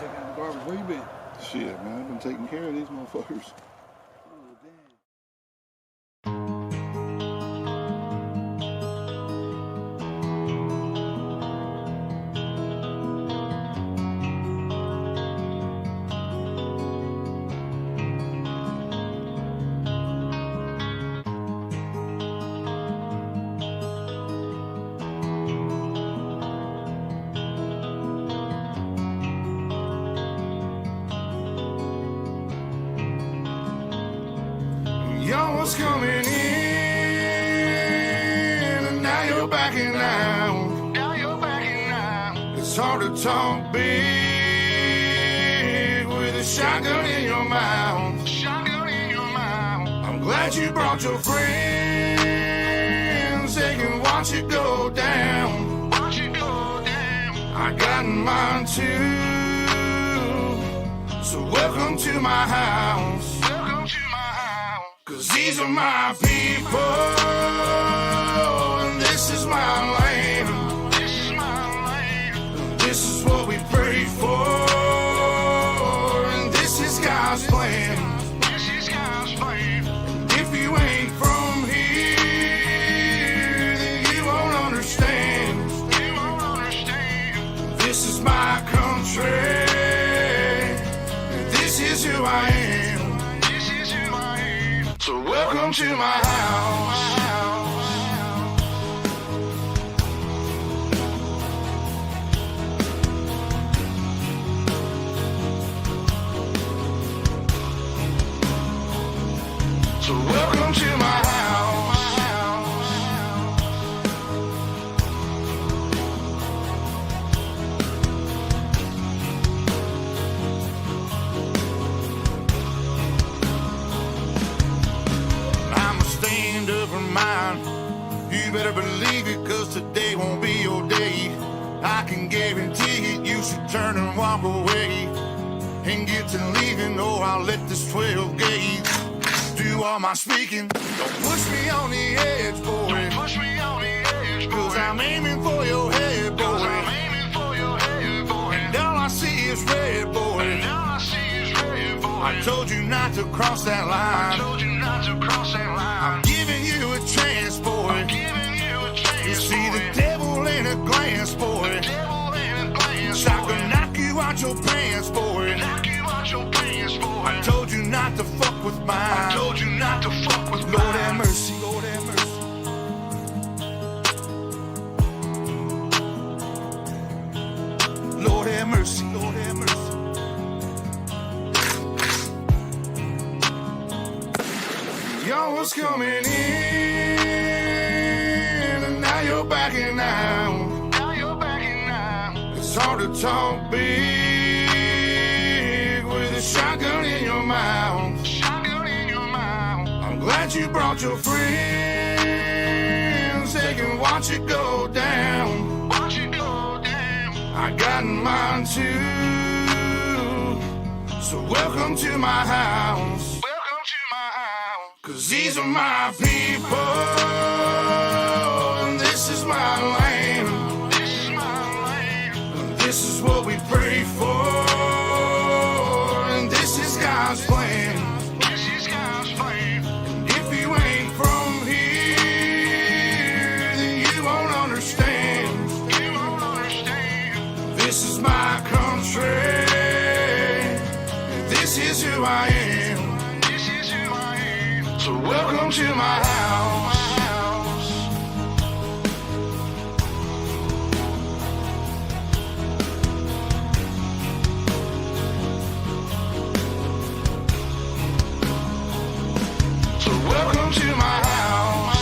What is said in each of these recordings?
taking out the garbage. Where you been? Shit, man, I've been taking care of these motherfuckers. Oh, damn. Y'all was coming in, and now you're backing out. Now you're backing out. It's hard to talk big with a shotgun in your mouth. Shotgun in your mouth. I'm glad you brought your friends. They can watch it go down. Watch it go down. I got mine too. So welcome to my house. Welcome to my house. 'Cause these are my people, and this is my land. This is my land. This is what we pray for, and this is God's plan. This is God's plan. And if you ain't from here, then you won't understand. You won't understand. This is my country, and this is who I am. So welcome to my house. So welcome to my house. Mine. You better believe it, 'cause today won't be your day. I can guarantee it, you should turn and walk away and get to leaving. Oh, I'll let this 12 gauge do all my speaking. Don't push me on the edge, boy. Don't push me on the edge, boy. 'Cause I'm aiming for your head, boy. 'Cause I'm aiming for your head, boy. And all I see is red, boy. And all I see is red, boy. I told you not to cross that line. I told you not to cross that line. I'm giving you a chance, boy. I'm giving you a chance, you see boy. The devil in a glance, boy. The devil in a glance, so I can knock you out your pants, boy. Knock you out your pants, boy. I told you not to fuck with mine. I told you not to fuck with mine. Lord have mercy, Lord have mercy. Lord have mercy, Lord have mercy. Y'all was coming in, and now you're backing out. Now you're backing out. It's hard to talk big with a shotgun in your mouth. Shotgun in your mouth. I'm glad you brought your friends. They can watch it go down. Watch it go down. I got mine too. So welcome to my house. 'Cause these are my people, and this is my land. This is my land. And this is what we pray for, and this is God's plan. This is God's plan. And if you ain't from here, then you won't understand. You won't understand. This is my country, and this is who I am. So welcome to my house. So welcome to my house.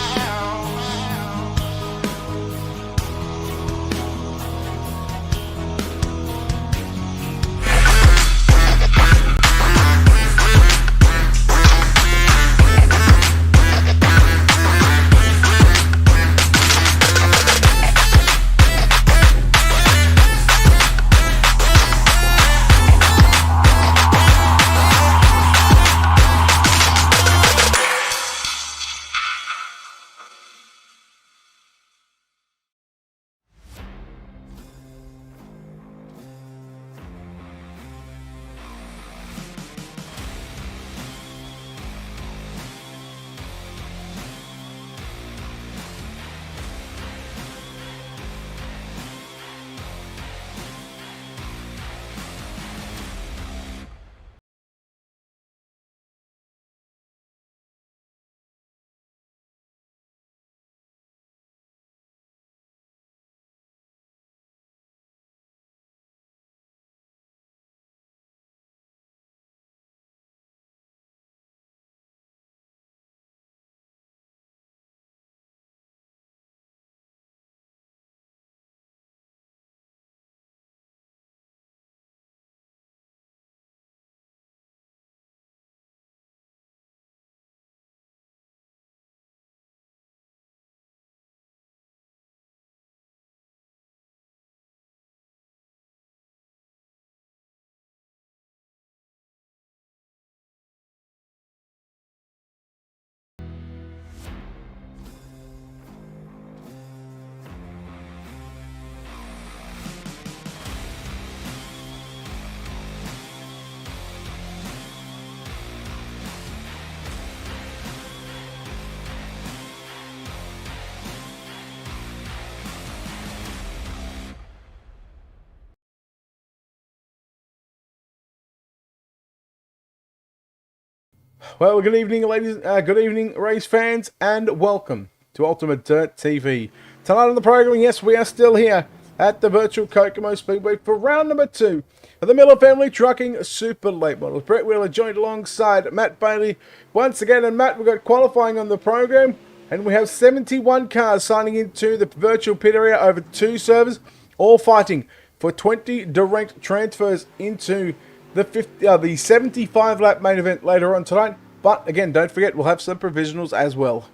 Well, good evening, ladies. Good evening, race fans, and welcome to Ultimate Dirt TV. Tonight on the program, yes, we are still here at the virtual Kokomo Speedway for round number 2 of the Miller Family Trucking Super Late Models. Brett Wheeler joined alongside Matt Bailey once again, and Matt, we've got qualifying on the program, and we have 71 cars signing into the virtual pit area over 2 servers, all fighting for 20 direct transfers into the 75 lap main event later on tonight. But again, don't forget, we'll have some provisionals as well.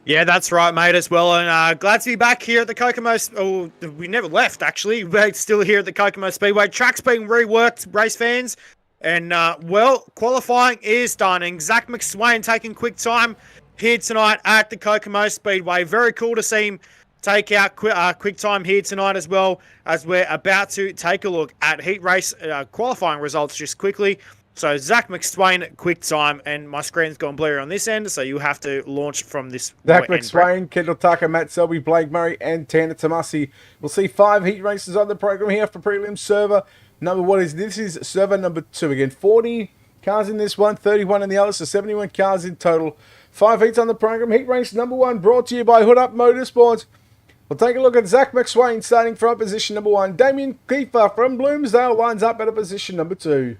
Yeah, that's right, mate, as well. And glad to be back here at the Kokomo. Oh, we never left, actually. We're still here at the Kokomo Speedway. Track's being reworked, race fans. And, well, qualifying is done. And Zach McSwain taking quick time here tonight at the Kokomo Speedway. Very cool to see him take out quick time here tonight as well, as we're about to take a look at heat race qualifying results just quickly. So Zach McSwain, quick time, and my screen's gone blurry on this end, so you have to launch from this. Zach McSwain, Kendall Tucker, Matt Selby, Blake Murray, and Tanner Tomasi. We'll see 5 heat races on the program here for prelim server number 1. This is server number 2 again. 40 cars in this one, 31 in the other, so 71 cars in total. 5 heats on the program. Heat race number 1 brought to you by Hood Up Motorsports. We'll take a look at Zach McSwain starting from position number 1. Damien Kiefer from Bloomsdale lines up at a position number 2.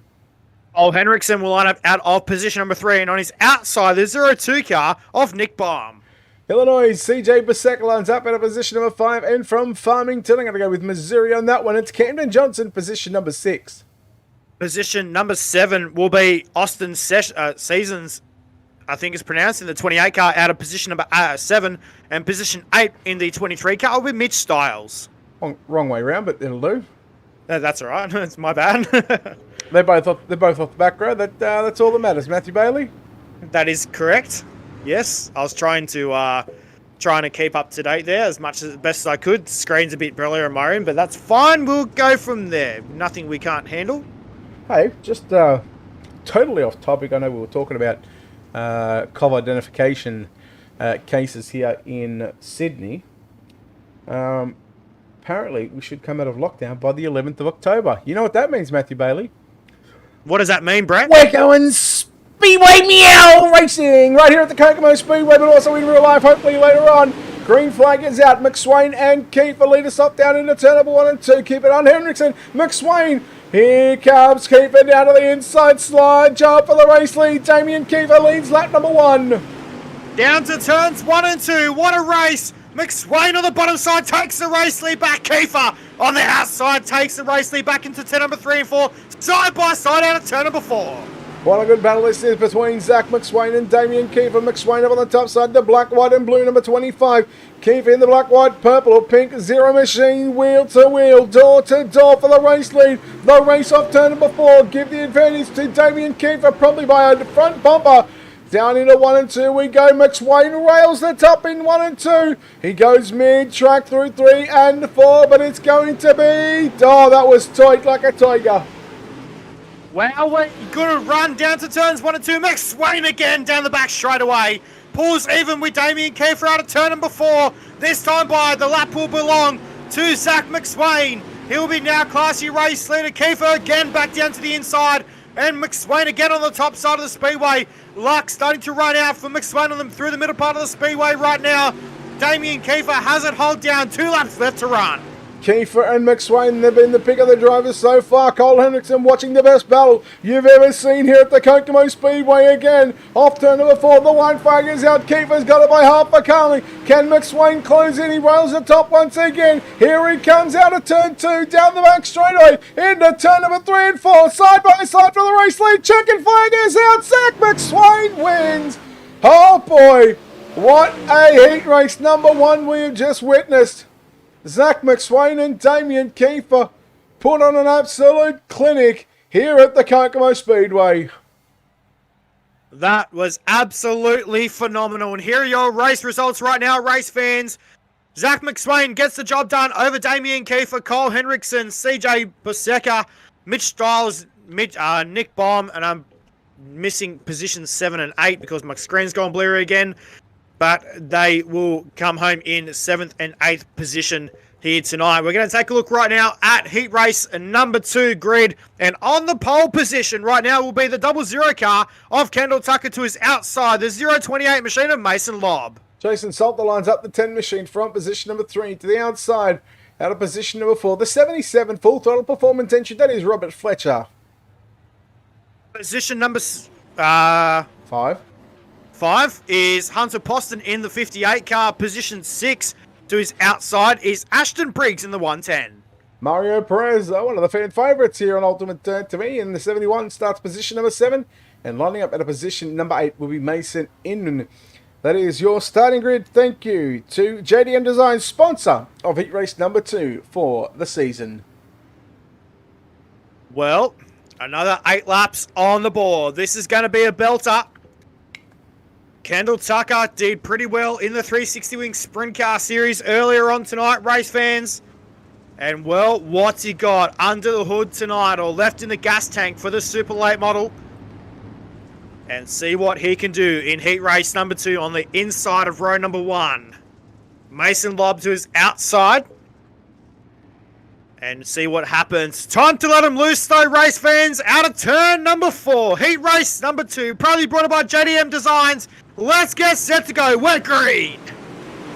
Cole Henriksen will line up out of position number 3, and on his outside, the 02 car of Nick Baum. Illinois, CJ Bissek lines up at a position number 5, and from Farmington, I'm going to go with Missouri on that one. It's Camden Johnson, position number 6. Position number 7 will be Austin Seasons, I think it's pronounced, in the 28 car out of position number 7, and position 8 in the 23 car will be Mitch Stiles. Wrong way around, but it'll do. That's all right. It's my bad. They're both off the back row. That's all that matters. Matthew Bailey? That is correct. Yes, I was trying to keep up to date there as best as I could. Screen's a bit brilliant on my end, but that's fine. We'll go from there. Nothing we can't handle. Hey, just totally off topic. I know we were talking about COV identification cases here in Sydney. Apparently, we should come out of lockdown by the 11th of October. You know what that means, Matthew Bailey? What does that mean, Brett? We're going Speedway Meow Racing right here at the Kokomo Speedway, but also in real life, hopefully later on. Green flag is out. McSwain and Kiefer lead us up down into turn number 1 and 2. Keep it on Henriksen. McSwain. Here comes Kiefer down to the inside slide. Job for the race lead. Damien Kiefer leads lap number 1. Down to turns 1 and 2. What a race. McSwain on the bottom side takes the race lead back. Kiefer on the outside takes the race lead back into turn number 3 and 4. Side by side out of turn number 4. What a good battle this is between Zach McSwain and Damien Kiefer. McSwain up on the top side, the black, white and blue number 25. Kiefer in the black, white, purple or pink, zero machine, wheel to wheel, door to door for the race lead. The race off turn number 4. Give the advantage to Damien Kiefer, probably by a front bumper. Down into 1 and 2 we go. McSwain rails the top in 1 and 2. He goes mid-track through 3 and 4, but it's going to be... Oh, that was tight like a tiger. Wow, good run down to turns 1 and 2. McSwain again down the back straight away. Pulls even with Damien Kiefer out of turn number 4. This time by the lap will belong to Zach McSwain. He'll be now classy race leader. Kiefer again back down to the inside. And McSwain again on the top side of the speedway. Luck starting to run out for McSwain on them through the middle part of the speedway right now. Damien Kiefer has it hold down. 2 laps left to run. Kiefer and McSwain have been the pick of the drivers so far. Cole Henriksen watching the best battle you've ever seen here at the Kokomo Speedway again. Off turn number 4, the white flag is out. Kiefer's got it by half a car. Can McSwain close in? He rails the top once again. Here he comes out of turn 2, down the back straightaway, into turn number 3 and 4. Side by side for the race lead. Checkered flag is out. Zach McSwain wins. Oh boy, what a heat race number 1 we have just witnessed. Zach McSwain and Damien Kiefer put on an absolute clinic here at the Kokomo Speedway. That was absolutely phenomenal. And here are your race results right now, race fans. Zach McSwain gets the job done over Damien Kiefer, Cole Henriksen, CJ Buseka, Mitch Stiles, Nick Baum, and I'm missing positions 7 and 8 because my screen's gone blurry again. But they will come home in 7th and 8th position here tonight. We're going to take a look right now at heat race number 2 grid. And on the pole position right now will be the 00 car of Kendall Tucker to his outside, the 028 machine of Mason Lobb. Jason Salter lines up the 10 machine from position number 3 to the outside. Out of position number 4, the 77 full throttle performance entry, that is Robert Fletcher. Position number 5 is Hunter Poston in the 58 car. Position 6 to his outside is Ashton Briggs in the 110. Mario Perez, one of the fan favourites here on UltimateDirtTV, in the 71 starts position number 7, and lining up at a position number 8 will be Mason Inman. That is your starting grid. Thank you to JDM Design, sponsor of heat race number 2 for the season. Well, another 8 laps on the board. This is going to be a belter. Kendall Tucker did pretty well in the 360 Wing Sprint Car Series earlier on tonight, race fans. And, well, what's he got under the hood tonight, or left in the gas tank for the Super Late model? And see what he can do in heat race number 2 on the inside of row number 1. Mason Lobb to his outside. And see what happens. Time to let him loose though, race fans. Out of turn number 4. Heat race number 2. Proudly brought up by JDM Designs. Let's get set to go. We're green.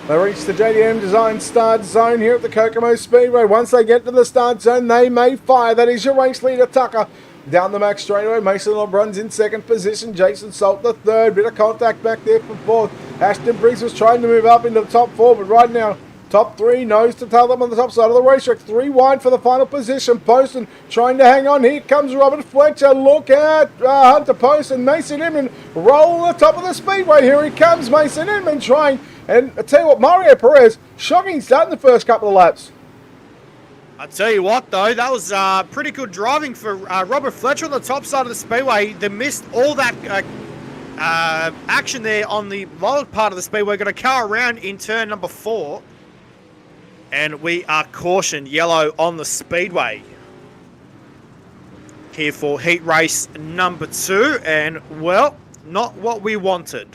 They reach the JDM Design start zone here at the Kokomo Speedway. Once they get to the start zone, they may fire. That is your race leader, Tucker. Down the max straightaway, Mason Lobb runs in second position. Jason Salt the third. Bit of contact back there from fourth. Ashton Briggs was trying to move up into the top 4, but right now, top 3 nose to tail them on the top side of the racetrack. 3 wide for the final position. Poston trying to hang on. Here comes Robert Fletcher. Look at Hunter Poston. Mason Inman roll the top of the speedway. Here he comes, Mason Inman trying. And I tell you what, Mario Perez, shocking start in the first couple of laps. I tell you what, though, that was pretty good driving for Robert Fletcher on the top side of the speedway. They missed all that action there on the lower part of the speedway. Got a car around in turn number 4. And we are cautioned yellow on the speedway. Here for heat race number 2. And, well, not what we wanted.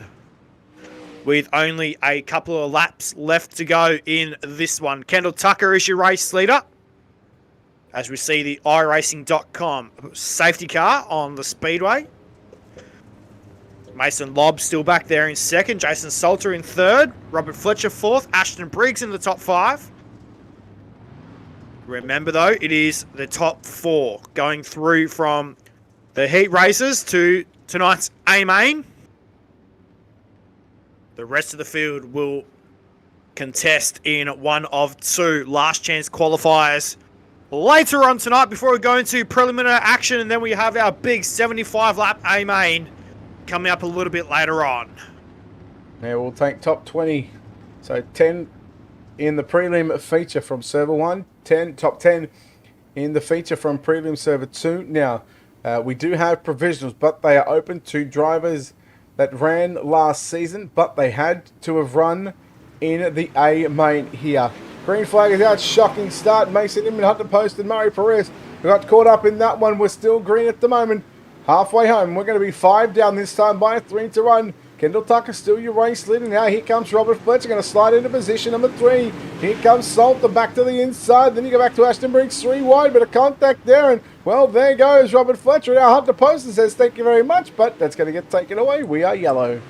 With only a couple of laps left to go in this one. Kendall Tucker is your race leader. As we see the iRacing.com safety car on the speedway. Mason Lobb still back there in second. Jason Salter in third. Robert Fletcher fourth. Ashton Briggs in the top 5. Remember, though, it is the top 4 going through from the heat races to tonight's A-Main. The rest of the field will contest in one of 2 last chance qualifiers later on tonight before we go into preliminary action, and then we have our big 75-lap A-Main coming up a little bit later on. Now we'll take top 20. So 10 in the prelim feature from server 1, top 10 in the feature from prelim server 2. Now, we do have provisionals, but they are open to drivers that ran last season, but they had to have run in the A-Main here. Green flag is out, shocking start. Mason Inman, Hunter Poston, Murray Perez. We got caught up in that one. We're still green at the moment. Halfway home. We're going to be 5 down this time by 3 to run. Kendall Tucker still your race leader. Now here comes Robert Fletcher, going to slide into position number 3. Here comes Salter back to the inside. Then you go back to Ashton Briggs, 3 wide, bit of contact there. And, well, there goes Robert Fletcher. Now Hunter Poston says thank you very much, but that's going to get taken away. We are yellow.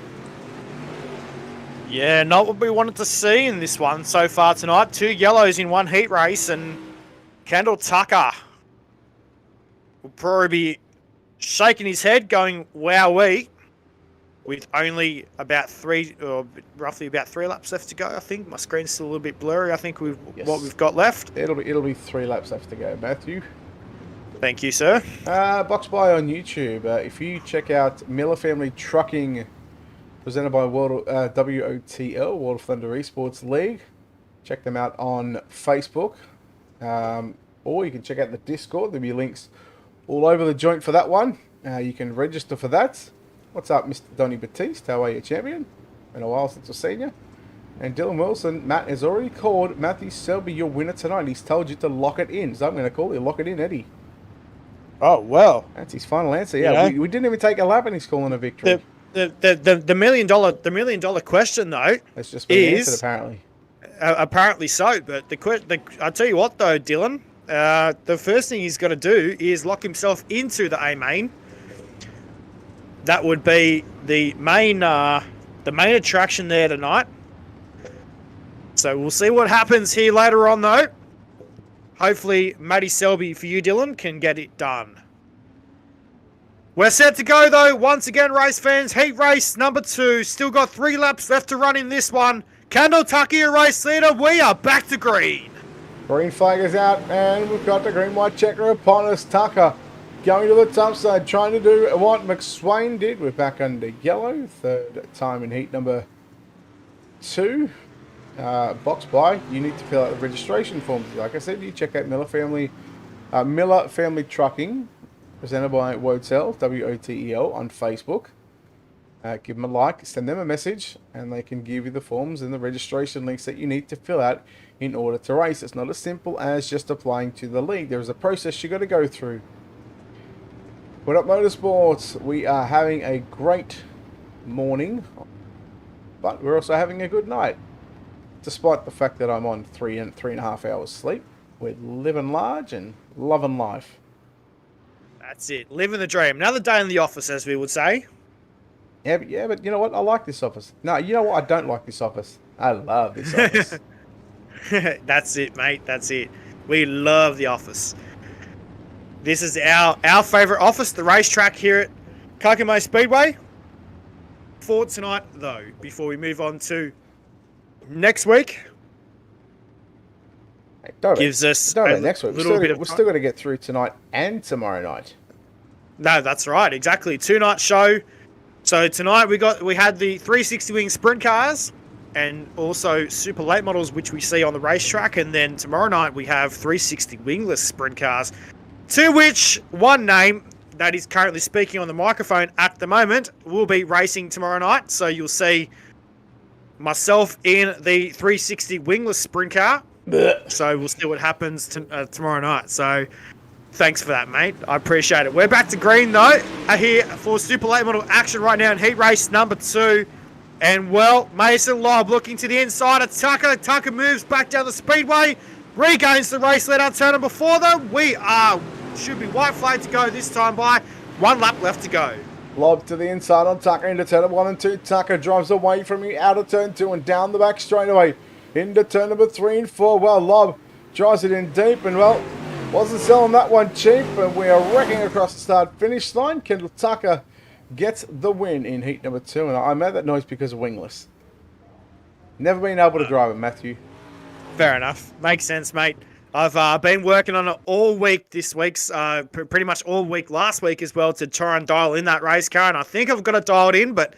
Yeah, not what we wanted to see in this one so far tonight. 2 yellows in one heat race, and Kendall Tucker will probably be shaking his head going, wowee, with only about 3, or roughly about 3 laps left to go, I think. My screen's still a little bit blurry, I think, with what we've got left. It'll be 3 laps left to go, Matthew. Thank you, sir. Box Buy on YouTube. If you check out Miller Family Trucking, presented by WOTL, World of Thunder Esports League. Check them out on Facebook. Or you can check out the Discord. There'll be links all over the joint for that one. You can register for that. What's up, Mr. Donny Batiste? How are you, champion? Been a while since I've seen you. And Dylan Wilson, Matt has already called Matthew Selby your winner tonight. He's told you to lock it in. So I'm going to call you Lock It In, Eddie. Oh, well. That's his final answer. Yeah, we didn't even take a lap and he's calling a victory. The $1 million question, though, that's just been answered, apparently. Apparently so, but I'll tell you what though, Dylan. The first thing he's got to do is lock himself into the A main. That would be the main attraction there tonight. So we'll see what happens here later on though. Hopefully, Matty Selby for you, Dylan, can get it done. We're set to go though. Once again, race fans, heat race number 2. Still got 3 laps left to run in this one. Kendall Tucky, a race leader. We are back to green. Green flag is out, and we've got the green-white checker upon us. Tucker going to the top side, trying to do what McSwain did. We're back under yellow. 3rd time in heat number 2. Box by. You need to fill out the registration forms. Like I said, you check out Miller Family Trucking, presented by Wotel, WOTEL, on Facebook. Give them a like, send them a message, and they can give you the forms and the registration links that you need to fill out in order to race. It's not as simple as just applying to the league. There is a process you got to go through. What up, Motorsports? We are having a great morning, but we're also having a good night. Despite the fact that I'm on 3.5 hours sleep, we're living large and loving life. That's it. Living the dream. Another day in the office, as we would say. Yeah, but you know what? I like this office. No, you know what? I don't like this office. I love this office. That's it, mate. That's it. We love the office. This is our favourite office, the racetrack here at Kokomo Speedway. For tonight, though, before we move on to next week, gives us next week. We're still got to get through tonight and tomorrow night. No, that's right. Exactly. 2-night show. So tonight we had the 360 wing sprint cars and also super late models, which we see on the racetrack. And then tomorrow night we have 360 wingless sprint cars, to which one name that is currently speaking on the microphone at the moment will be racing tomorrow night. So you'll see myself in the 360 wingless sprint car. So we'll see what happens tomorrow night. So thanks for that, mate. I appreciate it. We're back to green, though, here for super late model action right now in heat race number 2. And, well, Mason Lobb looking to the inside of Tucker. Tucker moves back down the speedway, regains the race lead out turn number 4, though. Should be white flag to go this time by. 1 lap left to go. Lob to the inside on Tucker into turn 1 and 2. Tucker drives away from you out of turn 2 and down the back straightaway into turn number 3 and 4. Well, Lob drives it in deep and, well, wasn't selling that one cheap, and we are wrecking across the start-finish line. Kendall Tucker gets the win in heat number 2, and I made that noise because of wingless. Never been able to drive it, Matthew. Fair enough. Makes sense, mate. I've been working on it all week this week, pretty much all week last week as well, to try and dial in that race car, and I think I've got it dialed in, but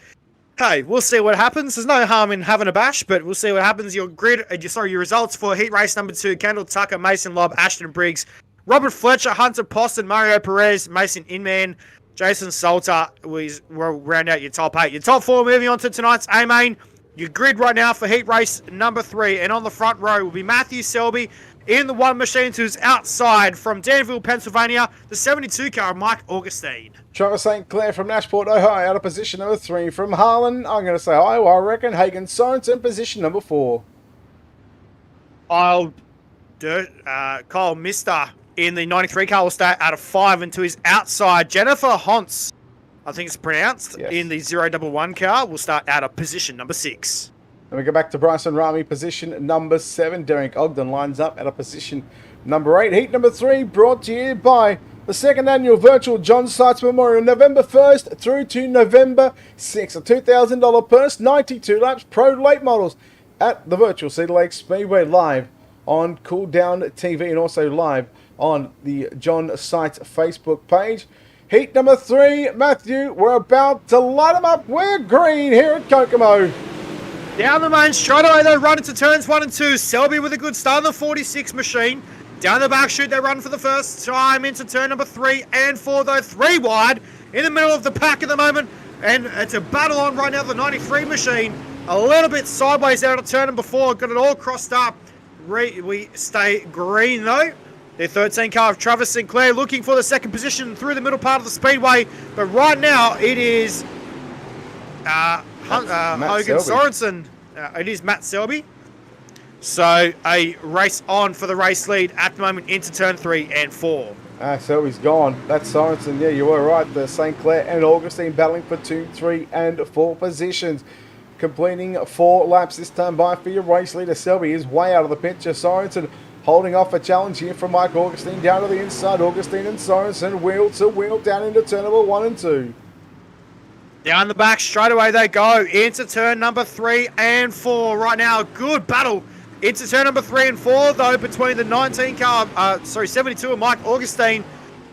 hey, we'll see what happens. There's no harm in having a bash, but we'll see what happens. Your results for heat race number 2: Kendall Tucker, Mason Lobb, Ashton Briggs, Robert Fletcher, Hunter Poston, Mario Perez, Mason Inman, Jason Salter. We'll round out your top 8. Your top 4 moving on to tonight's A-Main. Your grid right now for heat race number 3. And on the front row will be Matthew Selby in the 1 machine, who's outside from Danville, Pennsylvania, the 72 car, Mike Augustine. Trevor St. Clair from Nashport, Ohio, out of position number 3. From Harlan, I'm going to say Iowa, I reckon. Hagen Sorensen, position number 4. Kyle Mister in the 93 car will start out of 5, and to his outside, Jennifer Hontz, I think it's pronounced, yes, in the 011 car will start out of position number 6. Then we go back to Bryson Rami, position number 7. Derek Ogden lines up at a position number 8. Heat number 3 brought to you by the 2nd annual virtual John Sykes Memorial, November 1st through to November 6th. A $2,000 purse, 92 laps, pro late models at the virtual Cedar Lake Speedway, live on Cool Down TV and also live on the John Sykes Facebook page. Heat number 3, Matthew, we're about to light them up. We're green here at Kokomo. Down the main straightaway, they run into turns 1 and 2. Selby with a good start on the 46 machine. Down the back chute, they run for the first time into turn number 3 and 4, though 3 wide in the middle of the pack at the moment. And it's a battle on right now, the 93 machine. A little bit sideways out of turn number 4. Got it all crossed up. We stay green, though. The 13 car of Travis Sinclair looking for the 2nd position through the middle part of the speedway. But right now, it is Hogan Sorensen. It is Matt Selby. So a race on for the race lead at the moment into turn 3 and 4. So he's gone. That's Sorensen. Yeah, you were right. The St. Clair and Augustine battling for 2, 3, and 4 positions. Completing 4 laps this time by for your race leader. Selby is way out of the picture. Sorensen holding off a challenge here from Mike Augustine down to the inside. Augustine and Sorensen wheel to wheel down into turn number 1 and 2. Down the back, straight away they go into turn number 3 and 4 right now. Good battle into turn number 3 and 4, though, between the 72 of Mike Augustine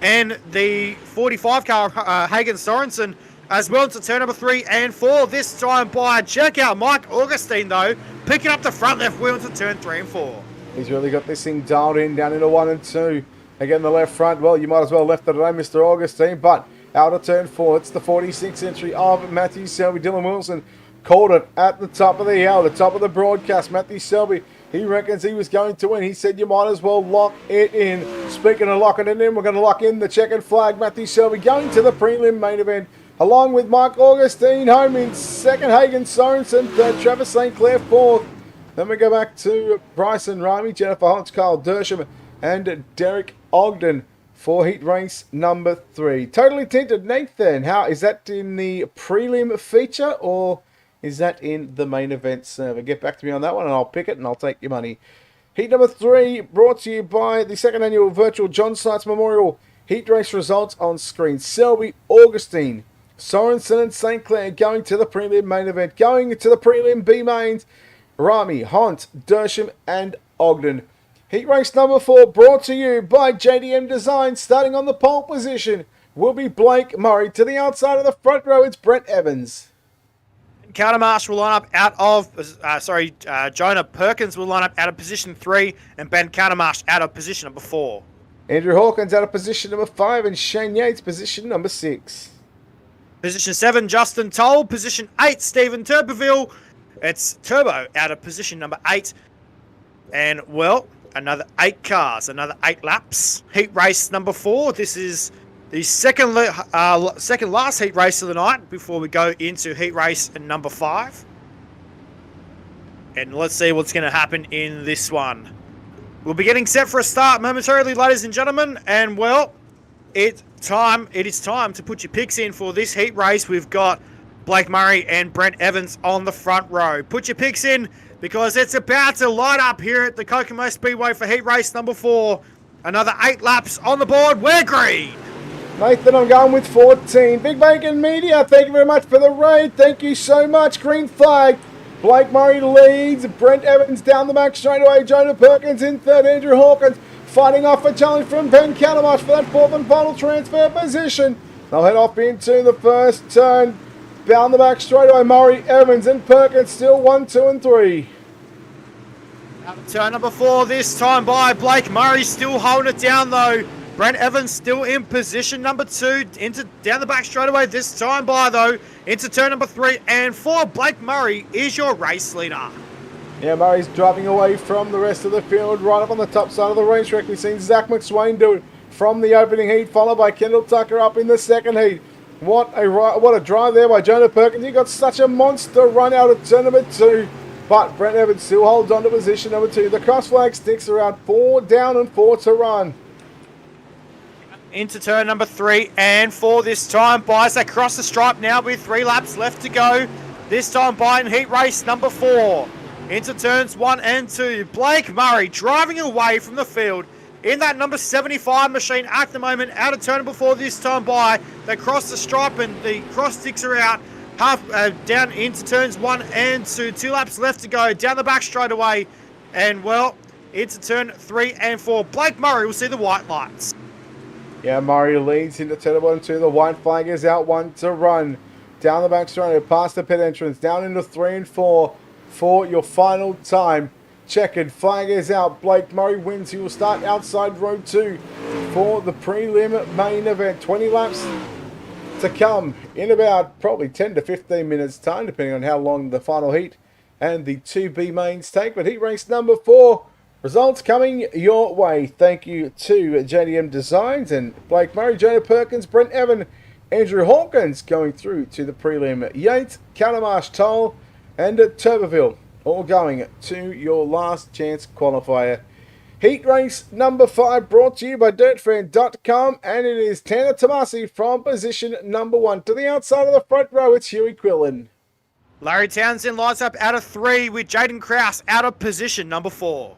and the 45 car Hagen Sorensen, as well into turn number 3 and 4 this time by, check out Mike Augustine, though, picking up the front left wheel into turn 3 and 4. He's really got this thing dialed in down into 1 and 2. Again, the left front, well, you might as well have left it alone, Mr. Augustine, but out of turn 4, it's the 46th entry of Matthew Selby. Dylan Wilson called it at the top of the hour, the top of the broadcast. Matthew Selby, he reckons he was going to win. He said you might as well lock it in. Speaking of locking it in, we're going to lock in the checkered flag. Matthew Selby going to the prelim main event, along with Mike Augustine home in second, Hagen Sorensen third, Travis St. Clair fourth. Then we go back to Bryson Rami, Jennifer Hodge, Carl Dersham, and Derek Ogden for heat race number 3. Totally Tinted, Nathan, how is that in the prelim feature or is that in the main event server? Get back to me on that one and I'll pick it and I'll take your money. Heat number 3 brought to you by the second annual virtual John Sites Memorial heat race results on screen. Selby, Augustine, Sorensen and St. Clair going to the prelim main event. Going to the prelim B mains, Rami, Hunt, Dersham and Ogden. Heat race number 4 brought to you by JDM Design. Starting on the pole position will be Blake Murray. To the outside of the front row, it's Brent Evans. Countermarsh will line up out of, Jonah Perkins will line up out of position 3 and Ben Countermarsh out of position number 4. Andrew Hawkins out of position number 5 and Shane Yates position number 6. Position 7, Justin Toll. Position 8, Stephen Turberville. It's Turbo out of position number 8. And, well, another 8 cars, another 8 laps. Heat race number 4. This is the second last heat race of the night before we go into heat race number 5. And let's see what's going to happen in this one. We'll be getting set for a start momentarily, ladies and gentlemen. And, well, it is time to put your picks in for this heat race. We've got Blake Murray and Brent Evans on the front row. Put your picks in, because it's about to light up here at the Kokomo Speedway for heat race number 4. Another 8 laps on the board. We're green. Nathan, I'm going with 14. Big Bacon Media, thank you very much for the raid. Thank you so much. Green flag. Blake Murray leads. Brent Evans down the back straight away. Jonah Perkins in third. Andrew Hawkins fighting off a challenge from Ben Countermarsh for that 4th and final transfer position. They'll head off into the first turn. Down the back straight away, Murray, Evans and Perkins still 1, 2 and 3. Out of turn number 4 this time by Blake Murray, still holding it down though. Brent Evans still in position number 2, down the back straight away this time by though, into turn number 3 and 4. Blake Murray is your race leader. Yeah, Murray's driving away from the rest of the field, right up on the top side of the racetrack. We've seen Zach McSwain do it from the opening heat, followed by Kendall Tucker up in the second heat. What a drive there by Jonah Perkins. He got such a monster run out of turn number 2. But Brent Evans still holds on to position number 2. The cross flag sticks around 4 down and 4 to run. Into turn number 3 and 4 this time by. They cross the stripe now with 3 laps left to go. This time by in heat race number 4. Into turns 1 and 2. Blake Murray driving away from the field in that number 75 machine at the moment, out of turn number 4 this time by. They cross the stripe and the cross sticks are out. Down into turns 1 and 2. 2 laps left to go. Down the back straight away. And, well, into turn 3 and 4. Blake Murray will see the white lights. Yeah, Murray leads into turn 1 and 2. The white flag is out, 1 to run. Down the back straight, past the pit entrance. Down into 3 and 4 for your final time. Checkered flag is out. Blake Murray wins. He will start outside row 2 for the prelim main event. 20 laps to come in about probably 10 to 15 minutes time, depending on how long the final heat and the 2B mains take. But heat race number 4, results coming your way. Thank you to JDM Designs and Blake Murray, Jonah Perkins, Brent Evan, Andrew Hawkins going through to the prelim. Yates, Countermarsh, Toll and Turberville all going to your last chance qualifier. Heat race number 5 brought to you by DirtFan.com, and it is Tanner Tomasi from position number 1. To the outside of the front row, it's Huey Quillen. Larry Townsend lines up out of 3 with Jaden Krause out of position number 4.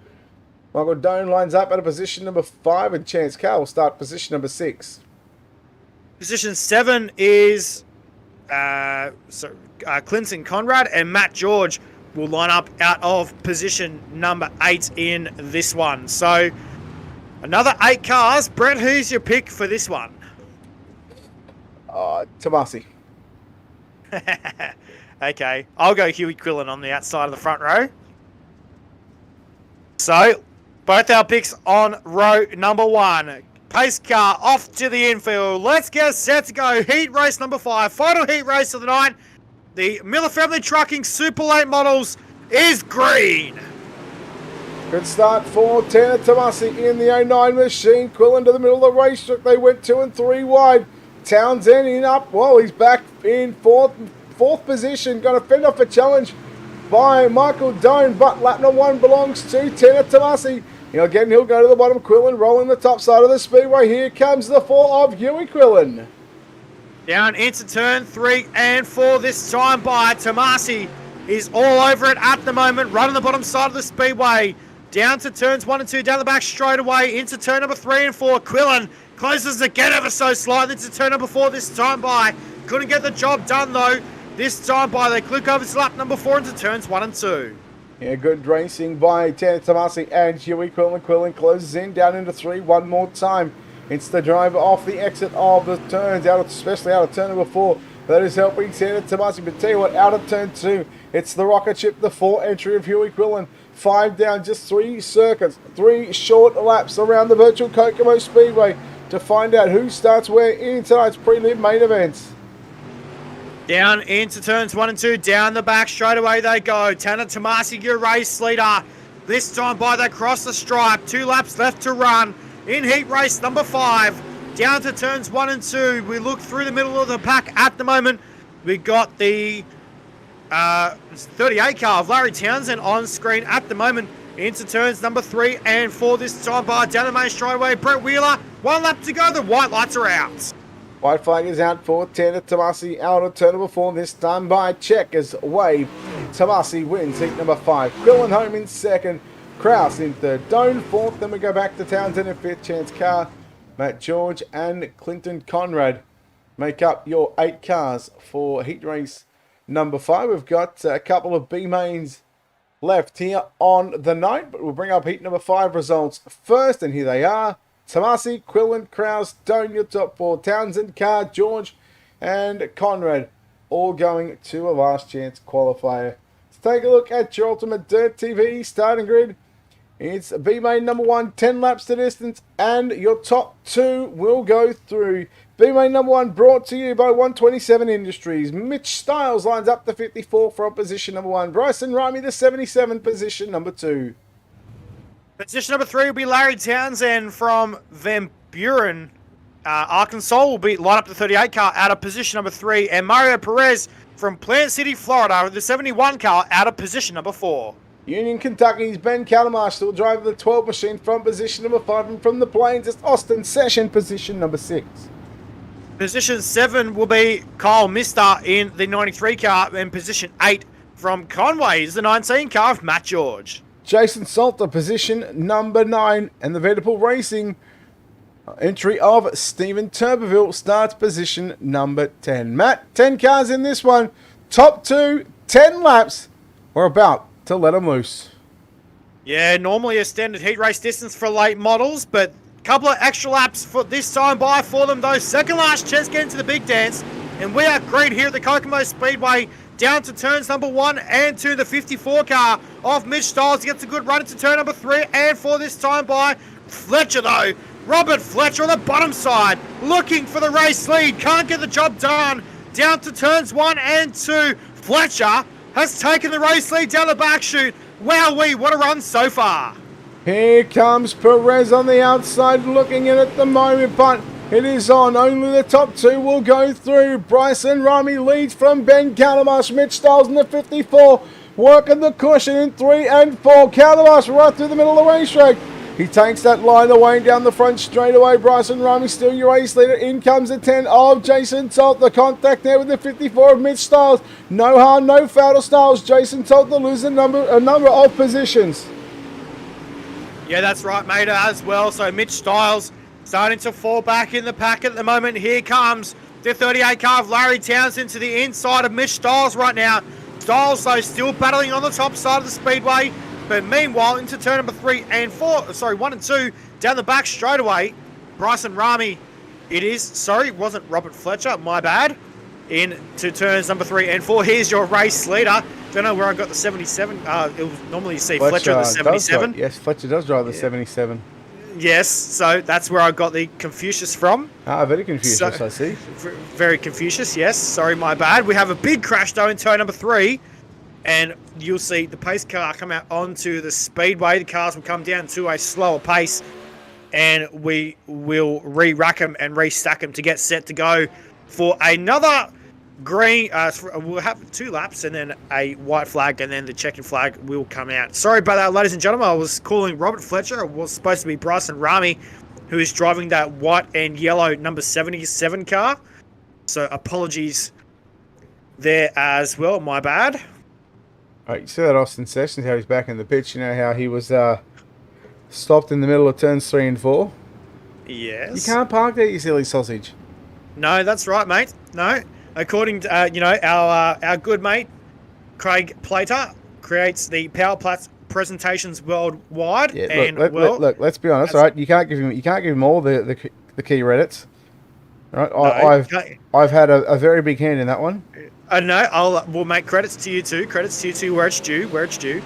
Michael Doan lines up at a position number 5, and Chance Carr will start position number 6. Position 7 is Clinton Conrad, and Matt George will line up out of position number 8 in this one. So, another 8 cars. Brett, who's your pick for this one? Tomasi. Okay, I'll go Huey Quillen on the outside of the front row. So, both our picks on row number 1. Pace car off to the infield. Let's get set to go. Heat race number 5. Final heat race of the night. The Miller Family Trucking Super Late Models is green. Good start for Tanner Tomasi in the 09 machine. Quillen to the middle of the racetrack. They went 2 and 3 wide. Townsend in up. Well, he's back in fourth position. Going to fend off a challenge by Michael Doan, but lap number 1 belongs to Tanner Tomasi. Again, he'll go to the bottom. Quillen rolling the top side of the speedway. Here comes the 4 of Huey Quillen. Down into turn 3 and 4 this time by Tomasi. Is all over it at the moment, running the bottom side of the speedway. Down to turns 1 and 2, down the back straight away into turn number 3 and 4. Quillen closes again ever so slightly to turn number 4 this time by. Couldn't get the job done though. This time by, they click over to lap number 4 into turns 1 and 2. Yeah, good racing by Tanner Tomasi and Huey Quillen. Quillen closes in down into 3 one more time. It's the driver off the exit of the turns, especially out of turn number 4. That is helping Tanner Tomasi. But tell you what, out of turn 2, it's the rocket ship, the 4 entry of Huey Quillen. 5 down, just 3 circuits, 3 short laps around the virtual Kokomo Speedway to find out who starts where in tonight's prelim main events. Down into turns 1 and 2, down the back straight away they go. Tanner Tomasi, your race leader. This time by, they cross the stripe. 2 laps left to run in heat race number 5. Down to turns 1 and 2. We look through the middle of the pack at the moment. We got the 38 car of Larry Townsend on screen at the moment. Into turns number 3 and 4 this time by, down the main straightaway. Brett Wheeler, 1 lap to go. The white lights are out. White flag is out for Tanner Tomasi out of turn number 4. This time by checkers wave. Tomasi wins heat number 5. Quillen home in 2nd. Krause in 3rd. Doan 4th. Then we go back to Townsend in 5th. Chance Carr, Matt George and Clinton Conrad make up your 8 cars for heat race number 5. We've got a couple of B mains left here on the night, but we'll bring up heat number 5 results first, and here they are. Tomasi, Quillen, Krause, Doan, your top 4. Townsend, Carr, George and Conrad all going to a last chance qualifier. Let's take a look at your UltimateDirtTV starting grid. It's B main number 1, 10 laps to distance, and your top 2 will go through. B main number 1 brought to you by 127 Industries. Mitch Stiles lines up the 54 from position number 1. Bryson Rimey the 77, position number 2. Position number 3 will be Larry Townsend from Van Buren. Arkansas will be line up the 38 car out of position number 3. And Mario Perez from Plant City, Florida with the 71 car out of position number 4. Union Kentucky's Ben Calamarsh will drive the 12 machine from position number 5. And from the Plains, it's Austin Session, position number 6. Position 7 will be Kyle Mister in the 93 car. And position 8 from Conway is the 19 car of Matt George. Jason Salter, position number 9. And the Vanderpool Racing entry of Stephen Turbeville starts position number 10. Matt, 10 cars in this one. Top 2, 10 laps. We're about to let them loose. Yeah, normally a standard heat race distance for late models, but a couple of extra laps for this time by for them, though. Second last chance to get into the big dance, and we are green here at the Kokomo Speedway. Down to turns number 1 and 2, the 54 car of Mitch Stiles gets a good run into turn number 3 and 4 this time by Fletcher, though. Robert Fletcher on the bottom side, looking for the race lead, can't get the job done. Down to turns 1 and 2, Fletcher has taken the race lead down the back chute. Wowee, what a run so far. Here comes Perez on the outside looking in at the moment, but it is on. Only the top 2 will go through. Bryson Rimey leads from Ben Calamarsh. Mitch Stiles in the 54 working the cushion in 3 and 4. Calabash right through the middle of the racetrack. He takes that line away down the front straight away. Bryson Rami still your race leader. In comes the 10 of Jason Tolt. The contact there with the 54 of Mitch Styles. No harm, no foul to Styles. Jason Tolt to lose a number of positions. Yeah, that's right, mate, as well. So Mitch Styles starting to fall back in the pack at the moment. Here comes the 38 car of Larry Townsend to the inside of Mitch Styles right now. Styles, though, still battling on the top side of the speedway. But meanwhile, into turn number 1 and 2, down the back straight away, Bryson Rami, wasn't Robert Fletcher, my bad, into turns number 3 and 4. Here's your race leader. Don't know where I got the 77. It was normally you see Fletcher the 77. Yes, Fletcher does drive the 77. Yes, so that's where I got the Confucius from. Very Confucius, I see. Very Confucius, yes. Sorry, my bad. We have a big crash, though, in turn number 3. And you'll see the pace car come out onto the speedway. The cars will come down to a slower pace. And we will re-rack them and restack them to get set to go for another green. We'll have 2 laps and then a white flag. And then the checkered flag will come out. Sorry about that, ladies and gentlemen. I was calling Robert Fletcher. It was supposed to be Bryson Rami, who is driving that white and yellow number 77 car. So apologies there as well. My bad. Right, you see that Austin Sessions, how he's back in the pitch. You know how he was stopped in the middle of turns 3 and 4? Yes. You can't park there, you silly sausage. No, that's right, mate. No. According to, our good mate, Craig Plater, creates the Power Plats presentations worldwide. Yeah, look, let's be honest, all right? You can't give him all the key Reddits. Right? No, I've had a very big hand in that one. No, we'll make credits to you too. Credits to you too, where it's due.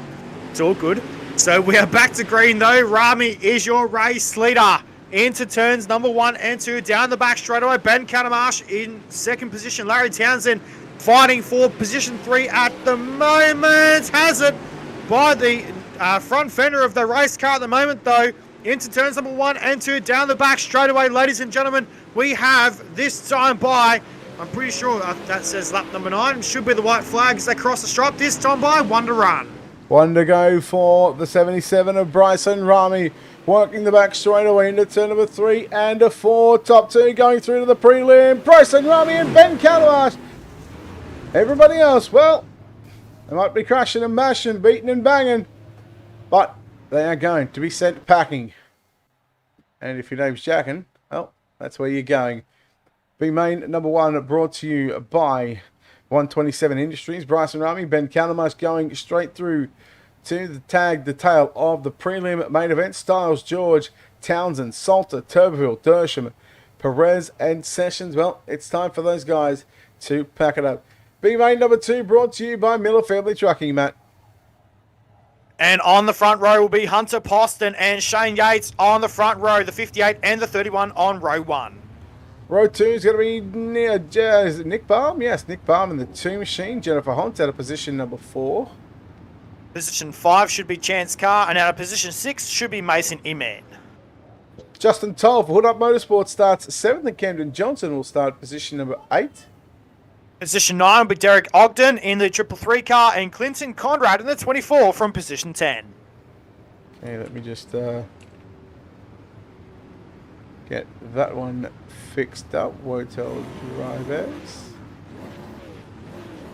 It's all good. So we are back to green though. Rami is your race leader. Into turns number 1 and 2. Down the back straight away. Ben Canamarsh in second position. Larry Townsend fighting for position 3 at the moment. Has it by the front fender of the race car at the moment though. Into turns number 1 and 2. Down the back straight away, ladies and gentlemen. We have this time by... I'm pretty sure that says lap number 9. Should be the white flag as they cross the stripe. This time by 1 to run. 1 to go for the 77 of Bryson Rami. Working the back straight away into turn number 3 and a 4. Top 2 going through to the prelim. Bryson Rami and Ben Calabash. Everybody else, well, they might be crashing and mashing, beating and banging. But they are going to be sent packing. And if your name's Jackin, well, that's where you're going. B-Main number 1 brought to you by 127 Industries. Bryson Rami, Ben Calabash going straight through to the tail of the prelim main event. Styles, George, Townsend, Salter, Turbeville, Dersham, Perez and Sessions. Well, it's time for those guys to pack it up. B-Main number 2 brought to you by Miller Family Trucking, Matt. And on the front row will be Hunter Poston and Shane Yates on the front row. The 58 and the 31 on row 1. Row 2 is going to be is it Nick Baum? Yes, Nick Baum in the 2 machine. Jennifer Hunt out of position number 4. Position 5 should be Chance Carr, and out of position 6 should be Mason Iman. Justin Toll for Hood Up Motorsport starts 7th, and Camden Johnson will start position number 8. Position 9 will be Derek Ogden in the 333 car, and Clinton Conrad in the 24 from position 10. Okay, let me just get that one fixed up. Wotel drivers.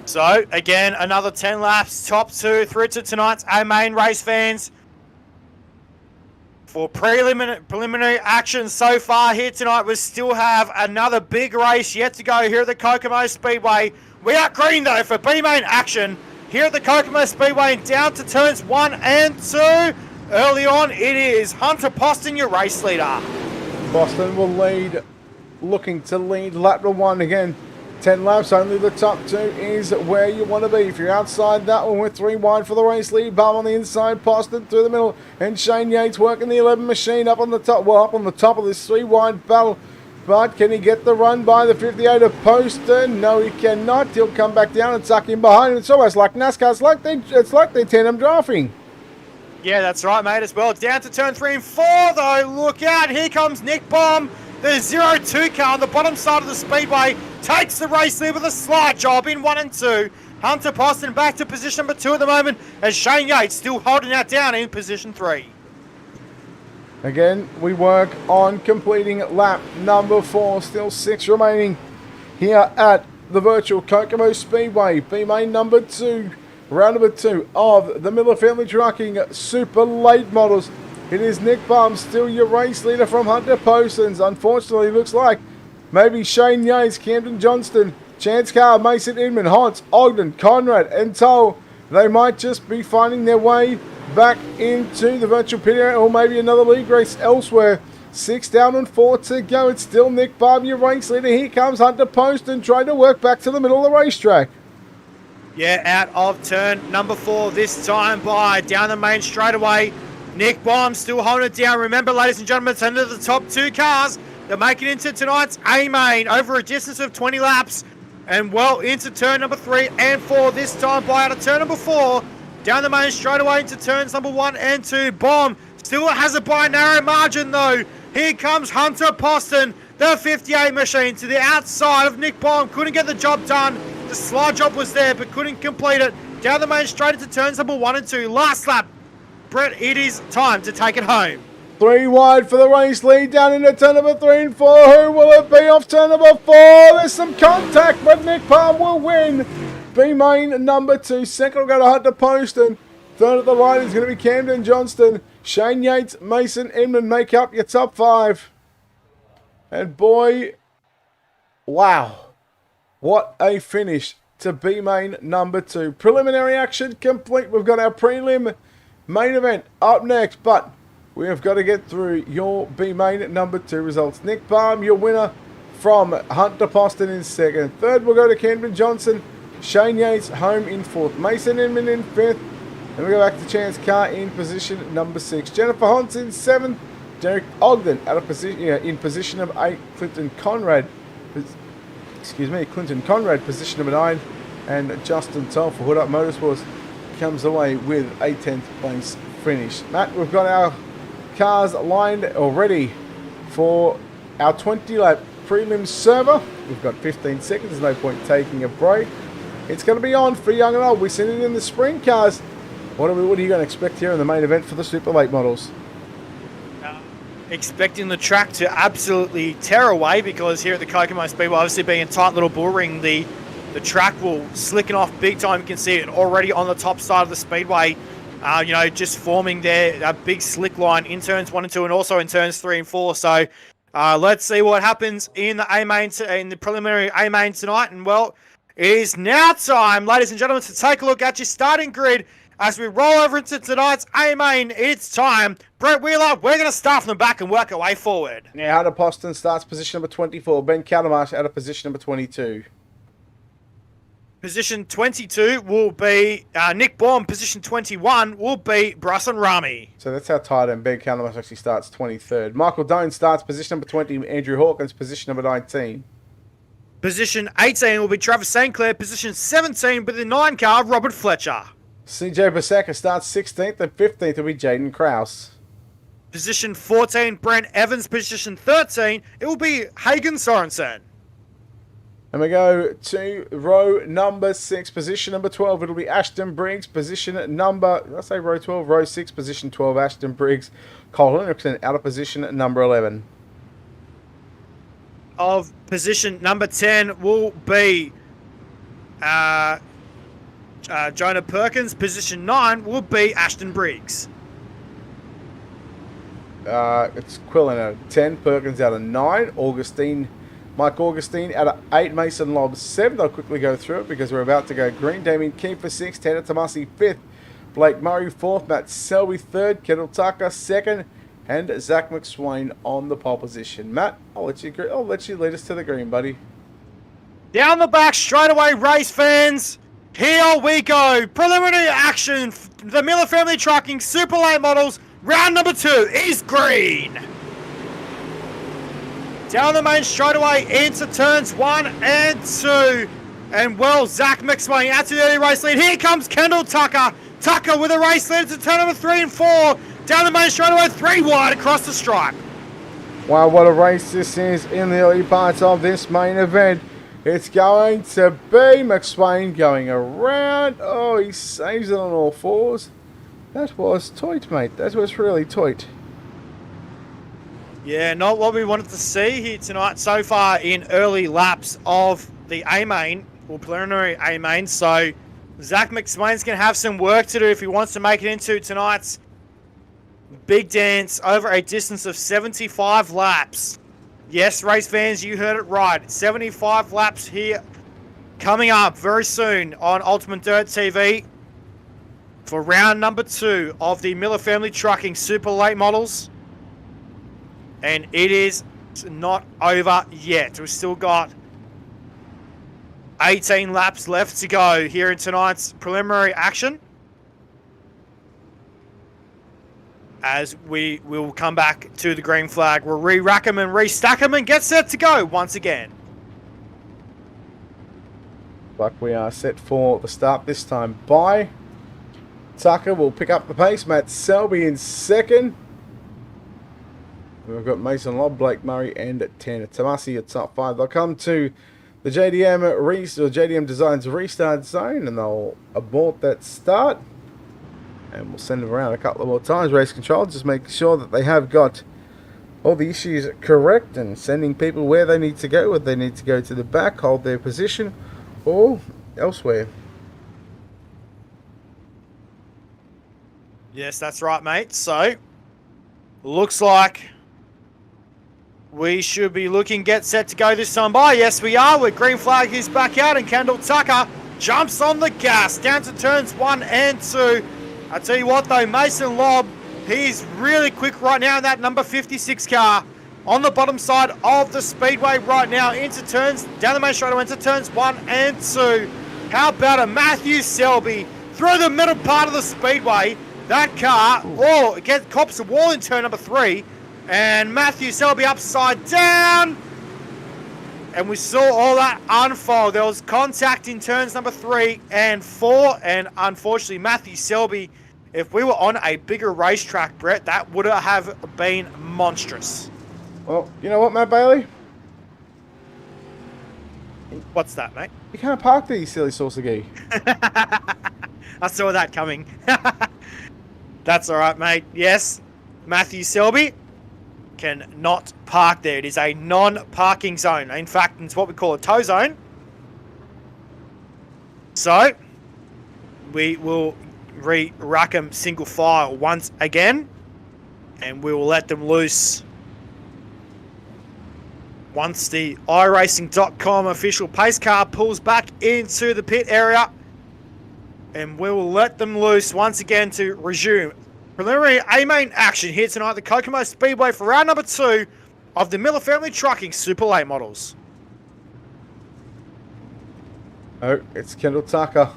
So, again, another 10 laps, top 2 through to tonight's main race, fans. For preliminary action so far here tonight, we still have another big race yet to go here at the Kokomo Speedway. We are green, though, for B-Main action here at the Kokomo Speedway and down to turns 1 and 2. Early on, it is Hunter Poston, your race leader. Boston will lead, looking to lead lap to 1 again. 10 laps, only the top 2 is where you want to be. If you're outside that one, we're 3 wide for the race lead. Bum on the inside, Poston through the middle, and Shane Yates working the 11 machine up on the top. Well, up on the top of this 3 wide battle. But can he get the run by the 58 of Poston? No, he cannot. He'll come back down and tuck in behind him. It's almost like NASCAR. It's like they're tandem drafting. Yeah, that's right, mate, as well. Down to turn 3 and 4, though. Look out. Here comes Nick Baum. The 02 car on the bottom side of the speedway takes the race lead with a slight job in 1 and 2. Hunter Poston back to position number 2 at the moment, as Shane Yates still holding that down in position 3. Again, we work on completing lap number 4. Still 6 remaining here at the virtual Kokomo Speedway. B-main number 2. Round number 2 of the Miller Family Trucking Super Late Models. It is Nick Baum, still your race leader from Hunter Postons. Unfortunately, looks like maybe Shane Yates, Camden Johnston, Chance Carr, Mason Inman, Hans, Ogden, Conrad, and Toll. They might just be finding their way back into the virtual pit area, or maybe another league race elsewhere. 6 down and 4 to go. It's still Nick Baum, your race leader. Here comes Hunter Poston, trying to work back to the middle of the racetrack. Yeah, out of turn number 4 this time by down the main straightaway. Nick Baum still holding it down. Remember, ladies and gentlemen, it's under the top 2 cars. They're making it into tonight's A-main over a distance of 20 laps. And well into turn number 3 and 4 this time by out of turn number 4. Down the main straightaway into turns number 1 and 2. Baum still has it by a narrow margin though. Here comes Hunter Poston, the 58 machine, to the outside of Nick Baum. Couldn't get the job done. The slide job was there, but couldn't complete it. Down the main straight into turns number 1 and 2. Last lap. Brett, it is time to take it home. 3 wide for the race lead, down into turn number 3 and 4. Who will it be off turn number 4? There's some contact, but Nick Baum will win. B-main number 2. Second will go to Hunter Poston. Third at the line is going to be Camden Johnston. Shane Yates, Mason Inman make up your top 5. And boy, wow. What a finish to B-main number 2. Preliminary action complete. We've got our prelim main event up next, but we have got to get through your B-main number 2 results. Nick Baum, your winner from Hunter Poston in 2nd. 3rd will go to Camden Johnson. Shane Yates home in 4th. Mason Inman in 5th. And we go back to Chance Carr in position number 6. Jennifer Hunts in 7th. Derek Ogden out of position in position number 8. Clinton Conrad, position number 9. And Justin Toll for Hood Up Motorsports comes away with a 10th place finish. Matt, we've got our cars lined already for our 20-lap prelim server. We've got 15 seconds. There's no point taking a break. It's going to be on for young and old. We're sitting in the sprint cars. What are you going to expect here in the main event for the Super Late models? Expecting the track to absolutely tear away, because here at the Kokomo Speedway, obviously being a tight little bull ring, the track will slicken off big time. You can see it already on the top side of the speedway. Just forming there a big slick line in turns 1 and 2, and also in turns 3 and 4. So let's see what happens in the A-main, in the preliminary A-main tonight. And well, it is now time, ladies and gentlemen, to take a look at your starting grid as we roll over into tonight's A-main. It's time. Brett Wheeler, we're going to start from the back and work our way forward. Now, Hunter Poston starts position number 24. Ben Calamarsh out of position number 22. Position 22 will be Nick Baum. Position 21 will be Brasan Rami. So that's how tight end Ben Calamarsh actually starts 23rd. Michael Doan starts position number 20. Andrew Hawkins, position number 19. Position 18 will be Travis St. Clair. Position 17 will be the 9 car, Robert Fletcher. CJ Basaka starts 16th, and 15th will be Jaden Krause. Position 14, Brent Evans. Position 13, it will be Hagen Sorensen. And we go to row number 6, position number 12. It'll be Ashton Briggs. Position number, did I say row 12? Row 6, position 12, Ashton Briggs. Cole Hendrickson out of position number 11. Of position number 10 will be Jonah Perkins. Position 9 will be Ashton Briggs. It's Quillen out of 10, Perkins out of 9, Mike Augustine out of 8, Mason Lobb 7. I'll quickly go through it because we're about to go green. Damien Kiefer 6, Tanner Tomasi 5th, Blake Murray 4th, Matt Selby 3rd, Kendall Tucker 2nd, and Zach McSwain on the pole position. Matt, I'll let you lead us to the green, buddy. Down the back, straight away, race fans. Here we go. Preliminary action. The Miller Family Trucking Super Late Models. Round number 2 is green. Down the main straightaway into turns 1 and 2. And well, Zach McSwain out to the early race lead. Here comes Kendall Tucker. Tucker with a race lead to turn number 3 and 4. Down the main straightaway, 3 wide across the stripe. Wow, what a race this is in the early parts of this main event. It's going to be McSwain going around. Oh, he saves it on all fours. That was tight, mate. That was really tight. Yeah, not what we wanted to see here tonight so far in early laps of the A-main, or preliminary A-main. So Zach McSwain's going to have some work to do if he wants to make it into tonight's big dance over a distance of 75 laps. Yes, race fans, you heard it right. 75 laps here coming up very soon on UltimateDirtTV for round number 2 of the Miller Family Trucking Super Late Models. And it is not over yet. We've still got 18 laps left to go here in tonight's preliminary action, as we will come back to the green flag. We'll re-rack them and restack them and get set to go once again. But we are set for the start this time by Tucker. Will pick up the pace. Matt Selby in second. We've got Mason Lobb, Blake Murray, and 10 Tomasi at top 5. They'll come to the JDM Designs restart zone, and they'll abort that start. And we'll send them around a couple of more times. Race control, just make sure that they have got all the issues correct and sending people where they need to go, whether they need to go to the back, hold their position, or elsewhere. Yes, that's right, mate. So, looks like we should be looking get set to go this time by. Yes, we are. With green flag is back out, and Kendall Tucker jumps on the gas down to turns 1 and 2. I tell you what, though, Mason Lobb, he's really quick right now in that number 56 car on the bottom side of the speedway right now into turns, down the main straightaway into turns 1 and 2. How about a Matthew Selby through the middle part of the speedway? That car, it cops a wall in turn number 3, and Matthew Selby upside down. And we saw all that unfold. There was contact in turns number 3 and 4, and unfortunately Matthew Selby, if we were on a bigger racetrack, Brett, that would have been monstrous. Well, you know what, Matt Bailey? What's that, mate? You can't park there, you silly saucer gee. I saw that coming. That's all right, mate. Yes, Matthew Selby can not park there. It is a non-parking zone. In fact, it's what we call a tow zone. So, we will re-rack them single file once again, and we will let them loose once the iRacing.com official pace car pulls back into the pit area, and we will let them loose once again to resume preliminary A-main action here tonight at the Kokomo Speedway for round number 2 of the Miller Family Trucking Super Late Models. Oh, it's Kendall Tucker.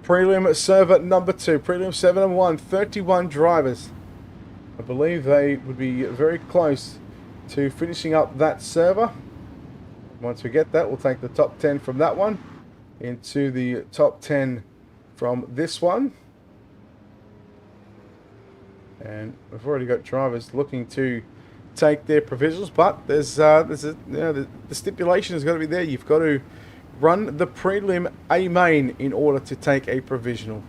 Prelim server number 2. Prelim 7 and 1. 31 drivers. I believe they would be very close to finishing up that server. Once we get that, we'll take the top 10 from that one into the top 10 from this one. And we've already got drivers looking to take their provisionals, but there's the stipulation has got to be there. You've got to run the prelim A-main in order to take a provisional.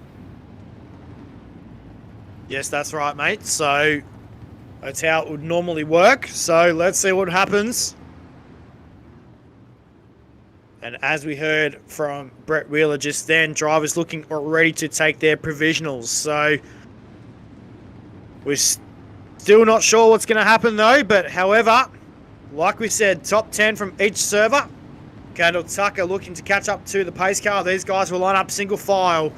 Yes, that's right, mate. So that's how it would normally work. So let's see what happens. And as we heard from Brett Wheeler just then, drivers looking ready to take their provisionals. So we're still not sure what's going to happen though. But however, like we said, top 10 from each server. Kendall Tucker looking to catch up to the pace car. These guys will line up single file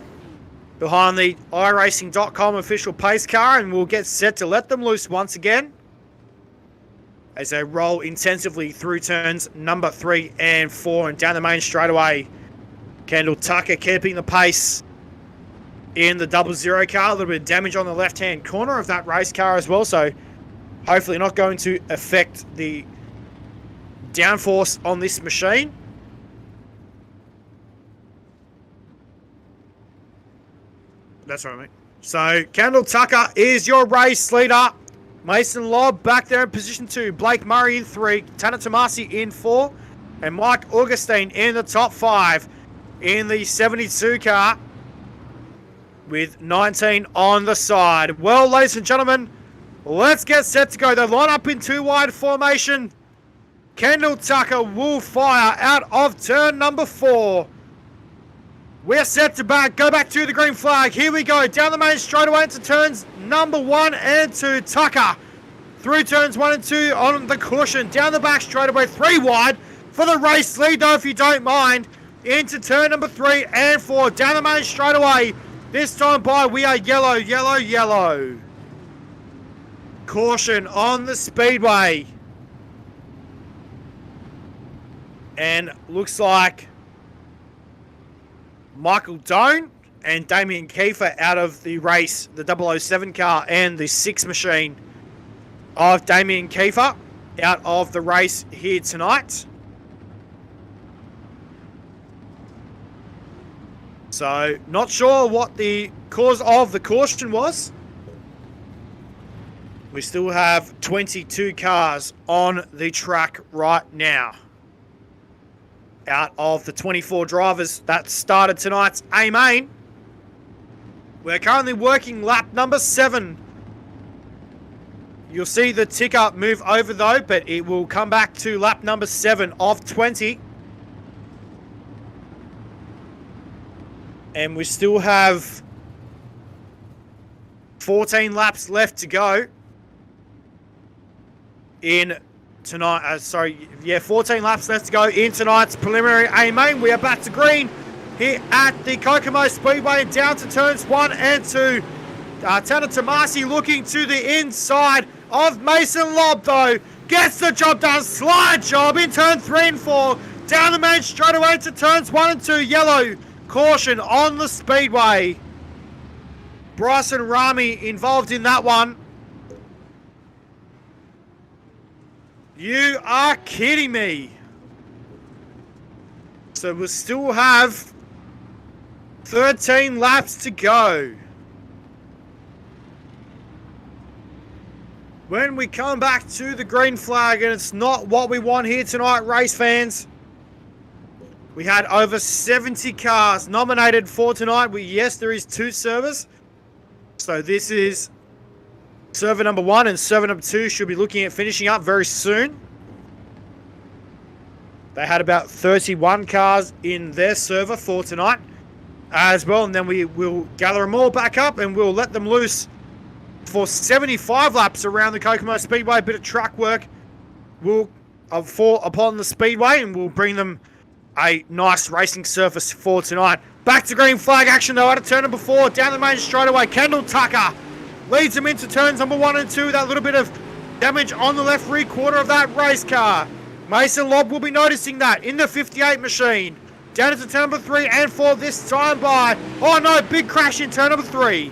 behind the iRacing.com official pace car, and we'll get set to let them loose once again as they roll intensively through turns number 3 and 4 and down the main straightaway. Kendall Tucker keeping the pace in the 00 car. A little bit of damage on the left-hand corner of that race car as well, so hopefully not going to affect the downforce on this machine. That's right, mate. So, Kendall Tucker is your race leader. Mason Lobb back there in position 2. Blake Murray in 3. Tanner Tomasi in 4. And Mike Augustine in the top 5 in the 72 car with 19 on the side. Well, ladies and gentlemen, let's get set to go. They line up in 2 wide formation. Kendall Tucker will fire out of turn number 4. We're set to go back to the green flag. Here we go. Down the main straightaway into turns number 1 and 2. Tucker through turns 1 and 2 on the caution. Down the back straightaway, 3 wide for the race lead, though, if you don't mind. Into turn number 3 and 4. Down the main straightaway. This time by, we are yellow, yellow, yellow. Caution on the speedway. And looks like Michael Doan and Damien Kiefer out of the race, the 007 car and the 6 machine of Damien Kiefer out of the race here tonight. So, not sure what the cause of the caution was. We still have 22 cars on the track right now. Out of the 24 drivers that started tonight's A-Main. We're currently working lap number 7. You'll see the ticker move over though, but it will come back to lap number 7 of 20. And we still have 14 laps left to go in tonight. 14 laps left to go in tonight's preliminary A-Main. We are back to green here at the Kokomo Speedway and down to turns 1 and 2. Tanner Tomasi looking to the inside of Mason Lobb, though. Gets the job done. Slide job in turn 3 and 4. Down the main straightaway to turns 1 and 2. Yellow. Caution on the speedway. Bryson Rami involved in that one. You are kidding me. So we'll still have 13 laps to go. When we come back to the green flag, and it's not what we want here tonight, race fans. We had over 70 cars nominated for tonight. Yes, there is 2 servers. So this is server number 1 and server number 2 should be looking at finishing up very soon. They had about 31 cars in their server for tonight as well. And then we will gather them all back up and we'll let them loose for 75 laps around the Kokomo Speedway. A bit of track work will fall upon the speedway and we'll bring them a nice racing surface for tonight. Back to green flag action though, out of turn number 4, down the main straightaway. Kendall Tucker leads them into turns number 1 and 2. That little bit of damage on the left rear quarter of that race car. Mason Lobb will be noticing that in the 58 machine. Down into turn number 3 and 4 this time by. Oh no, big crash in turn number 3.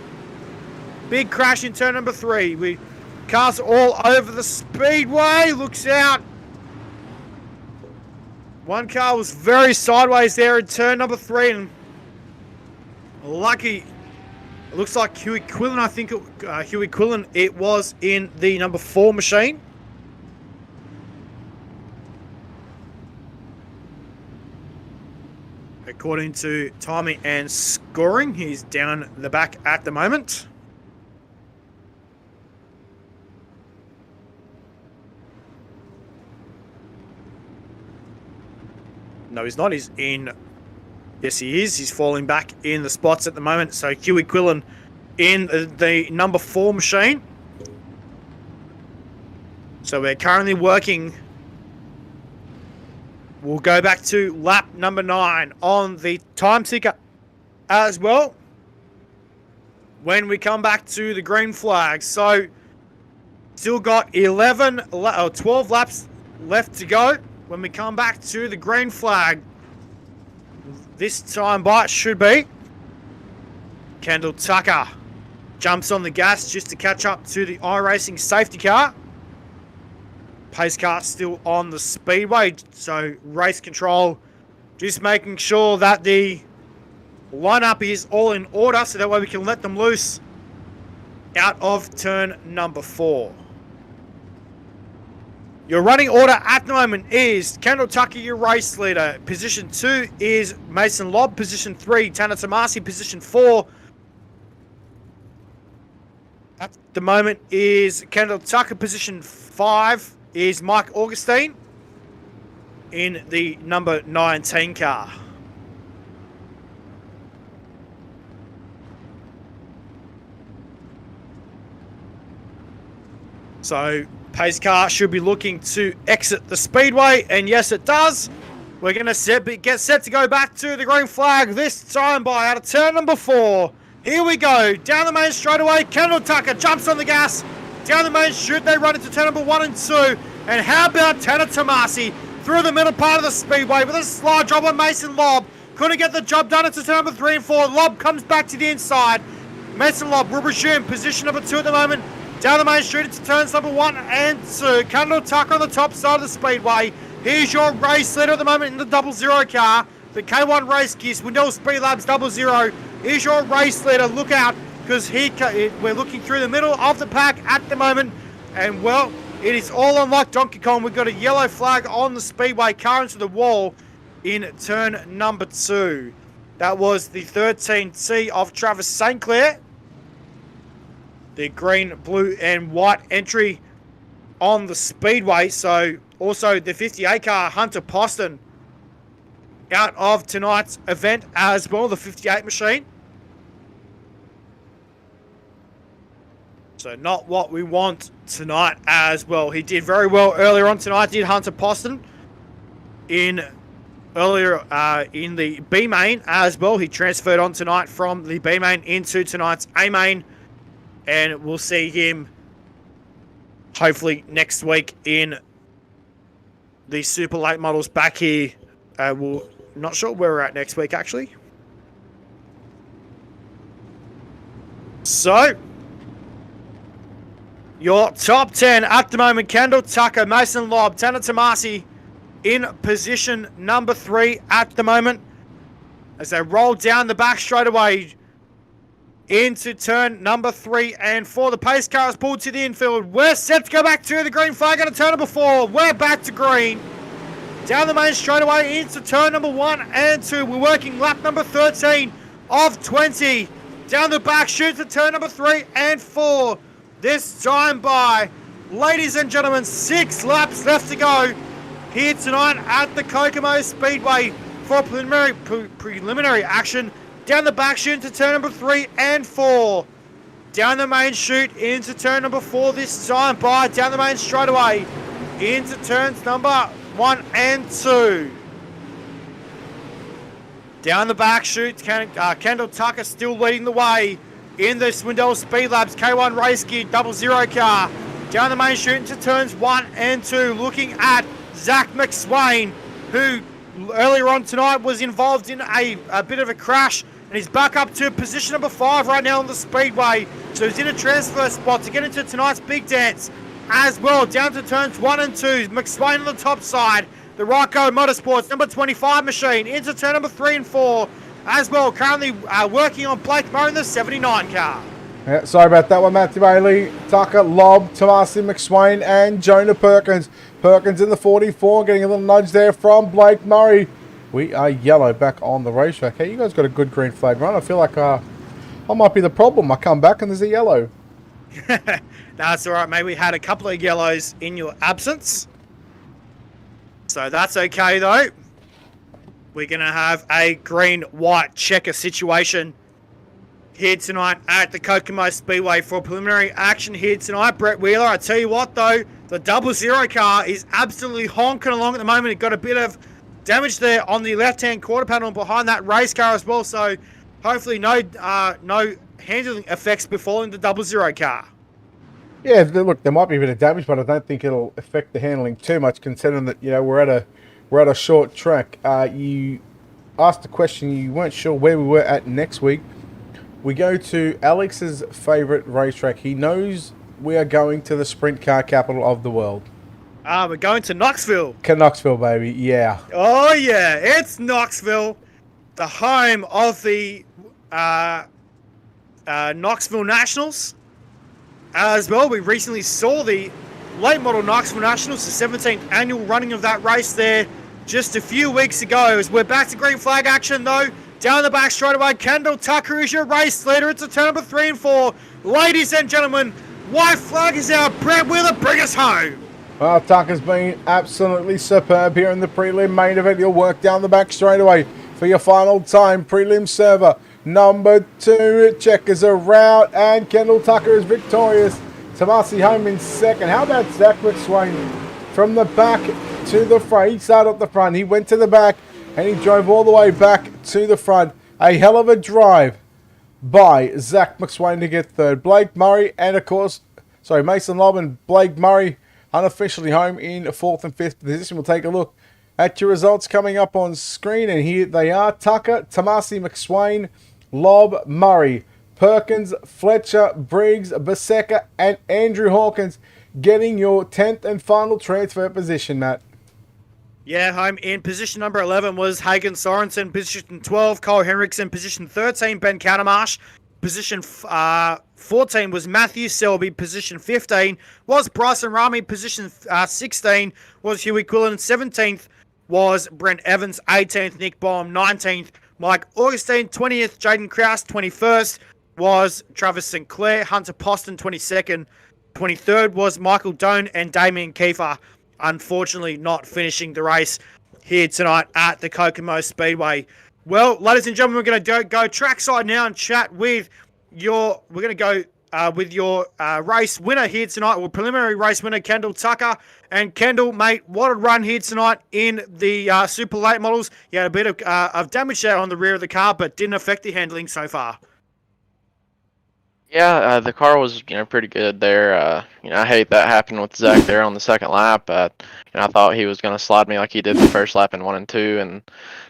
Big crash in turn number 3. We cars all over the speedway. Looks out. One car was very sideways there in turn number 3, and lucky. It looks like Huey Quillen. I think Huey Quillen. It was in the number 4 machine. According to timing and scoring, he's down the back at the moment. No, he's not. He's in. Yes, he is. He's falling back in the spots at the moment. So Huey Quillen in the number 4 machine. So we're currently working. We'll go back to lap number 9 on the time ticker as well when we come back to the green flag. So still got 12 laps left to go. When we come back to the green flag, this time by it should be Kendall Tucker jumps on the gas just to catch up to the iRacing safety car. Pace car still on the speedway, so race control just making sure that the lineup is all in order so that way we can let them loose out of turn number 4. Your running order at the moment is Kendall Tucker, your race leader. Position 2 is Mason Lobb. Position 3, Tanner Tomasi. Position 4 at the moment is Kendall Tucker. Position 5 is Mike Augustine in the number 19 car. So, pace car should be looking to exit the speedway, and yes, it does. We're going to get set to go back to the green flag, this time by out of turn number 4. Here we go, down the main straightaway, Kendall Tucker jumps on the gas, down the main chute, they run into turn number 1 and 2, and how about Tanner Tomasi through the middle part of the speedway with a slide job on Mason Lobb, couldn't get the job done into turn number 3 and 4, Lobb comes back to the inside, Mason Lobb will resume position number 2 at the moment, down the main street into turns number 1 and 2. Kendall Tucker on the top side of the speedway. Here's your race leader at the moment in the 00 car. The K1 Race Gear, Windell Speed Labs 00. Here's your race leader. Look out, because we're looking through the middle of the pack at the moment. And, well, it is all unlike Donkey Kong. We've got a yellow flag on the speedway, car into the wall in turn number 2. That was the 13C of Travis St. Clair. The green, blue, and white entry on the speedway. So, also the 58 car, Hunter Poston, out of tonight's event as well, the 58 machine. So, not what we want tonight as well. He did very well earlier on tonight, did Hunter Poston, earlier in the B main as well. He transferred on tonight from the B main into tonight's A main. And we'll see him hopefully next week in the super late models back here. Not sure where we're at next week, actually. So, your top 10 at the moment, Kendall Tucker, Mason Lobb, Tanner Tomasi in position number 3 at the moment. As they roll down the back straight away into turn number 3 and 4. The pace car is pulled to the infield. We're set to go back to the green flag at turn number 4. We're back to green. Down the main straightaway into turn number 1 and 2. We're working lap number 13 of 20. Down the back chute to turn number 3 and 4. This time by, ladies and gentlemen, 6 laps left to go here tonight at the Kokomo Speedway for preliminary action. Down the back chute into turn number 3 and 4. Down the main chute into turn number 4 this time by, down the main straightaway into turns number 1 and 2. Down the back chute, Kendall Tucker still leading the way in the Swindell Speed Labs K1 Race Gear 00 car. Down the main chute into turns 1 and 2, looking at Zach McSwain, who earlier on tonight was involved in a bit of a crash, and he's back up to position number 5 right now on the speedway. So he's in a transfer spot to get into tonight's big dance as well. Down to turns 1 and 2. McSwain on the top side. The Ryco Motorsports number 25 machine into turn number 3 and 4 as well. Currently working on Blake Murray in the 79 car. Yeah, sorry about that one, Matthew Bailey, Tucker, Lobb, Tomasi McSwain, and Jonah Perkins. Perkins in the 44, getting a little nudge there from Blake Murray. We are yellow back on the racetrack. Hey, you guys got a good green flag run. I feel like I might be the problem. I come back and there's a yellow. That's all right, mate. We had a couple of yellows in your absence. So that's okay, though. We're going to have a green-white checker situation here tonight at the Kokomo Speedway for preliminary action here tonight. Brett Wheeler, I tell you what, though, the 00 car is absolutely honking along at the moment. It got a bit of damage there on the left-hand quarter panel behind that race car as well. So hopefully no handling effects befalling the 00 car. Yeah, look, there might be a bit of damage, but I don't think it'll affect the handling too much, considering that we're at a short track. You asked the question, you weren't sure where we were at next week. We go to Alex's favourite racetrack. He knows we are going to the sprint car capital of the world. We're going to Knoxville. Knoxville, baby, yeah. Oh, yeah, it's Knoxville, the home of the Knoxville Nationals. As well, we recently saw the late model Knoxville Nationals, the 17th annual running of that race there just a few weeks ago. As we're back to green flag action though, down the back straight away, Kendall Tucker is your race leader. It's a turn number 3 and 4. Ladies and gentlemen, white flag is out. Brett Wheeler, bring us home. Well, Tucker's been absolutely superb here in the prelim main event. He'll work down the back straight away for your final time. Prelim server number 2 checkers are out, and Kendall Tucker is victorious. Tomasi home in second. How about Zach McSwain from the back to the front? He started at the front, he went to the back, and he drove all the way back to the front. A hell of a drive by Zach McSwain to get third. Blake Murray and, of course, Mason Lobb and Blake Murray unofficially home in 4th and 5th position. We'll take a look at your results coming up on screen, and here they are. Tucker, Tomasi, McSwain, Lobb, Murray, Perkins, Fletcher, Briggs, Baseka, and Andrew Hawkins getting your 10th and final transfer position, Matt. Yeah, home in position number 11 was Hagen Sorensen. Position 12, Cole Henriksen. Position 13, Ben Countermarsh. Position 14 was Matthew Selby. Position 15 was Bryson Rami. Position 16 was Huey Quillen. 17th was Brent Evans. 18th, Nick Baum. 19th, Mike Augustine. 20th, Jaden Krause. 21st was Travis Sinclair. Hunter Poston, 22nd. 23rd was Michael Doan and Damien Kiefer. Unfortunately, not finishing the race here tonight at the Kokomo Speedway. Well, ladies and gentlemen, we're going to go trackside now and chat with your. We're going to go with your race winner here tonight, or preliminary race winner, Kendall Tucker. And Kendall, mate, what a run here tonight in the super late models. You had a bit of damage there on the rear of the car, but didn't affect the handling so far. Yeah, the car was, pretty good there. I hate that happened with Zach there on the second lap. I thought he was going to slide me like he did the first lap in 1 and 2, and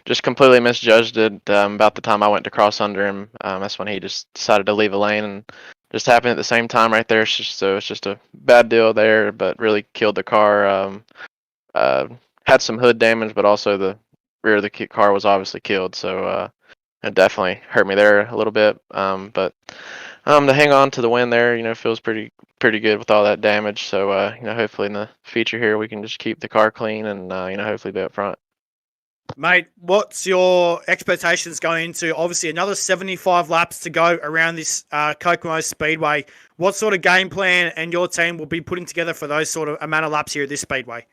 just completely misjudged it. About the time I went to cross under him, that's when he just decided to leave a lane, and just happened at the same time right there. So it's just a bad deal there, but really killed the car. Had some hood damage, but also the rear of the car was obviously killed. So it definitely hurt me there a little bit. But to hang on to the win there, feels pretty good with all that damage. So, hopefully in the future here we can just keep the car clean and, hopefully be up front. Mate, what's your expectations going into, obviously, another 75 laps to go around this Kokomo Speedway? What sort of game plan and your team will be putting together for those sort of amount of laps here at this Speedway?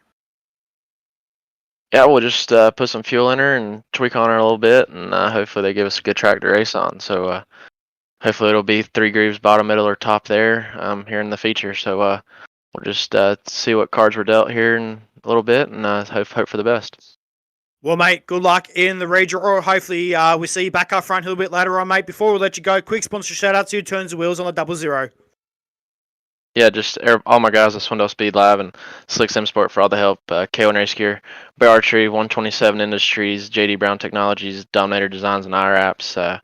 Yeah, we'll just put some fuel in her and tweak on her a little bit, and hopefully they give us a good track to race on. So, hopefully it'll be 3 grooves, bottom, middle, or top there here in the feature. So we'll just see what cards were dealt here in a little bit, and hope for the best. Well, mate, good luck in the redraw. Hopefully we see you back up front a little bit later on, mate. Before we let you go, quick sponsor shout-out to you, Turns the Wheels on the 00. Yeah, just all my guys at Swindell Speed Lab and Slick Sim Sport for all the help. K1 Race Gear, Bear Archery, 127 Industries, JD Brown Technologies, Dominator Designs, and iRaps.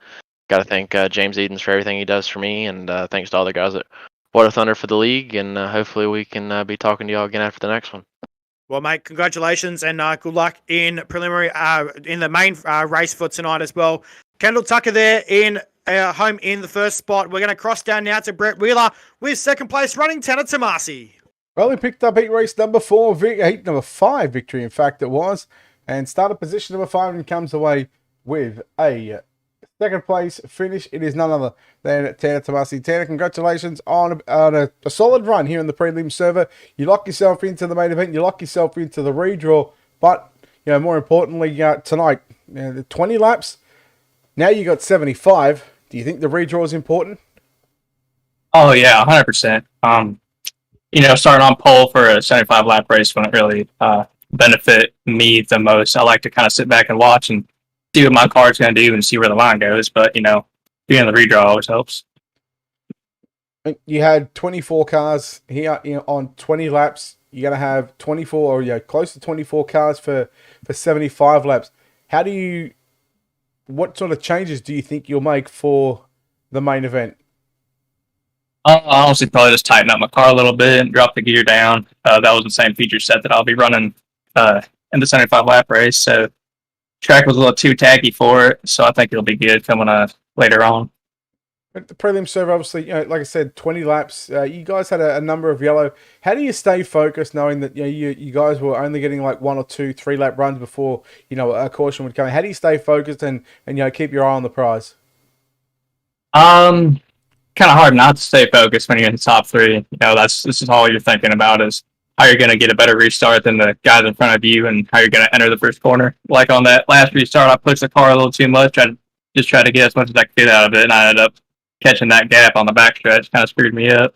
Got to thank James Edens for everything he does for me, and thanks to all the guys at Water Thunder for the league, and hopefully we can be talking to y'all again after the next one. Well, mate, congratulations, and good luck in preliminary in the main race for tonight as well. Kendall Tucker there in home in the first spot. We're going to cross down now to Brett Wheeler with second place running Tanner Tomasi. Well, he picked up heat race number 4, heat number 5 victory, in fact it was, and started position number 5 and comes away with a second place finish. It is none other than Tanner Tomasi. Tanner, congratulations on a solid run here in the prelim server. You lock yourself into the main event, you lock yourself into the redraw, but more importantly tonight, the 20 laps. Now you got 75. Do you think the redraw is important? Oh yeah, 100%. Starting on pole for a 75 lap race wouldn't really benefit me the most. I like to kind of sit back and watch and see what my car's going to do and see where the line goes. But, being in the redraw always helps. You had 24 cars here on 20 laps. You're going to have 24 or close to 24 cars for 75 laps. What sort of changes do you think you'll make for the main event? I'll honestly probably just tighten up my car a little bit and drop the gear down. That was the same feature set that I'll be running in the 75 lap race. So track was a little too tacky for it, so I think it'll be good coming later on. At the prelim server, obviously, like I said, 20 laps. You guys had a number of yellow. How do you stay focused knowing that you guys were only getting like 1 or 2 3-lap runs before a caution would come? How do you stay focused and keep your eye on the prize? Kind of hard not to stay focused when you're in the top three. This is all you're thinking about is how you're going to get a better restart than the guys in front of you, and how you're going to enter the first corner. Like on that last restart, I pushed the car a little too much. I just tried to get as much as I could get out of it, and I ended up catching that gap on the backstretch. Kind of screwed me up.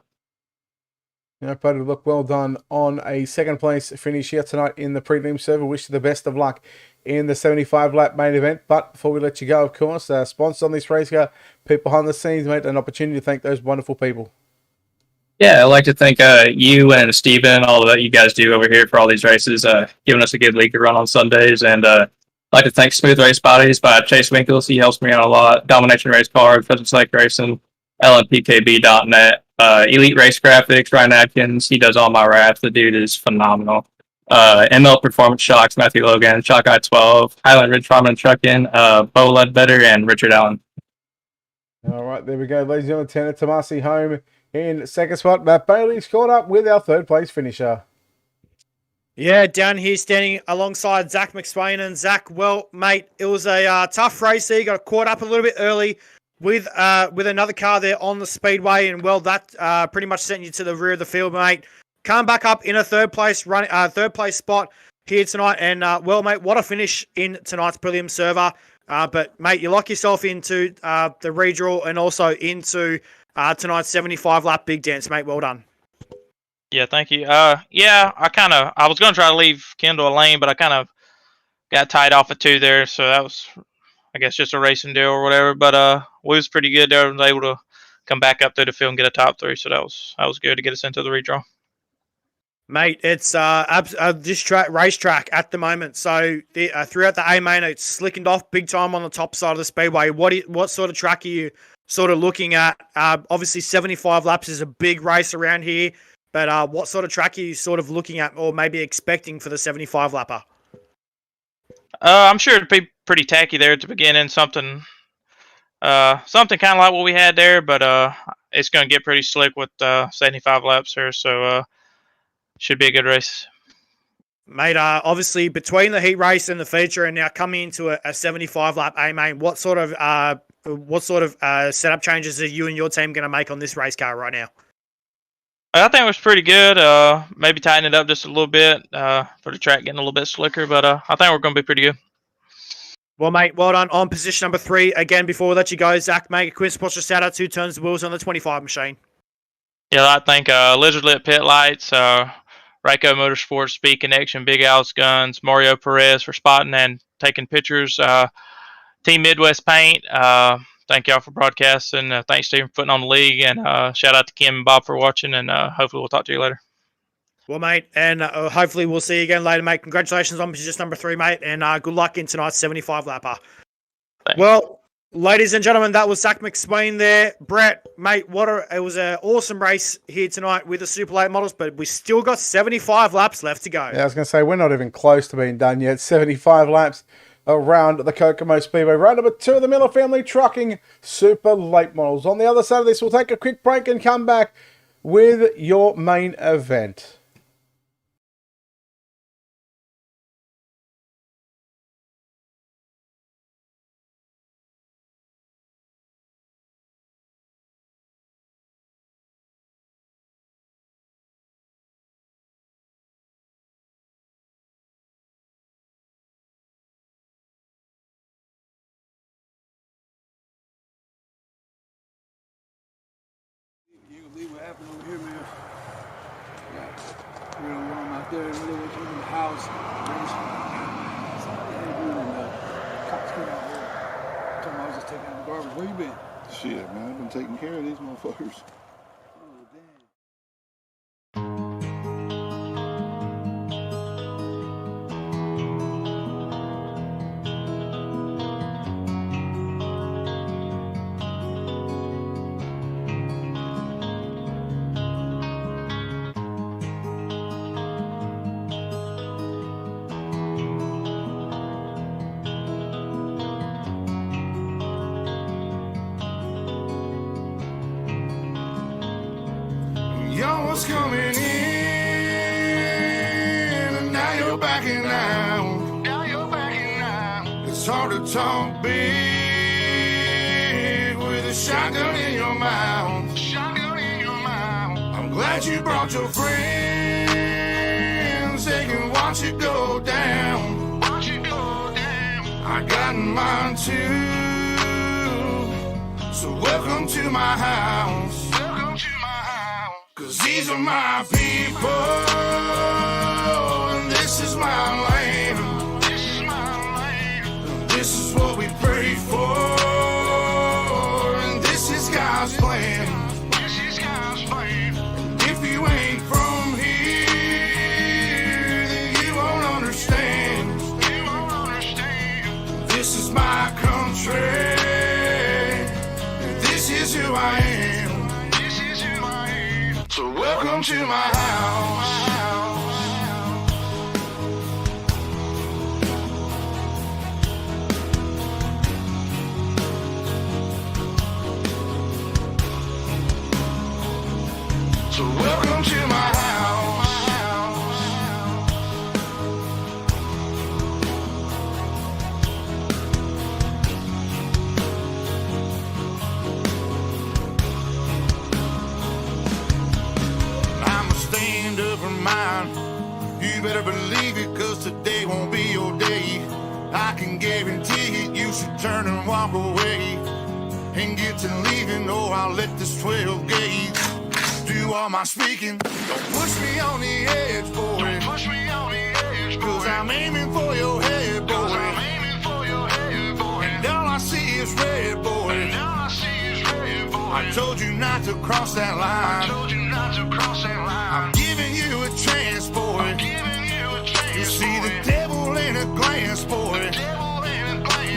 But it looked well done on a second place finish here tonight in the prelim server. Wish you the best of luck in the 75-lap main event. But before we let you go, of course, sponsors on this race car, people behind the scenes, mate, an opportunity to thank those wonderful people. Yeah, I'd like to thank you and Steven, all that you guys do over here for all these races, giving us a good league to run on Sundays. And I'd like to thank Smooth Race Bodies by Chase Winkles. He helps me out a lot. Domination Race Card, Pheasants Lake Racing, LNPKB.net, Elite Race Graphics, Ryan Atkins. He does all my wraps. The dude is phenomenal. ML Performance Shocks, Matthew Logan, Shock I-12, Highland Ridge Farm and Trucking, Bo Ledbetter, and Richard Allen. All right, there we go. Ladies and gentlemen, Tanner Tomasi home in second spot. Matt Bailey's caught up with our third place finisher. Yeah, down here standing alongside Zach McSwain. And Zach, well, mate, it was a tough race there. You got caught up a little bit early with another car there on the speedway, and well, that pretty much sent you to the rear of the field, mate. Come back up in a third place spot here tonight, and well, mate, what a finish in tonight's prelim server. But mate, you lock yourself into the redraw and also into tonight's 75-lap big dance, mate. Well done. Yeah, thank you. I was going to try to leave Kendall a lane, but I kind of got tied off at 2 there, so that was, I guess, just a racing deal or whatever. But we was pretty good there. I was able to come back up through the field and get a top 3, so that was good to get us into the redraw. Mate, it's this racetrack at the moment. So throughout the A main, it's slickened off big time on the top side of the speedway. What sort of track are you sort of looking at? Obviously, 75 laps is a big race around here, but what sort of track are you sort of looking at, or maybe expecting for the 75 lapper? I'm sure it'd be pretty tacky there at the beginning. Something kind of like what we had there, but it's going to get pretty slick with 75 laps here. So. Should be a good race. Mate, obviously between the heat race and the feature and now coming into a 75-lap A-main, what sort of setup changes are you and your team going to make on this race car right now? I think it was pretty good. Maybe tighten it up just a little bit for the track getting a little bit slicker, but I think we're going to be pretty good. Well, mate, well done on position number 3. Again, before we let you go, Zach, make a quick sponsor shout-out to Turns the Wheels on the 25 machine. Yeah, I think Lizard Lit Pit Lights, Ryko Motorsports, Speed Connection, Big Al's Guns, Mario Perez for spotting and taking pictures, Team Midwest Paint. Thank y'all for broadcasting. Thanks, Steve, for putting on the league. And shout out to Kim and Bob for watching. And hopefully we'll talk to you later. Well, mate, and hopefully we'll see you again later, mate. Congratulations on position number 3, mate. And good luck in tonight's 75-lapper. Well, ladies and gentlemen, that was Zach McSwain there. Brett, mate, it was an awesome race here tonight with the Super Late models, but we still got 75 laps left to go. Yeah, I was going to say, we're not even close to being done yet. 75 laps around the Kokomo Speedway. Round number 2 of the Miller Family Trucking Super Late models. On the other side of this, we'll take a quick break and come back with your main event. You can believe what happened over here, man. We don't run out there in the middle of the house. Somebody had you in the cops came out here. Told me I was just taking out the garbage. Where you been? Shit, man, I've been taking care of these motherfuckers. Oh, damn. was coming in, and now you're backing out. It's hard to talk big with a shotgun in your mouth. I'm glad you brought your friends, they can watch it go down. I got mine too, so welcome to my house. Cause these are my people, and this is my land. This is what we pray for, and this is God's plan. And if you ain't from here, then you won't understand. This is my country, and this is who I am. So welcome to my house. So welcome to my house. I'ma stand up for mine. You better believe it, cause today won't be your day. I can guarantee it, you should turn and walk away. And get to leaving, or I'll let this 12 gauge do all my speaking. Don't push me on the edge, boy. Cause I'm aiming for your head, boy. And all I see is red, boy. I told you not to cross that line. I'm giving you a chance, boy. You see the devil in a glance, boy.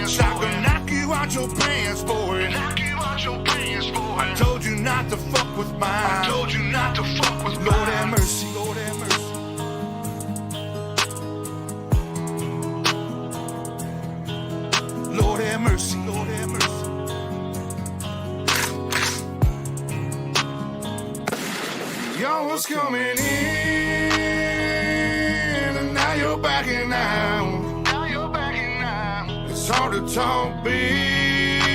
Shotgun knock you out your pants, boy. I told you not to fuck with mine. Lord have mercy. Lord have mercy. Y'all was coming in, and now you're backing out. It's hard to talk big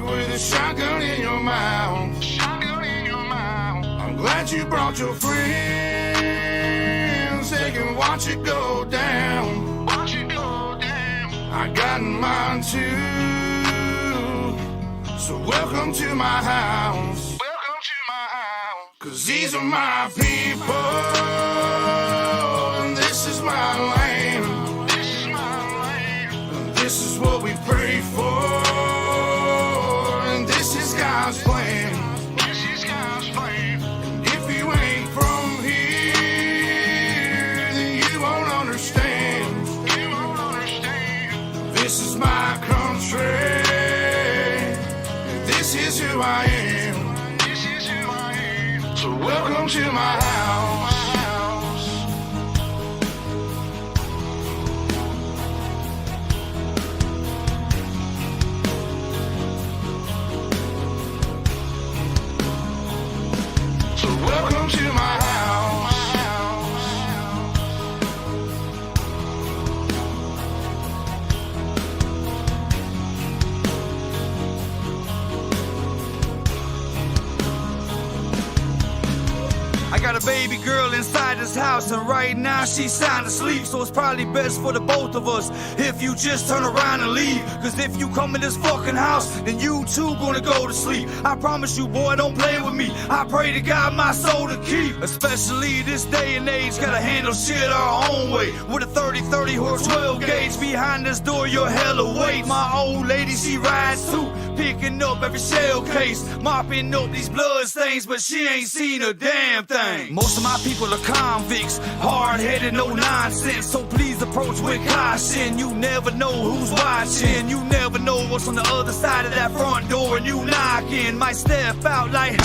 with a shotgun in your mouth. I'm glad you brought your friends, they can watch it go down. I got mine too, so welcome to my house. Cause these are my people, and this is my land. And this is what we pray for, and this is God's plan. And if you ain't from here, then you won't understand. This is my country, and this is who I am. So welcome to my house. So welcome to my house. I got a baby girl inside this house, and right now she's sound asleep. So it's probably best for the both of us if you just turn around and leave. Cause if you come in this fucking house, then you too gonna go to sleep. I promise you, boy, don't play with me. I pray to God my soul to keep. Especially this day and age, gotta handle shit our own way. With a 30-30 or 12 gauge behind this door, you're hella weight. My old lady, she rides too, picking up every shell case, mopping up these blood stains, but she ain't seen a damn thing. Most of my people are convicts, hard-headed, no nonsense. So please approach with caution. You never know who's watching. You never know what's on the other side of that front door. And you knocking, might step out like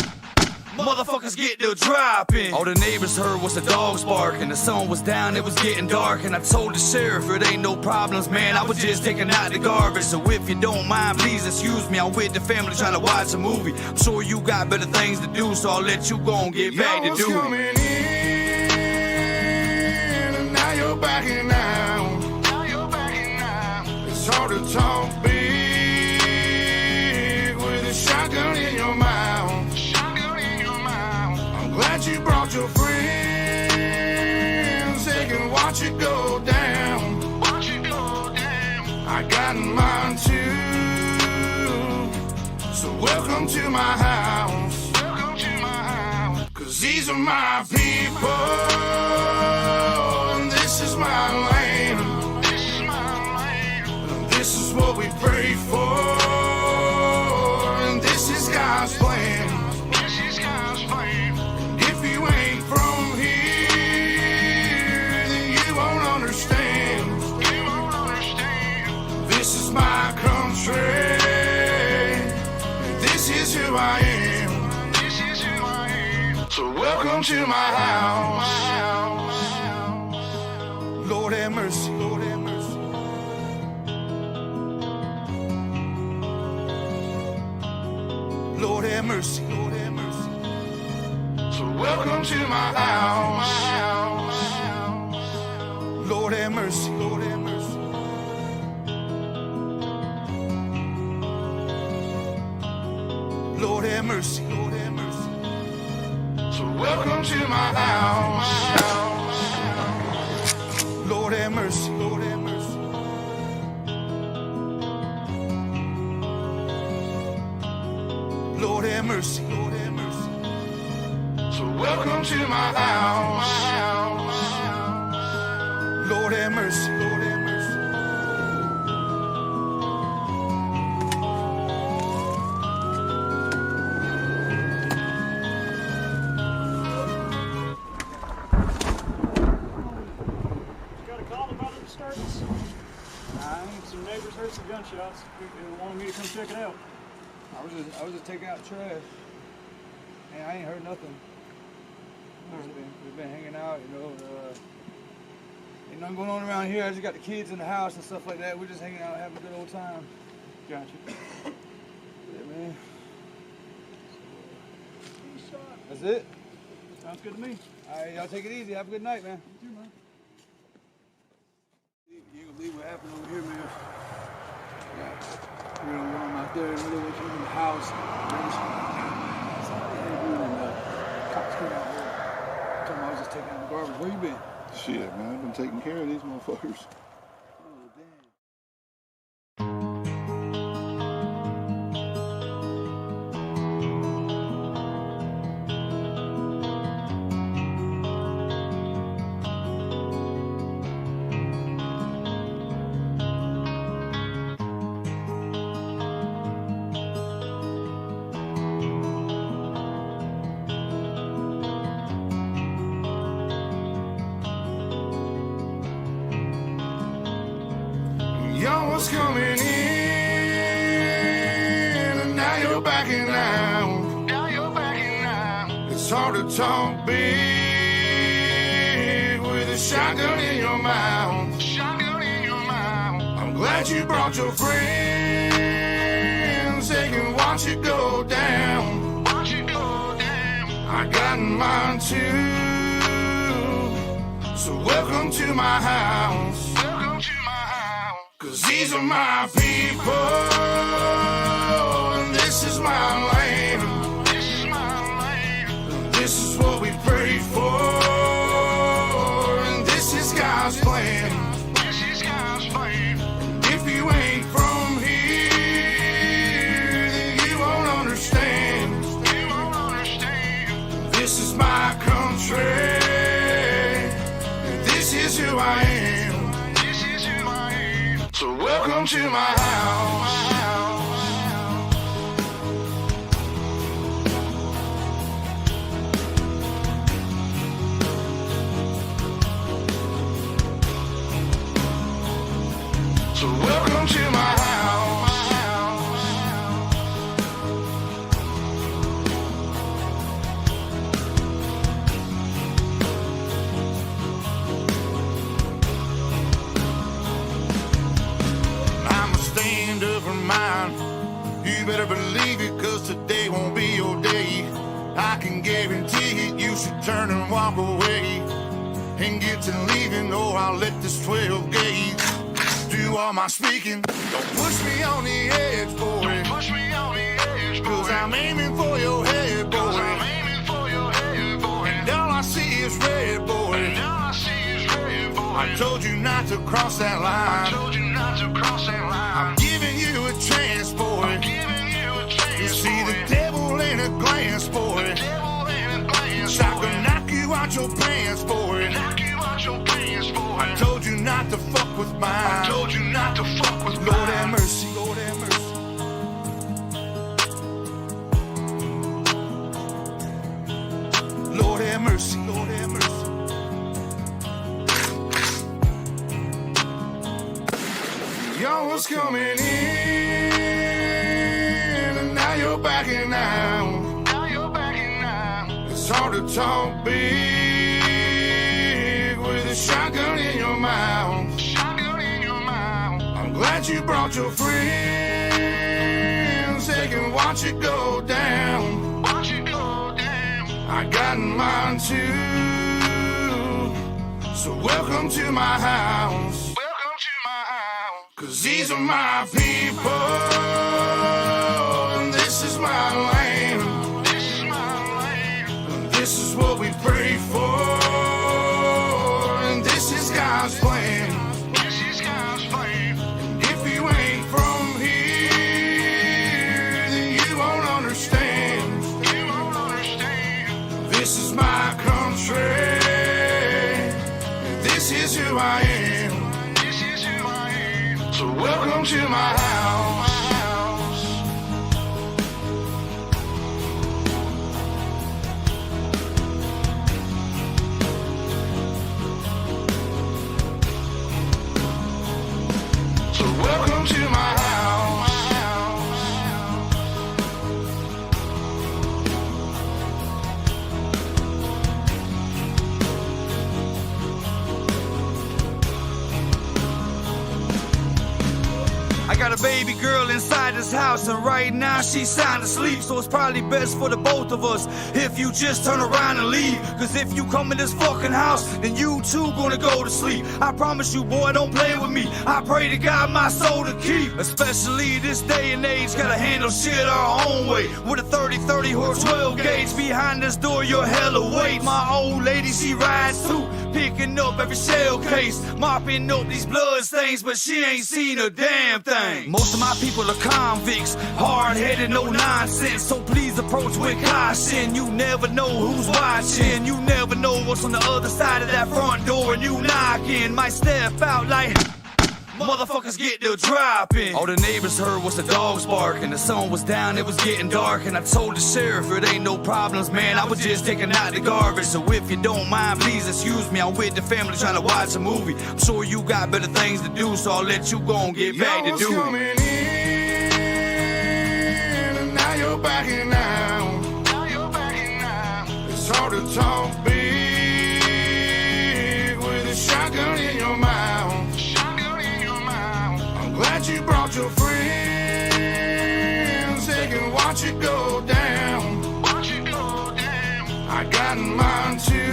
motherfuckers get to dropping. All the neighbors heard was the dogs barking. The sun was down, it was getting dark. And I told the sheriff, it ain't no problems, man. I was just taking out the garbage. So if you don't mind, please excuse me. I'm with the family trying to watch a movie. I'm sure you got better things to do, so I'll let you go and get back to duty. Coming in, and now you're backing out. It's hard to talk big with a shotgun in your mouth. I'm glad you brought your friends. They can watch it go down. I got mine too. So welcome to my house. Cause these are my people. And this is my land. This is what we pray for, and this is God's plan. If you ain't from here, then you won't understand. This is my country, and this is who I am. So welcome to my house. Lord have mercy, Lord have mercy. Lord have mercy, Lord have mercy. So welcome to my house. Lord have mercy, Lord have mercy. Lord have mercy, Lord have mercy. So welcome to my house. Lord have mercy, Lord have mercy. Lord have mercy, Lord have mercy. So welcome to my house. Lord have mercy, Lord have mercy. Got a call about a disturbance. Some neighbors heard some gunshots. They wanted me to come check it out. I was just taking out trash, and I ain't heard nothing. We've been hanging out, you know. Ain't nothing going on around here. I just got the kids in the house and stuff like that. We're just hanging out, having a good old time. Gotcha. Yeah, man. That's it. Sounds good to me. All right, y'all take it easy. Have a good night, man. You too, man. You can believe what happened over here, man. We were going out there in the middle of the house. Somebody had doing and cops came out here. Told me I was just taking out the garbage. Where you been? Shit, man, I've been taking care of these motherfuckers. Oh, damn. Y'all was coming in, and now you're backing out. It's hard to talk big with a shotgun in your mouth. I'm glad you brought your friends. They can watch it go down. I got mine too. So welcome to my house. Cause these are my people, and this is my land. This is what we pray for, and this is God's plan. If you ain't from here, then you won't understand. This is my country, and this is who I am. So welcome to my house. So welcome to my house. better believe it, cause today won't be your day. I can guarantee it, you should turn and walk away and get to leaving, or I'll let this 12 gauge do all my speaking. Don't push me on the edge, boy. Don't push me on the edge, boy. Cause I'm aiming for your head, boy. I'm aiming for your head, boy. And all I see is red, boy. And all I see is red, boy. I told you not to cross that line. I told you not to cross that line. I'm giving you a chance, boy. I'm giving you a chance, you see boy. The devil in a glance, boy. The devil in a glance, I can knock you out your pants, boy. Knock you out your pants, boy. I told you not to fuck with mine. I told you not to fuck with Lord mine. Have mercy, Lord have mercy. Lord have mercy, Lord have mercy. Y'all was coming in, and now you're backing out. Now you're backing out. It's hard to talk big with a shotgun in your mouth. Shotgun in your mouth. I'm glad you brought your friends. They can watch it go down. Watch it go down. I got mine too. So welcome to my house. Cause these are my people, and this is my land. This is my land. And this is what we pray for, and this is God's plan. This is God's plan. And if you ain't from here, then you won't understand. You won't understand. This is my country, and this is who I am. So welcome to my house. So welcome to my house. I got a baby girl inside this house, and right now she's sound asleep. So it's probably best for the both of us if you just turn around and leave. Cause if you come in this fucking house, then you too gonna go to sleep. I promise you, boy, don't play with me. I pray to God my soul to keep. Especially this day and age, gotta handle shit our own way. With a 30-30 or 12 gauge behind this door, you're hella weight. My old lady, she rides too, picking up every shell case, mopping up these blood stains, but she ain't seen a damn thing. Most of my people are convicts, hard-headed, no nonsense. So please approach with caution. You never know who's watching. You never know what's on the other side of that front door. And you knocking, might step out like motherfuckers get to dropping. All the neighbors heard was the dogs barking. The sun was down, it was getting dark, and I told the sheriff it ain't no problems, man. I was just taking out the garbage. So if you don't mind, please excuse me. I'm with the family trying to watch a movie. I'm sure you got better things to do, so I'll let you go and get back to do coming in, and now you're backing out. Now you're backing out. It's hard to talk big with a shotgun in your mouth. Glad you brought your friends. They can watch it go down. Watch it go down. I got mine too.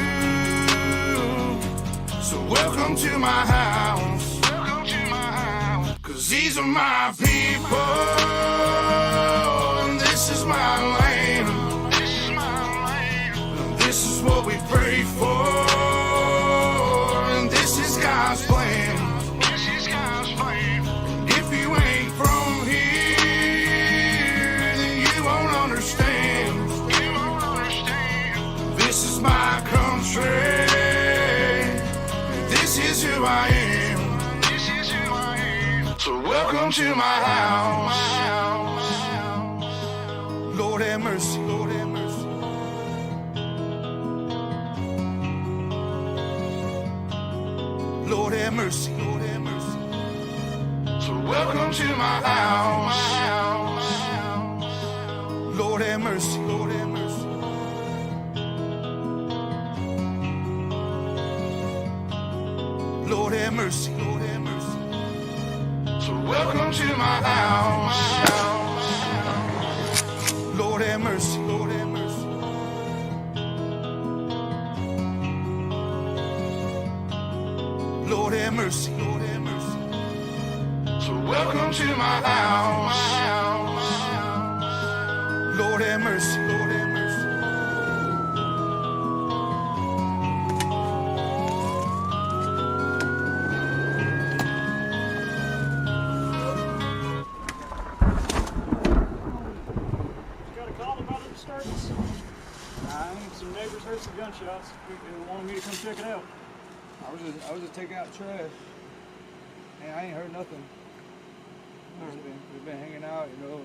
So welcome to my house. Welcome to my house. Cause these are my people, and this is my land. This is my land. And this is what we pray for, and this is God's plan. This is my country. This is who I am. This is who I am. So welcome to my house. Lord have mercy. Lord have mercy. Lord have mercy. Lord have mercy. So welcome to my house. Lord have mercy. Lord have mercy. Lord have mercy, Lord have mercy. So welcome to my house. Lord have mercy. So welcome to my house. Lord have mercy. Lord have mercy. Got a call about a disturbance. Some neighbors heard some gunshots. They wanted me to come check it out. I was just taking out trash, and I ain't heard nothing. We've been hanging out, you know.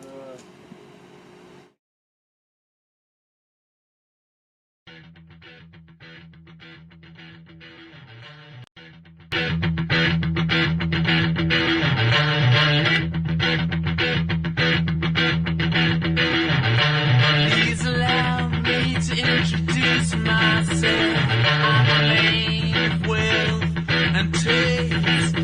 Please allow me to introduce myself. I'm a man of wealth and taste.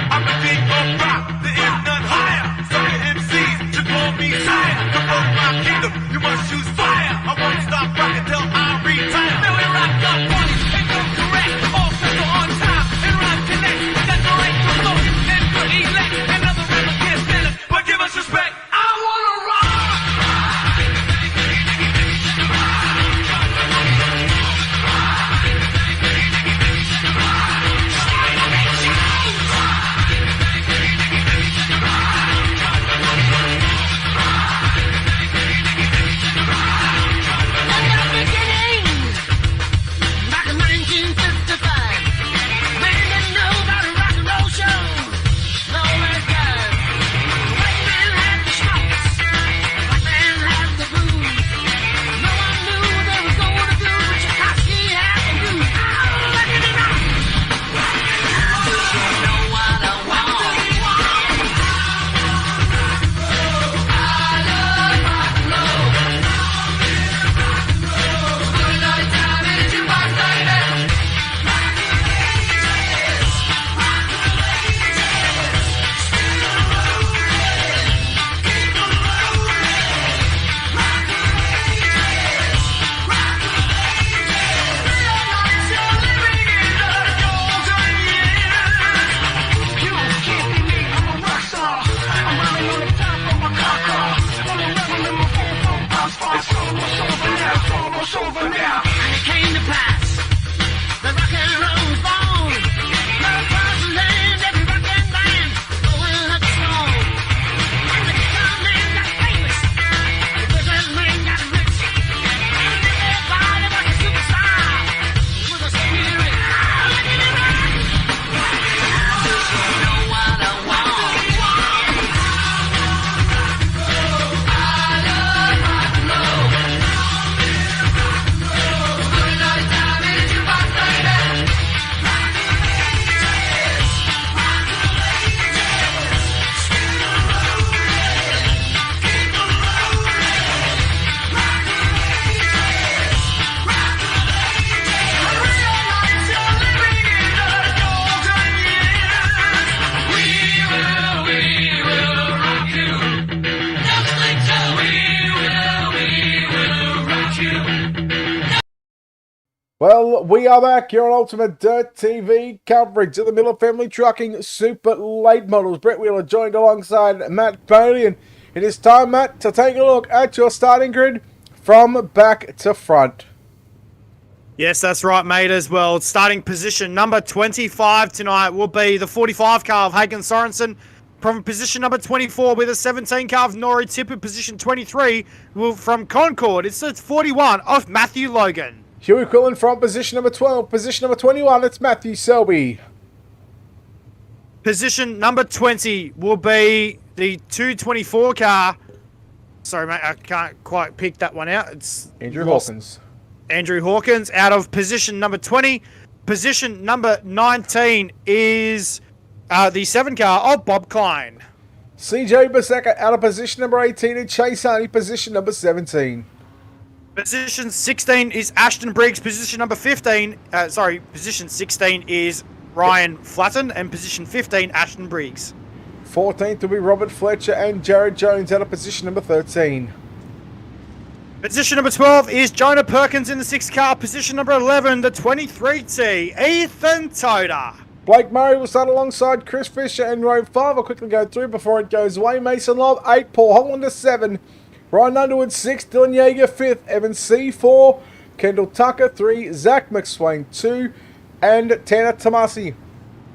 I'm a king of rock, there is none higher. Some MCs should call me sire. To promote my kingdom, you must choose fire. I won't stop rocking till I retire. Now we rock up parties and go correct. All sets are on time and rhyme connect. Decorate your slogan and good elect. Another rapper can't stand it, but give us respect. I wanna rock. Well, we are back here on Ultimate Dirt TV coverage of the Miller Family Trucking Super Late Models. Brett Wheeler joined alongside Matt Boney, and it is time, Matt, to take a look at your starting grid from back to front. Yes, that's right, mate, as well. Starting position number 25 tonight will be the 45 car of Hagen Sorensen. From position number 24 with a 17 car of Nori Tipper. Position 23 from Concord. It's the 41 of Matthew Logan. Huey Quillen from position number 12. Position number 21, it's Matthew Selby. Position number 20 will be the 224 car. Sorry, mate, I can't quite pick that one out. It's Andrew Hawkins. Andrew Hawkins out of position number 20. Position number 19 is the 7 car of Bob Klein. CJ Baseka out of position number 18 and Chase Harney position number 17. Position 16 is Ashton Briggs. Position number 15, position 16 is Ryan Flatton, and position 15, Ashton Briggs. 14th will be Robert Fletcher and Jared Jones out of position number 13. Position number 12 is Jonah Perkins in the 6th car. Position number 11, the 23T, Ethan Toda. Blake Murray will start alongside Chris Fisher in row 5. I'll quickly go through before it goes away. Mason Love, 8. Paul Hollander, 7. Ryan Underwood, 6. Dylan Yeager, 5th. Evan C, 4. Kendall Tucker, 3. Zach McSwain, 2. And Tanner Tomasi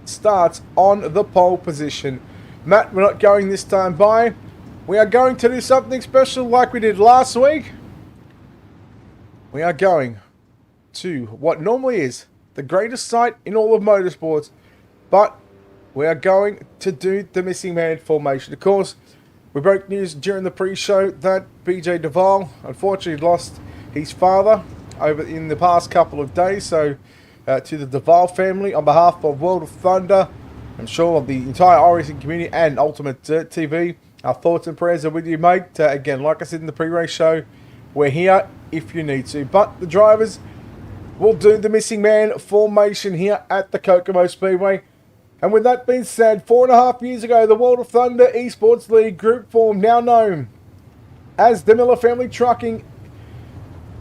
starts on the pole position. Matt, we're not going this time by. We are going to do something special like we did last week. We are going to what normally is the greatest site in all of motorsports, but we are going to do the missing man formation. Of course, we broke news during the pre-show that BJ Duval unfortunately lost his father over in the past couple of days, so to the Duval family, on behalf of World of Thunder, I'm sure of the entire iRacing community and UltimateDirtTV, our thoughts and prayers are with you, mate. Again, like I said in the pre-race show, we're here if you need to. But the drivers will do the missing man formation here at the Kokomo Speedway. And with that being said, 4.5 years ago, the World of Thunder Esports League group formed, now known as the Miller Family Trucking,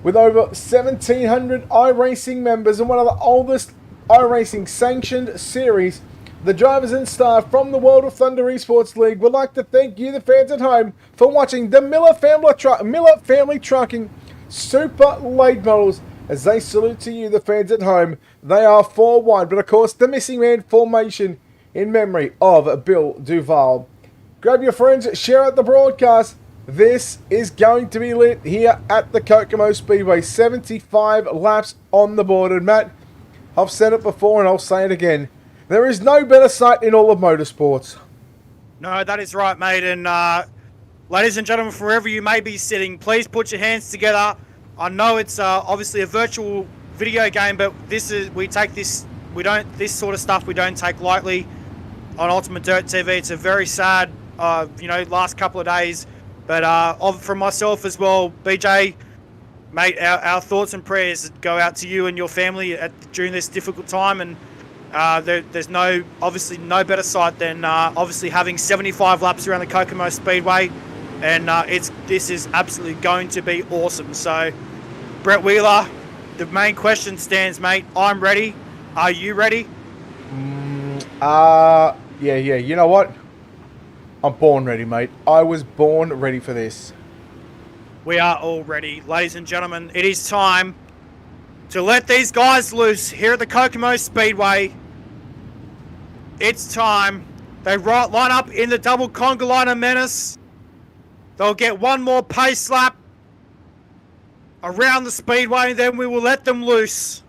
with over 1,700 iRacing members and one of the oldest iRacing sanctioned series. The drivers and staff from the World of Thunder Esports League would like to thank you, the fans at home, for watching the Miller Family Trucking Super Late Models. As they salute to you, the fans at home, they are 4-1. But of course, the missing man formation in memory of Bill Duval. Grab your friends, share out the broadcast. This is going to be lit here at the Kokomo Speedway. 75 laps on the board. And Matt, I've said it before and I'll say it again. There is no better sight in all of motorsports. No, that is right, mate. And ladies and gentlemen, wherever you may be sitting, please put your hands together. I know it's obviously a virtual video game, but this sort of stuff we don't take lightly on Ultimate Dirt TV. It's a very sad, last couple of days. But from myself as well, BJ, mate, our thoughts and prayers go out to you and your family during this difficult time. And there's obviously no better sight than obviously having 75 laps around the Kokomo Speedway. And this is absolutely going to be awesome. So, Brett Wheeler, the main question stands, mate. I'm ready. Are you ready? Yeah. You know what? I'm born ready, mate. I was born ready for this. We are all ready. Ladies and gentlemen, it is time to let these guys loose here at the Kokomo Speedway. It's time. They line up in the double conga line menace. They'll get one more pace lap around the speedway, and then we will let them loose.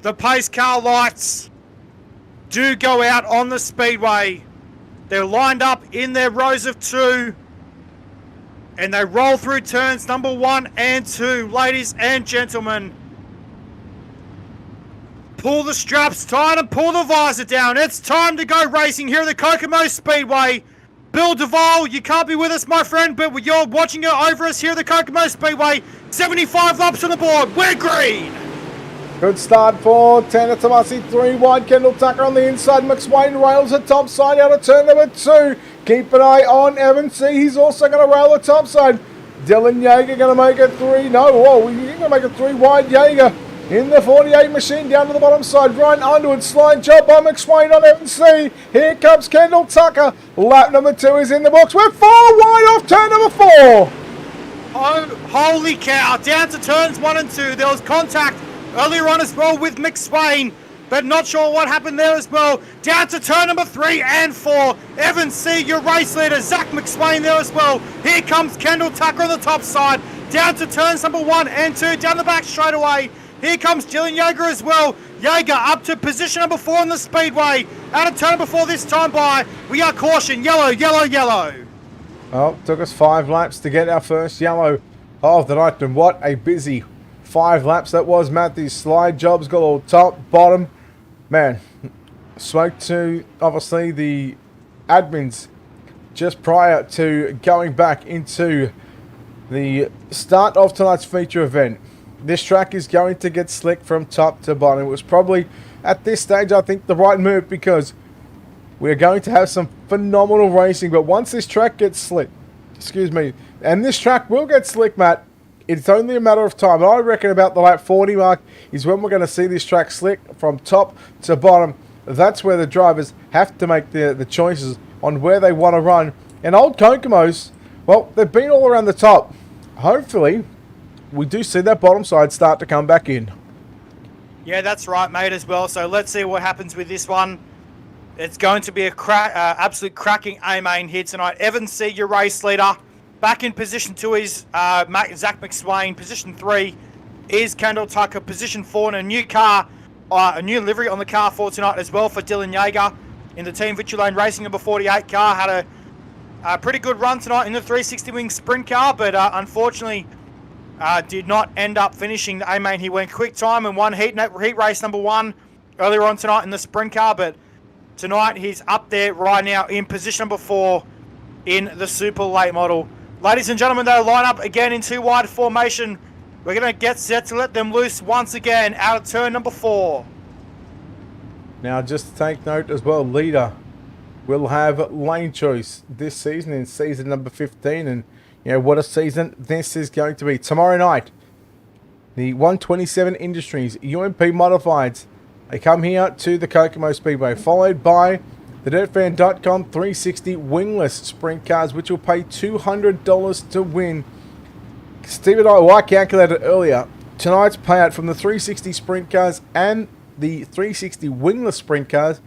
The pace car lights do go out on the speedway. They're lined up in their rows of 2, and they roll through turns number 1 and 2. Ladies and gentlemen, pull the straps tight and pull the visor down. It's time to go racing here at the Kokomo Speedway. Bill Duval, you can't be with us, my friend, but you're watching it over us here at the Kokomo Speedway. 75 laps on the board. We're green. Good start for Tanner Tomasi. 3 wide. Kendall Tucker on the inside. McSwain rails the top side out of turn number 2. Keep an eye on Evan C. He's also going to rail the top side. Dylan Yeager going to make it 3. No, whoa, he's going to make it 3 wide. Yeager in the 48 machine down to the bottom side. Ryan Underwood, slide job by McSwain on Evan C. Here comes Kendall Tucker. Lap number 2 is in the box. We're 4 wide off turn number 4. Oh, holy cow. Down to turns 1 and 2. There was contact earlier on as well with McSwain, but not sure what happened there as well. Down to turn number 3 and 4. Evan C., your race leader. Zach McSwain there as well. Here comes Kendall Tucker on the top side. Down to turns number 1 and 2. Down the back straight away. Here comes Dylan Yeager as well. Yeager up to position number 4 on the speedway. Out of turn number 4 this time by. We are caution. Yellow, yellow, yellow. Well, took us 5 laps to get our first yellow of the night. And what a busy 5 laps that was. Matthew's slide jobs got all top, bottom. Man, spoke to, obviously, the admins just prior to going back into the start of tonight's feature event. This track is going to get slick from top to bottom. It was probably, at this stage, I think, the right move because we're going to have some phenomenal racing. But once this track gets slick, and this track will get slick, Matt, it's only a matter of time. I reckon about the lap 40 mark is when we're going to see this track slick from top to bottom. That's where the drivers have to make the choices on where they want to run. And old Kokomo's, well, they've been all around the top. Hopefully, we do see that bottom side start to come back in. Yeah, that's right, mate, as well. So let's see what happens with this one. It's going to be a absolute cracking A-main here tonight. Evan C., your race leader. Back in position 2 is Zach McSwain. Position 3 is Kendall Tucker. Position 4 in a new car, a new livery on the car for tonight as well for Dylan Yeager in the Team Victulane Racing number 48 car. Had a pretty good run tonight in the 360 wing sprint car, but unfortunately did not end up finishing the A-main. He went quick time and won heat race number 1 earlier on tonight in the sprint car, but tonight he's up there right now in position number 4 in the super late model. Ladies and gentlemen, they'll line up again in 2 wide formation. We're going to get set to let them loose once again out of turn number 4. Now, just to take note as well, leader will have lane choice this season in season number 15. And, you know, what a season this is going to be. Tomorrow night, the 127 Industries UMP Modifieds, they come here to the Kokomo Speedway, followed by the DirtFan.com 360 wingless sprint cars, which will pay $200 to win. Steve and I calculated earlier, tonight's payout from the 360 sprint cars and the 360 wingless sprint cars,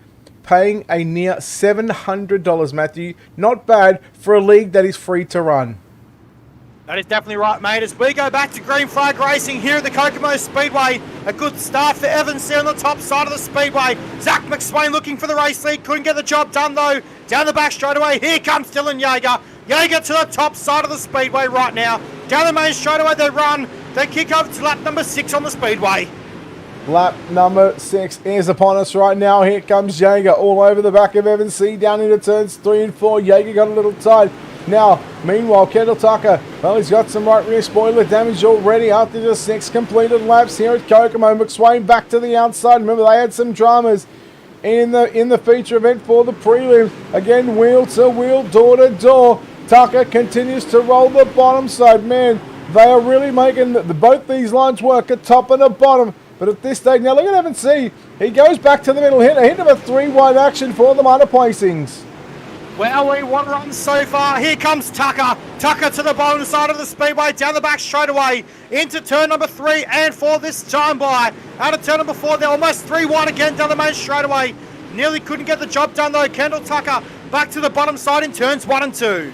paying a near $700, Matthew. Not bad for a league that is free to run. That is definitely right, mate. As we go back to green flag racing here at the Kokomo Speedway, a good start for Evans C on the top side of the speedway. Zach McSwain looking for the race lead, couldn't get the job done though. Down the back straightaway, here comes Dylan Yeager. Yeager to the top side of the speedway right now. Down the main straightaway they run, they kick over to lap number 6 on the speedway. Lap number 6 is upon us right now. Here comes Yeager all over the back of Evans C down into turns 3 and 4. Yeager got a little tight. Now, meanwhile, Kendall Tucker, well, he's got some right rear spoiler damage already after just 6 completed laps here at Kokomo. McSwain back to the outside. Remember, they had some dramas in the feature event for the prelims. Again, wheel to wheel, door to door. Tucker continues to roll the bottom side. Man, they are really making both these lines work at top and at bottom. But at this stage, now look at Evan C. He goes back to the middle, hit number 3 wide action for the minor placings. Well, we one run so far. Here comes Tucker. Tucker to the bottom side of the speedway, down the back straightaway, into turn number 3 and 4 this time by. Out of turn number 4, they're almost 3 wide again down the main straightaway. Nearly couldn't get the job done though. Kendall Tucker back to the bottom side in turns 1 and 2.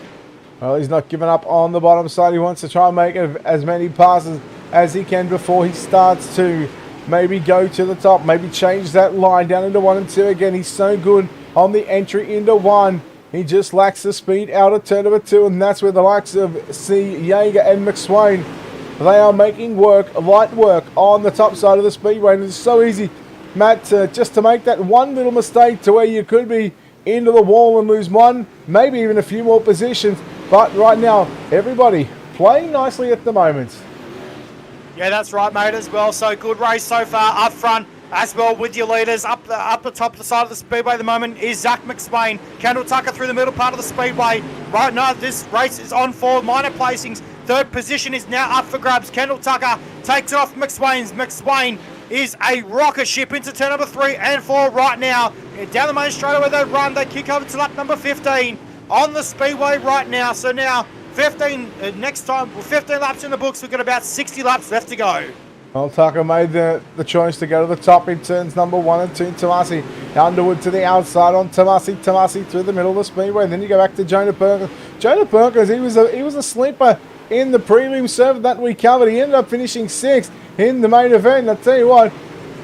Well, he's not giving up on the bottom side. He wants to try and make as many passes as he can before he starts to maybe go to the top, maybe change that line down into 1 and 2 again. He's so good on the entry into 1. He just lacks the speed out of turn number 2, and that's where the likes of C. Yeager and McSwain, they are making light work on the top side of the speedway. And it's so easy, Matt, just to make that one little mistake to where you could be into the wall and lose 1, maybe even a few more positions. But right now, everybody playing nicely at the moment. Yeah, that's right, mate, as well. So good race so far up front as well with your leaders. Up the top of the side of the speedway at the moment is Zach McSwain. Kendall Tucker through the middle part of the speedway. Right now, this race is on for minor placings. 3rd position is now up for grabs. Kendall Tucker takes it off McSwain's. McSwain is a rocket ship into turn number 3 and 4 right now. Down the main straightaway they run. They kick over to lap number 15 on the speedway right now. So now 15 next time, 15 laps in the books. We've got about 60 laps left to go. Well, Tucker made the choice to go to the top in turns number 1 and 2. Tomasi Underwood to the outside on Tomasi through the middle of the speedway. And then you go back to Jonah Perkins. Jonah Perkins, he was a sleeper in the prelim server that we covered. He ended up finishing 6th in the main event. And I tell you what,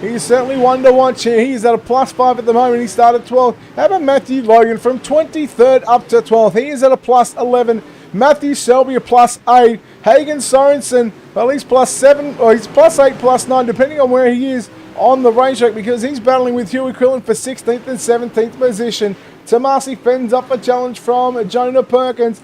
he's certainly one to watch here. He's at a +5 at the moment. He started 12th. How about Matthew Logan from 23rd up to 12th? He is at a +11. Matthew Selby a +8. Hagen Sorensen, well, he's +7, or he's +8, +9, depending on where he is on the racetrack, because he's battling with Huey Quillen for 16th and 17th position. Tomasi fends up a challenge from Jonah Perkins.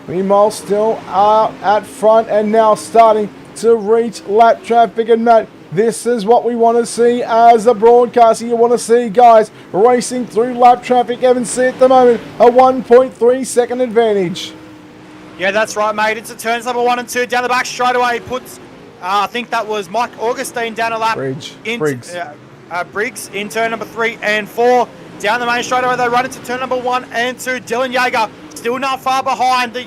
Meanwhile, still at front and now starting to reach lap traffic. And Matt, this is what we want to see as a broadcaster. You want to see guys racing through lap traffic. Evans C at the moment, a 1.3 second advantage. Yeah, that's right, mate. It's a turns number 1 and 2 down the back straight away. Puts, I think that was Mike Augustine down a lap. Briggs. Briggs in turn number 3 and 4. Down the main straight away, they run into turn number 1 and 2. Dylan Yeager still not far behind the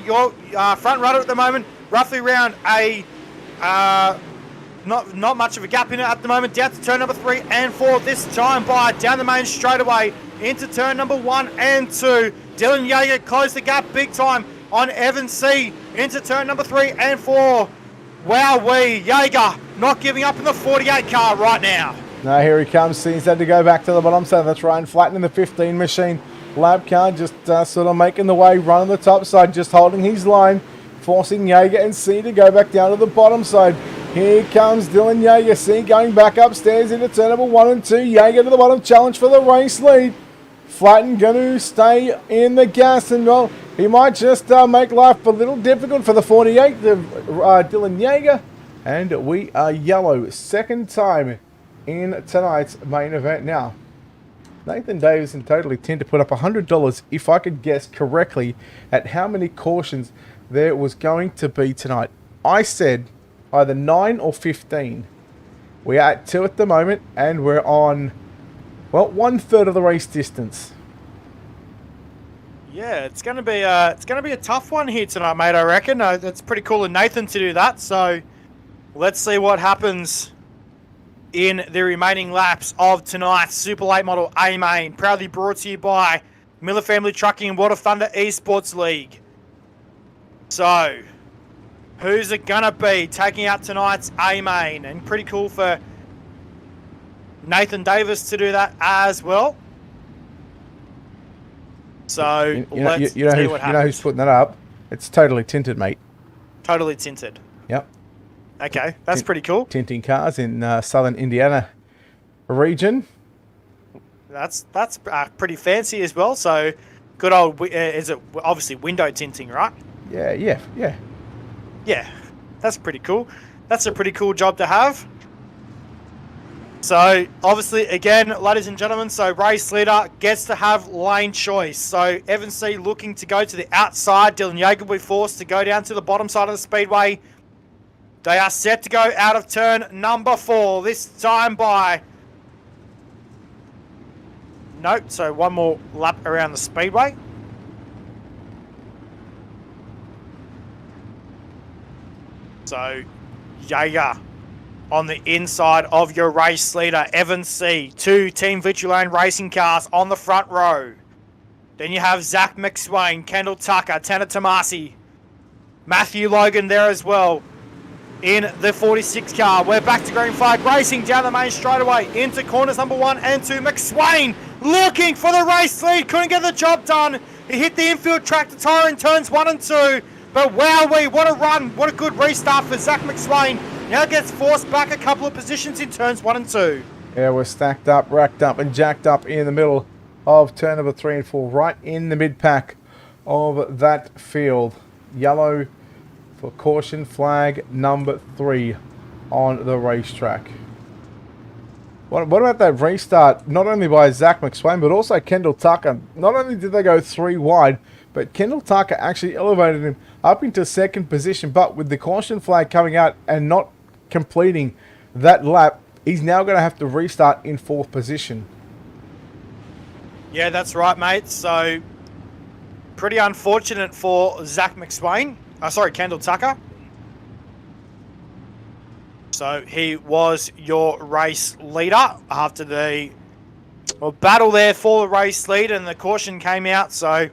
front runner at the moment. Roughly around a not much of a gap in it at the moment. Down to turn number 3 and 4 this time by down the main straight away into turn number 1 and 2. Dylan Yeager closed the gap big time on Evan C into turn number 3 and 4. Wowee, Yeager not giving up in the 48 car right now. Now here he comes. He's had to go back to the bottom, so that's Ryan Flatten in the 15 machine. Lab car just sort of making the way, running the top side, just holding his line, forcing Yeager and C to go back down to the bottom side. Here comes Dylan Yeager. C going back upstairs into turn number 1 and 2. Yeager to the bottom, challenge for the race lead. Flatten going to stay in the gas, and well, he might just make life a little difficult for the 48 of Dylan Yeager. And we are yellow, second time in tonight's main event. Now, Nathan Davis and Totally Tint to put up $100 if I could guess correctly at how many cautions there was going to be tonight. I said either 9 or 15. We are at 2 at the moment, and we're on, well, 1/3 of the race distance. Yeah, it's gonna be a tough one here tonight, mate. I reckon. It's pretty cool of Nathan to do that. So let's see what happens in the remaining laps of tonight's Super Late Model A Main, proudly brought to you by Miller Family Trucking and Water Thunder Esports League. So, who's it gonna be taking out tonight's A Main? And pretty cool for Nathan Davis to do that as well. So let's see what happens. You know who's putting that up? It's Totally Tinted, mate. Totally Tinted. Yep. Okay, that's pretty cool. Tinting cars in southern Indiana region. That's pretty fancy as well. So, good old, is it obviously window tinting, right? Yeah. Yeah, that's pretty cool. That's a pretty cool job to have. So, obviously, again, ladies and gentlemen, so race leader gets to have lane choice. So, Evan C looking to go to the outside. Dylan Yeager will be forced to go down to the bottom side of the speedway. They are set to go out of turn number 4. This time by... Nope, so one more lap around the speedway. So, Yeager on the inside of your race leader, Evan C. 2 Team Vitulane racing cars on the front row. Then you have Zach McSwain, Kendall Tucker, Tanner Tomasi, Matthew Logan there as well in the 46 car. We're back to green flag racing down the main straightaway into corners number 1 and 2. McSwain looking for the race lead, couldn't get the job done. He hit the infield tractor tire in turns 1 and 2. But wowee, what a run, what a good restart for Zach McSwain. Now gets forced back a couple of positions in turns 1 and 2. Yeah, we're stacked up, racked up, and jacked up in the middle of turn number 3 and 4, right in the mid-pack of that field. Yellow for caution flag number 3 on the racetrack. What about that restart, not only by Zach McSwain, but also Kendall Tucker? Not only did they go 3 wide, but Kendall Tucker actually elevated him up into second position, but with the caution flag coming out and not completing that lap, he's now going to have to restart in 4th position. Yeah, that's right, mate. So, pretty unfortunate for Zach McSwain. Kendall Tucker. So, he was your race leader after the battle there for the race lead, and the caution came out. So,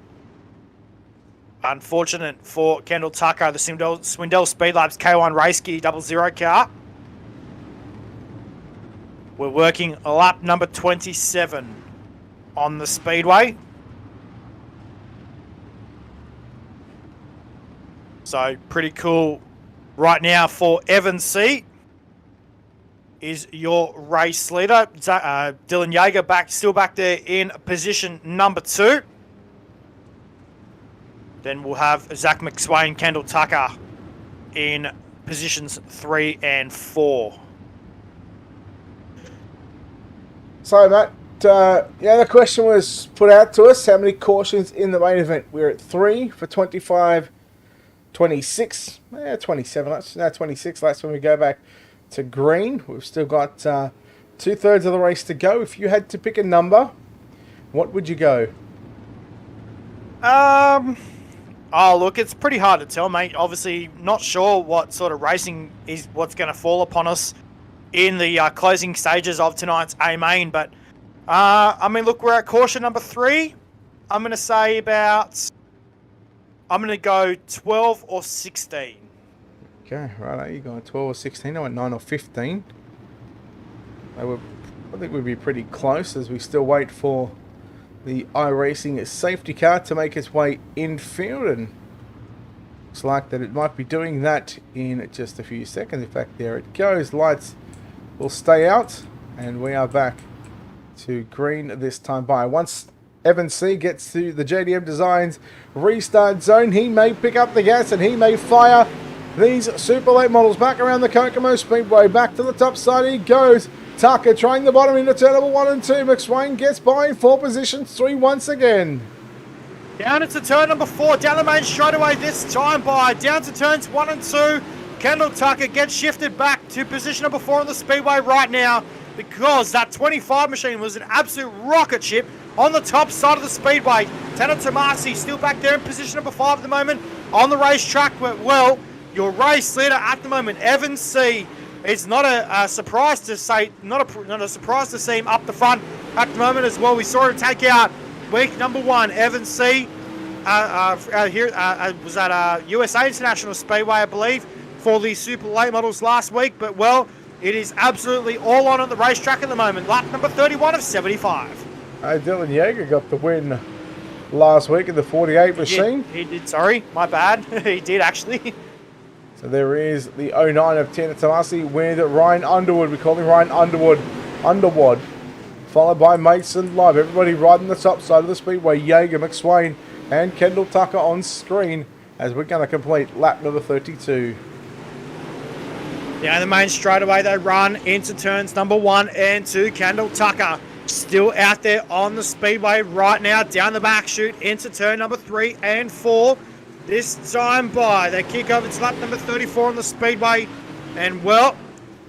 unfortunate for Kendall Tucker, the Swindell Speedlabs K1 Race Gear 00 car. We're working lap number 27 on the speedway. So pretty cool right now for Evan C. Is your race leader. Dylan Yeager still back there in position number 2. Then we'll have Zach McSwain, Kendall Tucker in positions 3 and 4. So, Matt, the question was put out to us, how many cautions in the main event? We're at 3 for 25 26, 27 laps, no, 26 laps when we go back to green. We've still got 2/3 of the race to go. If you had to pick a number, what would you go? Oh, look, it's pretty hard to tell, mate. Obviously, not sure what sort of racing is what's going to fall upon us in the closing stages of tonight's A main. But, I mean, look, we're at caution number 3. I'm going to say I'm going to go 12 or 16. Okay, right, you going 12 or 16? I went 9 or 15. I think we'd be pretty close as we still wait for the iRacing safety car to make its way infield, and looks like that it might be doing that in just a few seconds. In fact, there it goes. Lights will stay out, and we are back to green this time by. Once Evan C gets to the JDM Designs restart zone, he may pick up the gas and he may fire these super late models back around the Kokomo Speedway. Back to the top side he goes. Tucker trying the bottom into turn number 1 and 2. McSwain gets by in 4 positions, 3 once again. Down into turn number 4, down the main straightaway this time by. Down to turns 1 and 2. Kendall Tucker gets shifted back to position number 4 on the speedway right now because that 25 machine was an absolute rocket ship on the top side of the speedway. Tanner Tomasi still back there in position number 5 at the moment on the racetrack. Well, your race leader at the moment, Evan C. It's not a surprise to say, not a surprise to see him up the front at the moment as well. We saw him take out week number 1, Evan C. Here was at USA International Speedway, I believe, for the super late models last week. But well, it is absolutely all on at the racetrack at the moment. Lap number 31 of 75. Dylan Yeager got the win last week in the 48 machine. He did, sorry, my bad. He did actually. So there is the 09 of Tanner Tomasi with Ryan Underwood. We call him Ryan Underwood. Followed by Mason Live. Everybody riding the top side of the speedway. Yeager, McSwain, and Kendall Tucker on screen as we're going to complete lap number 32. Down the main straightaway they run into turns number 1 and 2. Kendall Tucker still out there on the speedway right now. Down the back chute into turn number 3 and 4. This time by, they kick over to lap number 34 on the speedway. And well,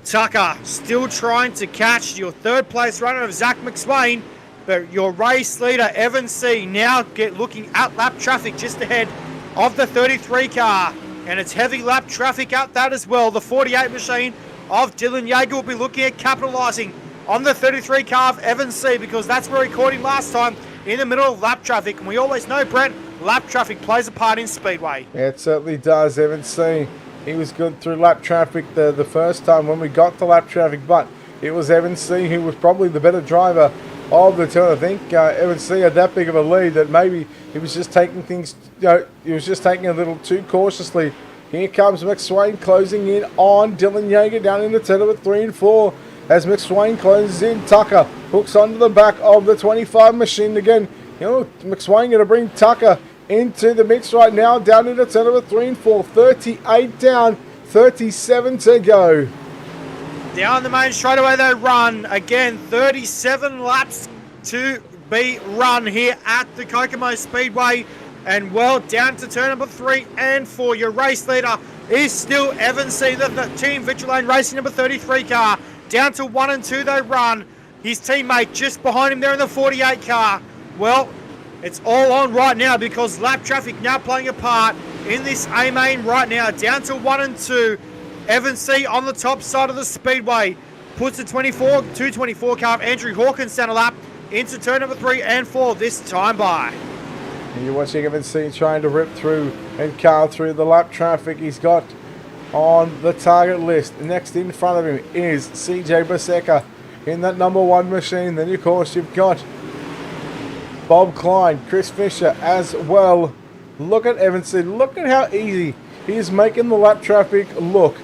Tucker still trying to catch your 3rd place runner of Zach McSwain. But your race leader, Evan C, now looking at lap traffic just ahead of the 33 car. And it's heavy lap traffic out that as well. The 48 machine of Dylan Yeager will be looking at capitalising on the 33 car of Evan C because that's where he caught him last time in the middle of lap traffic. And we always know, Brent, lap traffic plays a part in Speedway. Yeah, it certainly does. Evan C, he was good through lap traffic the first time when we got to lap traffic, but it was Evan C who was probably the better driver of the two. I think Evan C had that big of a lead that maybe he was just taking things, he was just taking a little too cautiously. Here comes McSwain closing in on Dylan Yeager down into turn number 3 and 4. As McSwain closes in, Tucker hooks onto the back of the 25 machine again. McSwain going to bring Tucker into the mix right now, down into turn number 3 and 4. 38 down, 37 to go. Down the main straightaway they run. Again, 37 laps to be run here at the Kokomo Speedway. And well, down to turn number 3 and 4. Your race leader is still Evan C, the Team Vigilane Racing number 33 car. Down to 1 and 2 they run. His teammate just behind him there in the 48 car. Well, it's all on right now because lap traffic now playing a part in this A main right now. Down to 1 and 2. Evan C on the top side of the speedway. Puts the 224 car of Andrew Hawkins down a lap into turn number 3 and 4 this time by. And you're watching Evan C trying to rip through and carve through the lap traffic he's got on the target list. Next in front of him is CJ Baseka in that number 1 machine. Then of course you've got Bob Klein, Chris Fisher as well. Look at Evan C. Look at how easy he is making the lap traffic look.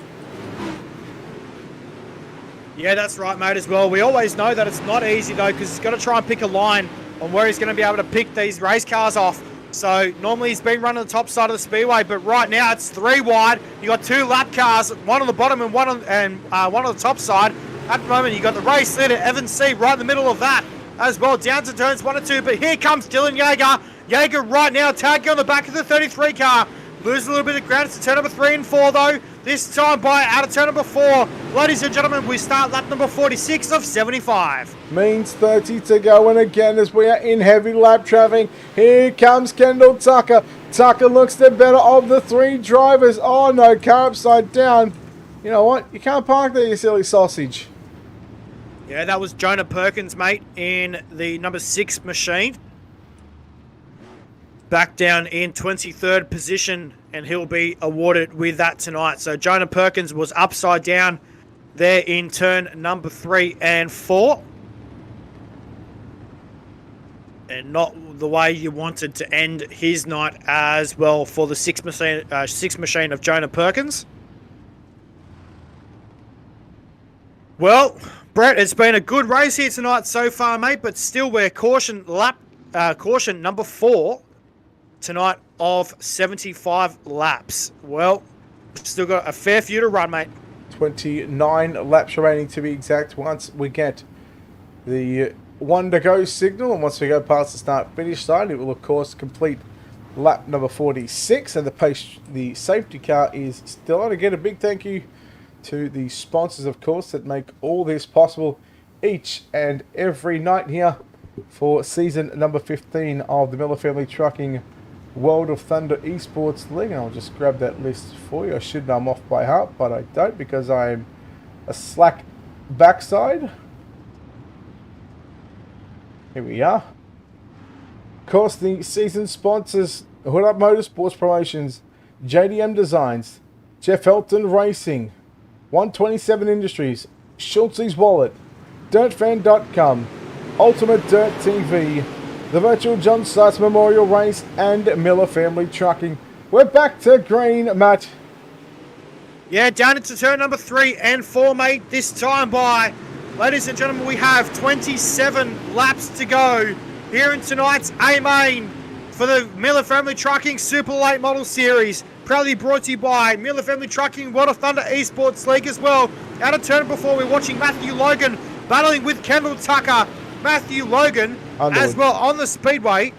Yeah, that's right, mate, as well. We always know that it's not easy, though, because he's got to try and pick a line on where he's going to be able to pick these race cars off. So normally he's been running the top side of the speedway, but right now it's 3 wide. You got 2 lap cars, one on the bottom and one on the top side. At the moment, you got the race leader Evan C right in the middle of that as well, down to turns 1 and 2. But here comes Dylan Yeager. Yeager right now tagging on the back of the 33 car. Lose a little bit of ground. It's turn number 3 and 4, though. This time by out of turn number 4. Ladies and gentlemen, we start lap number 46 of 75. Means 30 to go, and again, as we are in heavy lap traffic, here comes Kendall Tucker. Tucker looks the better of the 3 drivers. Oh no, car upside down. You know what? You can't park there, you silly sausage. Yeah, that was Jonah Perkins, mate, in the number 6 machine. Back down in 23rd position, and he'll be awarded with that tonight. So Jonah Perkins was upside down there in turn number 3 and 4. And not the way you wanted to end his night as well for the 6 machine of Jonah Perkins. Well, Brett, it's been a good race here tonight so far, mate, but still we're caution number 4 tonight of 75 laps. Well, still got a fair few to run, mate. 29 laps remaining to be exact once we get the 1 to go signal, and once we go past the start finish side, it will of course complete lap number 46, and the safety car is still on. Again, a big thank you to the sponsors, of course, that make all this possible each and every night here for season number 15 of the Miller Family Trucking World of Thunder Esports League. And I'll just grab that list for you. I should know I'm off by heart, but I don't, because I'm a slack backside. Here we are. Of course, the season sponsors: Hood Up Motorsports Promotions, JDM Designs, Jeff Elton Racing, 127 Industries, Schultz's Wallet, DirtFan.com, UltimateDirtTV, the Virtual John Sites Memorial Race, and Miller Family Trucking. We're back to green, Matt. Yeah, down into turn number 3 and 4, mate. This time by, ladies and gentlemen, we have 27 laps to go here in tonight's A-Main for the Miller Family Trucking Super Late Model Series. Proudly brought to you by Miller Family Trucking World of Thunder Esports League as well. Out of turn number 4, we're watching Matthew Logan battling with Kendall Tucker. Matthew Logan as well on the speedway.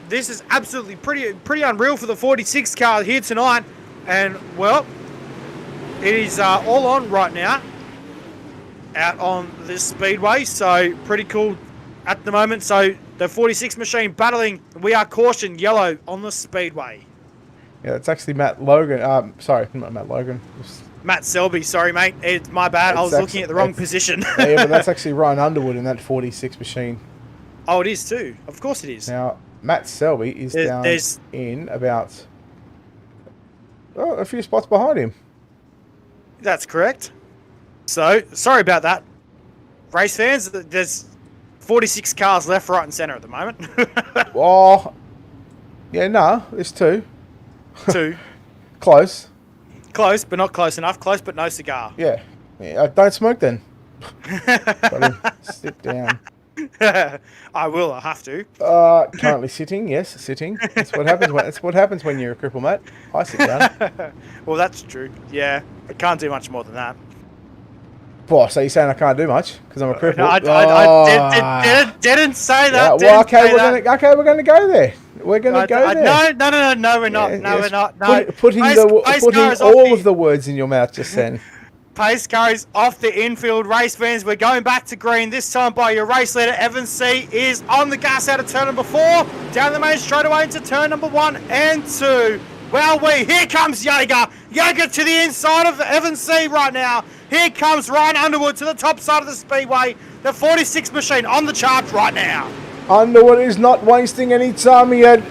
This is absolutely pretty unreal for the 46 car here tonight. And, well, it is all on right now out on this speedway. So, pretty cool at the moment. So, the 46 machine battling. We are caution yellow on the speedway. Yeah, it's actually Matt Logan. Sorry, not Matt Logan. Matt Selby, sorry, mate. It's my bad. I was looking at the wrong position. Yeah, but that's actually Ryan Underwood in that 46 machine. Oh, it is too. Of course it is. Now, Matt Selby is down in about a few spots behind him. That's correct. So, sorry about that. Race fans, there's 46 cars left, right, and centre at the moment. Oh, yeah, no, there's 2. 2. Close. Close, but not close enough. Close, but no cigar. Yeah. Don't smoke then. Sit down. I will. I have to. Currently sitting. Yes, sitting. That's what happens. That's what happens when you're a cripple, mate. I sit down. Well, that's true. Yeah, I can't do much more than that. Boss, are you saying I can't do much because I'm a cripple? No, I didn't say that. Yeah, well, okay, we're going to go there. We're going to go there. No, we're not. No, we're not. No. Putting all of the words in your mouth just then. Pace car is off the infield. Race fans, we're going back to green. This time by your race leader, Evan C. is on the gas out of turn number 4. Down the main straightaway into turn number 1 and 2. Well, here comes Jaeger. Jaeger to the inside of Evan C. right now. Here comes Ryan Underwood to the top side of the speedway. The 46 machine on the charge right now. Underwood is not wasting any time. He had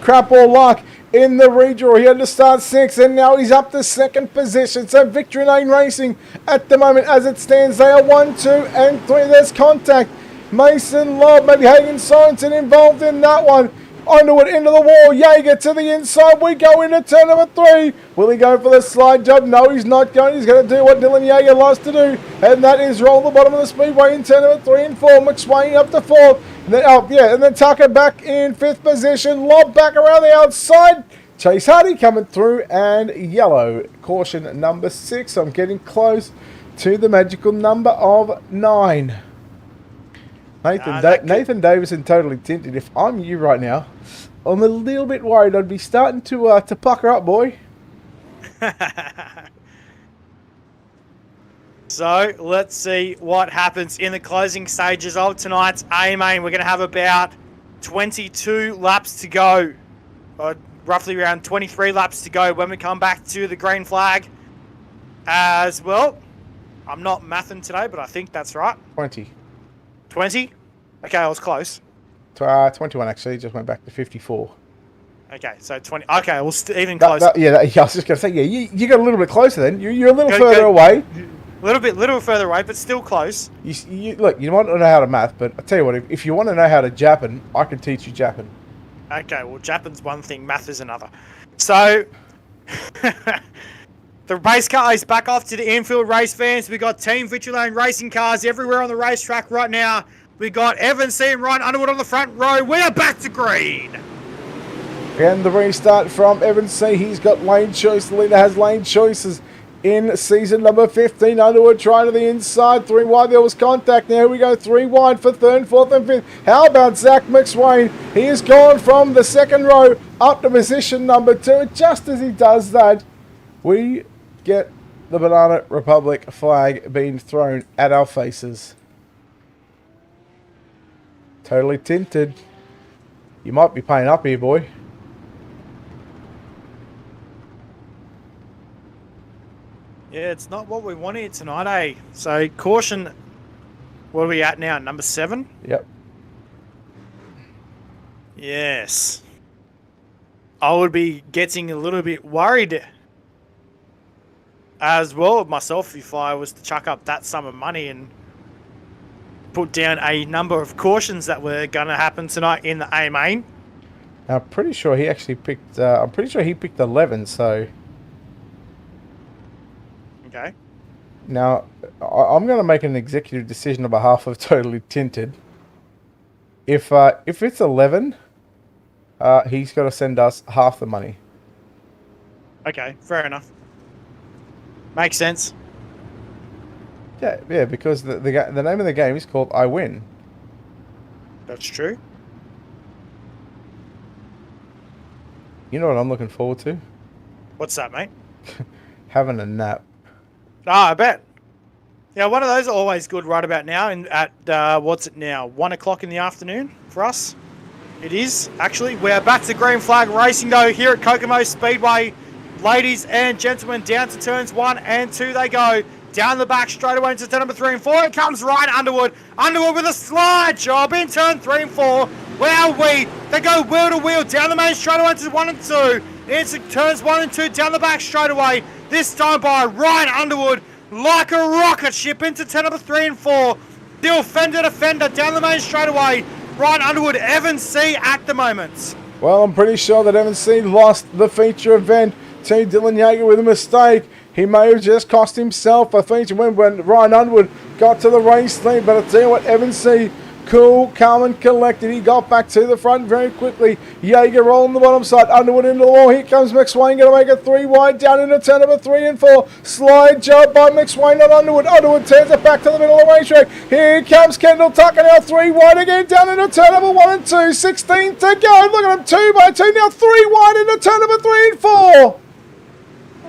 crap or luck in the redraw. He had to start 6th, and now he's up to 2nd position. So Victory Lane Racing at the moment, as it stands, they are 1, 2, and 3. There's contact. Mason Lobb, maybe Hagen Sorensen involved in that one. Underwood into the wall. Jaeger to the inside. We go into turn number 3. Will he go for the slide job? No, he's not going. He's going to do what Dylan Jaeger loves to do, and that is roll the bottom of the speedway in turn number 3 and 4. McSwain up to 4th. And then Tucker back in 5th position. Lob back around the outside. Chase Hardy coming through, and yellow. Caution number 6. I'm getting close to the magical number of 9. Nathan Davis and Totally Tinted. If I'm you right now, I'm a little bit worried. I'd be starting to pucker up, boy. So let's see what happens in the closing stages of tonight's A-Main. We're going to have about 22 laps to go, or roughly around 23 laps to go when we come back to the green flag as well. I'm not mathing today, but I think that's right. 20. 20? Okay, I was close. 21 actually, just went back to 54. Okay, so 20. Okay, well, even closer. Yeah, I was just going to say, yeah, you got a little bit closer then. You're a little further away. Little further away, but still close. Look, you want to know how to math, but I tell you what, if you want to know how to Japan, I can teach you Japan. Okay, well, Japan's one thing, math is another. So, the race car is back off to the infield, race fans. We got Team Victory Lane racing cars everywhere on the racetrack right now. We got Evan C and Ryan Underwood on the front row. We are back to green. And the restart from Evan C. He's got lane choice. The leader has lane choices in season number 15. Underwood trying to the inside. 3 wide. There was contact. Now we go 3 wide for 3rd, 4th, and 5th. How about Zach McSwain? He has gone from the 2nd row up to position number 2. Just as he does that, we get the Banana Republic flag being thrown at our faces. Totally Tinted. You might be paying up here, boy. Yeah, it's not what we wanted tonight, eh? So, caution. What are we at now? Number 7? Yep. Yes. I would be getting a little bit worried as well of myself if I was to chuck up that sum of money and put down a number of cautions that were going to happen tonight in the A-Main. I'm pretty sure he actually picked... I'm pretty sure he picked 11, so... Okay. Now, I'm going to make an executive decision on behalf of Totally Tinted. If it's 11, he's got to send us half the money. Okay, fair enough. Makes sense. Yeah, because the name of the game is called I Win. That's true. You know what I'm looking forward to? What's that, mate? Having a nap. Ah, I bet. Yeah, one of those are always good right about now. And at, what's it now? 1 o'clock in the afternoon for us. It is, actually. We're back to green flag racing, though, here at Kokomo Speedway. Ladies and gentlemen, down to turns 1 and 2 they go. Down the back, straight away into turn number 3 and 4. It comes Ryan Underwood. Underwood with a slide job in turn 3 and 4. Wowee. They go wheel to wheel. Down the main straight away into 1 and 2. Into turns 1 and 2. Down the back straight away. This time by Ryan Underwood. Like a rocket ship into turn number 3 and 4. Still fender to fender. Down the main straight away. Ryan Underwood, Evan C at the moment. Well, I'm pretty sure that Evan C lost the feature event to Dylan Yeager with a mistake. He may have just cost himself a feature win when Ryan Underwood got to the race lead. But I'll tell you what, Evan C, cool, calm and collected. He got back to the front very quickly. Yeager rolling the bottom side. Underwood into the wall. Here comes McSwain. Going to make it 3 wide down into turn number 3 and 4. Slide job by McSwain on Underwood. Underwood turns it back to the middle of the racetrack. Here comes Kendall Tucker now 3 wide again down into turn number 1 and 2. 16 to go. Look at him 2 by 2. Now 3 wide into turn number 3 and 4.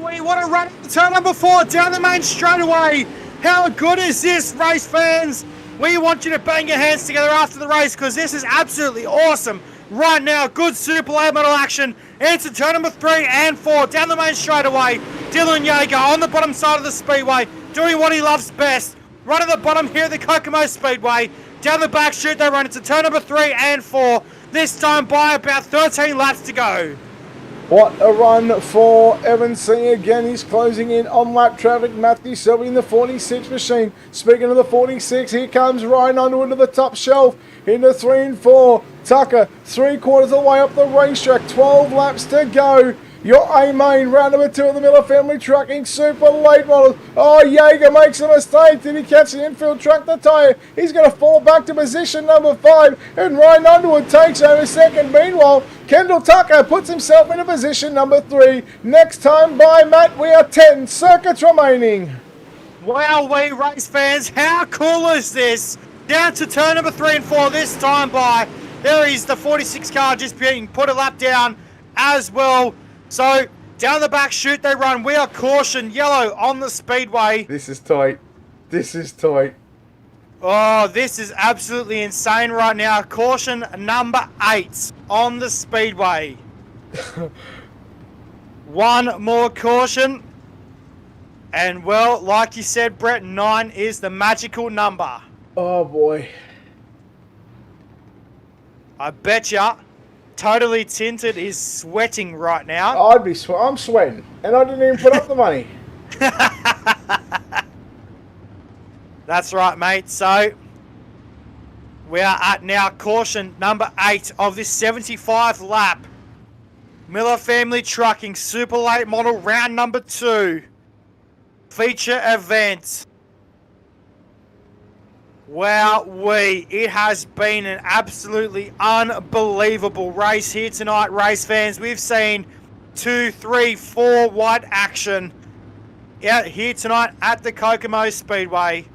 We want to run into turn number 4 down the main straightaway. How good is this, race fans? We want you to bang your hands together after the race because this is absolutely awesome. Right now, good super late model action into turn number 3 and 4 down the main straightaway. Dylan Yeager on the bottom side of the speedway doing what he loves best. Right at the bottom here at the Kokomo Speedway. Down the back chute they run into turn number 3 and 4. This time by about 13 laps to go. What a run for Evan C. Again, he's closing in on lap traffic. Matthew Selby in the 46 machine. Speaking of the 46, here comes Ryan Underwood to the top shelf. Into 3 and 4. Tucker, 3/4 of the way up the racetrack. 12 laps to go. Your A-Main, round number 2 of the Miller Family Trucking Super Late Models. Oh, Yeager makes a mistake. Did he catch the infield truck the tyre? He's going to fall back to position number 5. And Ryan Underwood takes over second. Meanwhile, Kendall Tucker puts himself into position number 3. Next time by Matt, we are 10 circuits remaining. Wow, we race fans, how cool is this? Down to turn number 3 and 4 this time by, there is the 46 car just being put a lap down as well. So, down the back chute they run. We are caution yellow on the speedway. This is tight. This is tight. Oh, this is absolutely insane right now. Caution number 8 on the speedway. One more caution. And, well, like you said, Brett, 9 is the magical number. Oh, boy. I bet ya Totally Tinted is sweating right now. I'm sweating. And I didn't even put up the money. That's right, mate. So, we are at now caution number 8 of this 75 lap Miller Family Trucking Super Late Model round number 2 feature event. Wowee, it has been an absolutely unbelievable race here tonight, race fans. We've seen 2, 3, 4 wide action out here tonight at the Kokomo Speedway.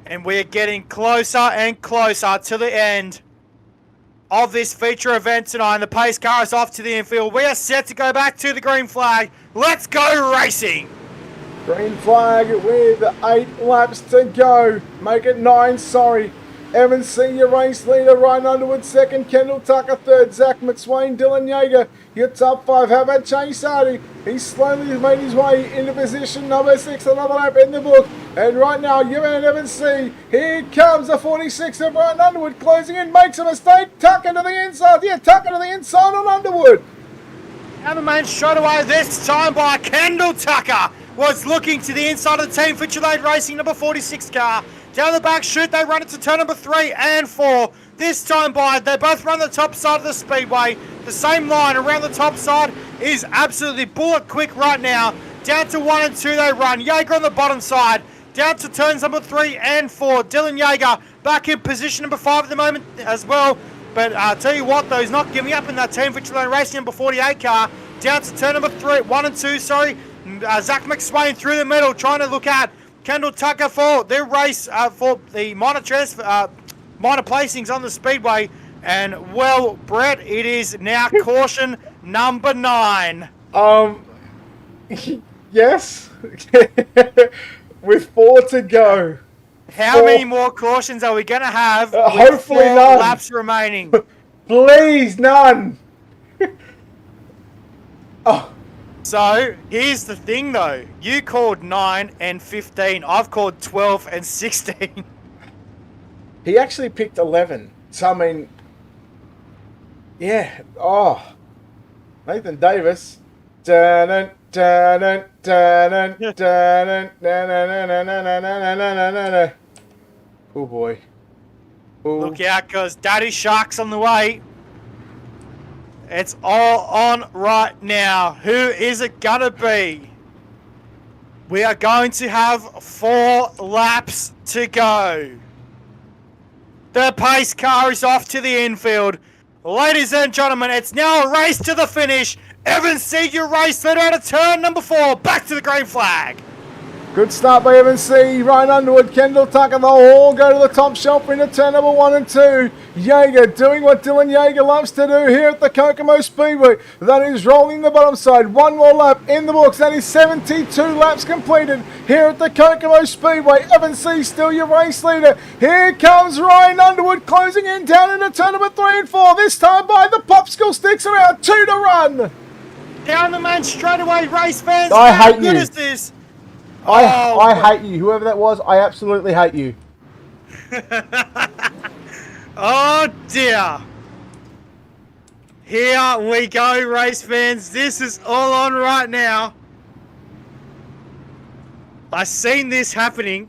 And we're getting closer and closer to the end of this feature event tonight. And the pace car is off to the infield. We are set to go back to the green flag. Let's go racing! Green flag with 8 laps to go. Make it 9, sorry. Evans Senior race leader, Ryan Underwood second, Kendall Tucker third, Zach McSwain, Dylan Yeager, your top 5. How about Chase Hardy? He slowly made his way into position number 6, another lap in the book. And right now, you and Evans C. Here comes the 46 of Ryan Underwood closing in, makes a mistake, tucking to the inside. Yeah, tucking to the inside on Underwood. Hammer main straight away this time by Kendall Tucker. Was looking to the inside of the team for Late Racing, number 46 car. Down the back chute, they run it to turn number 3 and 4. This time by, they both run the top side of the speedway. The same line around the top side is absolutely bullet quick right now. Down to 1 and 2 they run. Yeager on the bottom side. Down to turns number 3 and 4. Dylan Yeager back in position number 5 at the moment as well. But I'll tell you what though, he's not giving up in that team for Late Racing, number 48 car. Down to turn number 1 and 2, sorry. Zach McSwain through the middle, trying to look at Kendall Tucker for their race for the minor placings on the speedway. And well, Brett, it is now caution number 9. Yes. With 4 to go. How many more cautions are we going to have? Hopefully 4 none. laps remaining. Please, none. Oh. So, here's the thing though. You called 9 and 15. I've called 12 and 16. He actually picked 11. So, I mean, yeah. Oh. Nathan Davis. Oh boy. Ooh. Look out, because Daddy Shark's on the way. It's all on right now. Who is it going to be? We are going to have 4 laps to go. The pace car is off to the infield. Ladies and gentlemen, it's now a race to the finish. Evans C, your race leader out of turn number 4. Back to the green flag. Good start by Evans C. Ryan Underwood, Kendall Tucker, they'll all go to the top shelf into turn number 1 and 2. Yeager doing what Dylan Yeager loves to do here at the Kokomo Speedway. That is rolling the bottom side. 1 more lap in the books. That is 72 laps completed here at the Kokomo Speedway. Evans C still your race leader. Here comes Ryan Underwood closing in down into turn number 3 and 4. This time by the popsicle sticks around 2 to run. Down the main straightaway, race fans. I How hate good you. is this? I hate you. Whoever that was, I absolutely hate you. Oh dear. Here we go, race fans. This is all on right now. I've seen this happening.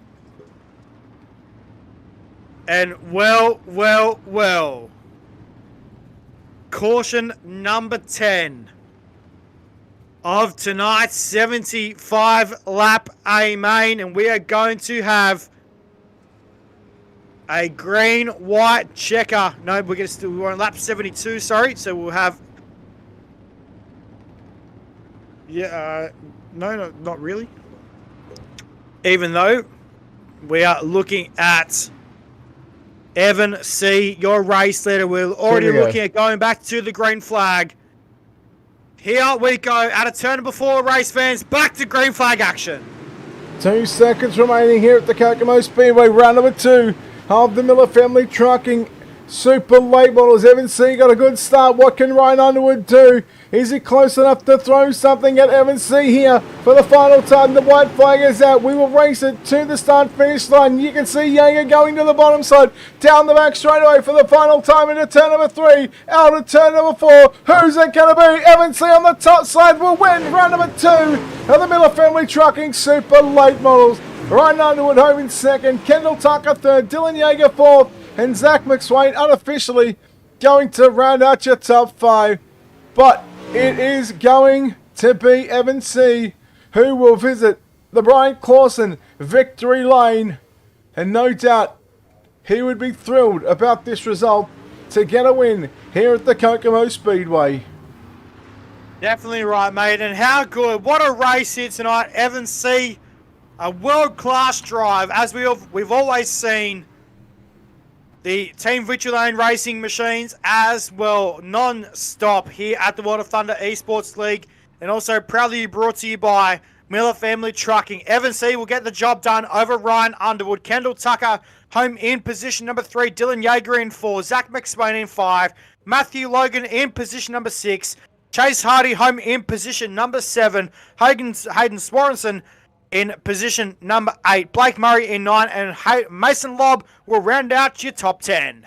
And well. Caution number 10 of tonight's 75 lap A main, and we are going to have a green white checker. No, we're on lap 72, sorry, so we'll have no, not really, even though we are looking at Evan C., your race leader. We're already looking at going back to the green flag. Here we go at a turn number 4, race fans. Back to green flag action. 2 seconds remaining here at the Kokomo Speedway. Round number 2 of the Miller Family Trucking Super Late Models. Evan C. got a good start. What can Ryan Underwood do? Is he close enough to throw something at Evan C. here for the final time? The white flag is out. We will race it to the start-finish line. You can see Jaeger going to the bottom side. Down the back straight away for the final time into turn number 3. Out of turn number 4. Who's it going to be? Evan C. on the top side will win round number 2 of the Miller Family Trucking Super Late Models. Ryan Underwood home in second. Kendall Tucker third. Dylan Jaeger fourth. And Zach McSwain unofficially going to round out your top 5. But it is going to be Evan C. who will visit the Brian Clausen victory lane. And no doubt he would be thrilled about this result to get a win here at the Kokomo Speedway. Definitely right, mate. And how good. What a race here tonight. Evan C., a world-class drive. As we've always seen, the Team Victory Lane Racing machines as well, non-stop here at the World of Thunder Esports League, and also proudly brought to you by Miller Family Trucking. Evan C. will get the job done over Ryan Underwood. Kendall Tucker home in position number 3. Dylan Jaeger in 4. Zach McSwain in 5. Matthew Logan in position number 6. Chase Hardy home in position number 7. Hayden Swarenson in position number 8, Blake Murray in 9, and Mason Lobb will round out your top 10.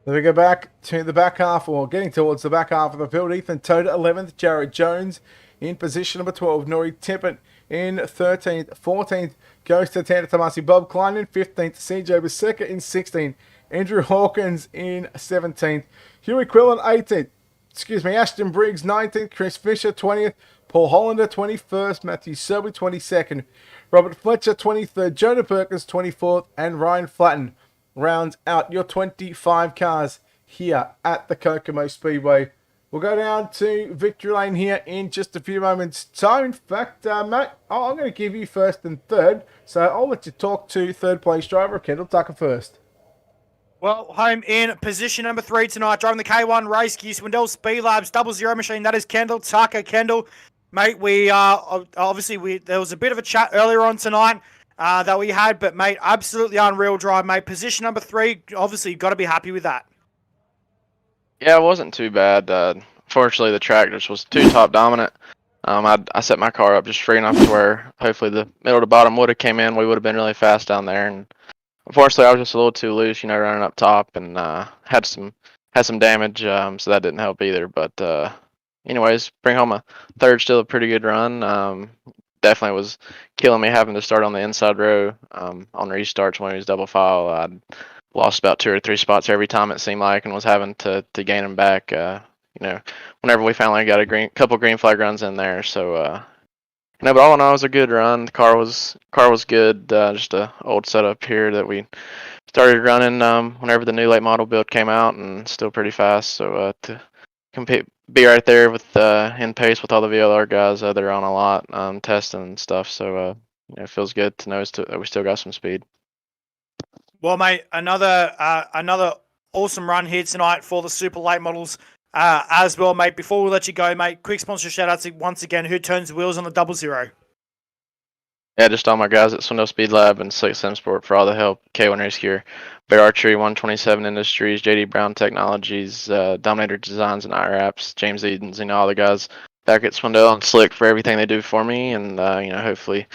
Then we go back to the back half, or getting towards the back half of the field. Ethan Toda 11th, Jared Jones in position number 12, Nori Tippett in 13th, 14th goes to Tanda Tomasi, Bob Klein in 15th, CJ Baseka in 16th, Andrew Hawkins in 17th, Huey Quillen 18th, Ashton Briggs 19th, Chris Fisher 20th, Paul Hollander 21st, Matthew Selby 22nd, Robert Fletcher 23rd, Jonah Perkins 24th, and Ryan Flatten rounds out your 25 cars here at the Kokomo Speedway. We'll go down to Victory Lane here in just a few moments' time. In fact, Matt, I'm going to give you first and third, so I'll let you talk to third place driver Kendall Tucker first. Well, home in position number 3 tonight, driving the K1 Race Gear Swindell Speed Labs 00 machine. That is Kendall Tucker. Kendall, mate, we obviously there was a bit of a chat earlier on tonight that we had, but mate, absolutely unreal drive, mate. Position number 3, obviously you've got to be happy with that. Yeah, it wasn't too bad. Fortunately, the track just was too top dominant. I set my car up just free enough to where hopefully the middle to bottom would have came in. We would have been really fast down there, and unfortunately, I was just a little too loose, running up top, and had some damage, so that didn't help either. But anyways, bring home a third, still a pretty good run. Definitely was killing me having to start on the inside row on restarts when it was double file. I'd lost about 2 or 3 spots every time it seemed like, and was having to gain them back. Whenever we finally got a couple green flag runs in there. So but all in all, it was a good run. The car was good. Just a old setup here that we started running whenever the new late model build came out, and still pretty fast. So to be right there with in pace with all the VLR guys, they're on a lot testing and stuff. So it feels good to know that we still got some speed. Well, mate, another awesome run here tonight for the Super Late Models. As well, mate. Before we let you go, mate, quick sponsor shout out to once again who turns the wheels on the 00. Yeah, just all my guys at Swindell Speed Lab and Slick M Sport for all the help. K1 Race Gear, Bear Archery, 127 Industries, JD Brown Technologies, Dominator Designs and iRaps, James Edens, all the guys back at Swindell and Slick for everything they do for me. And hopefully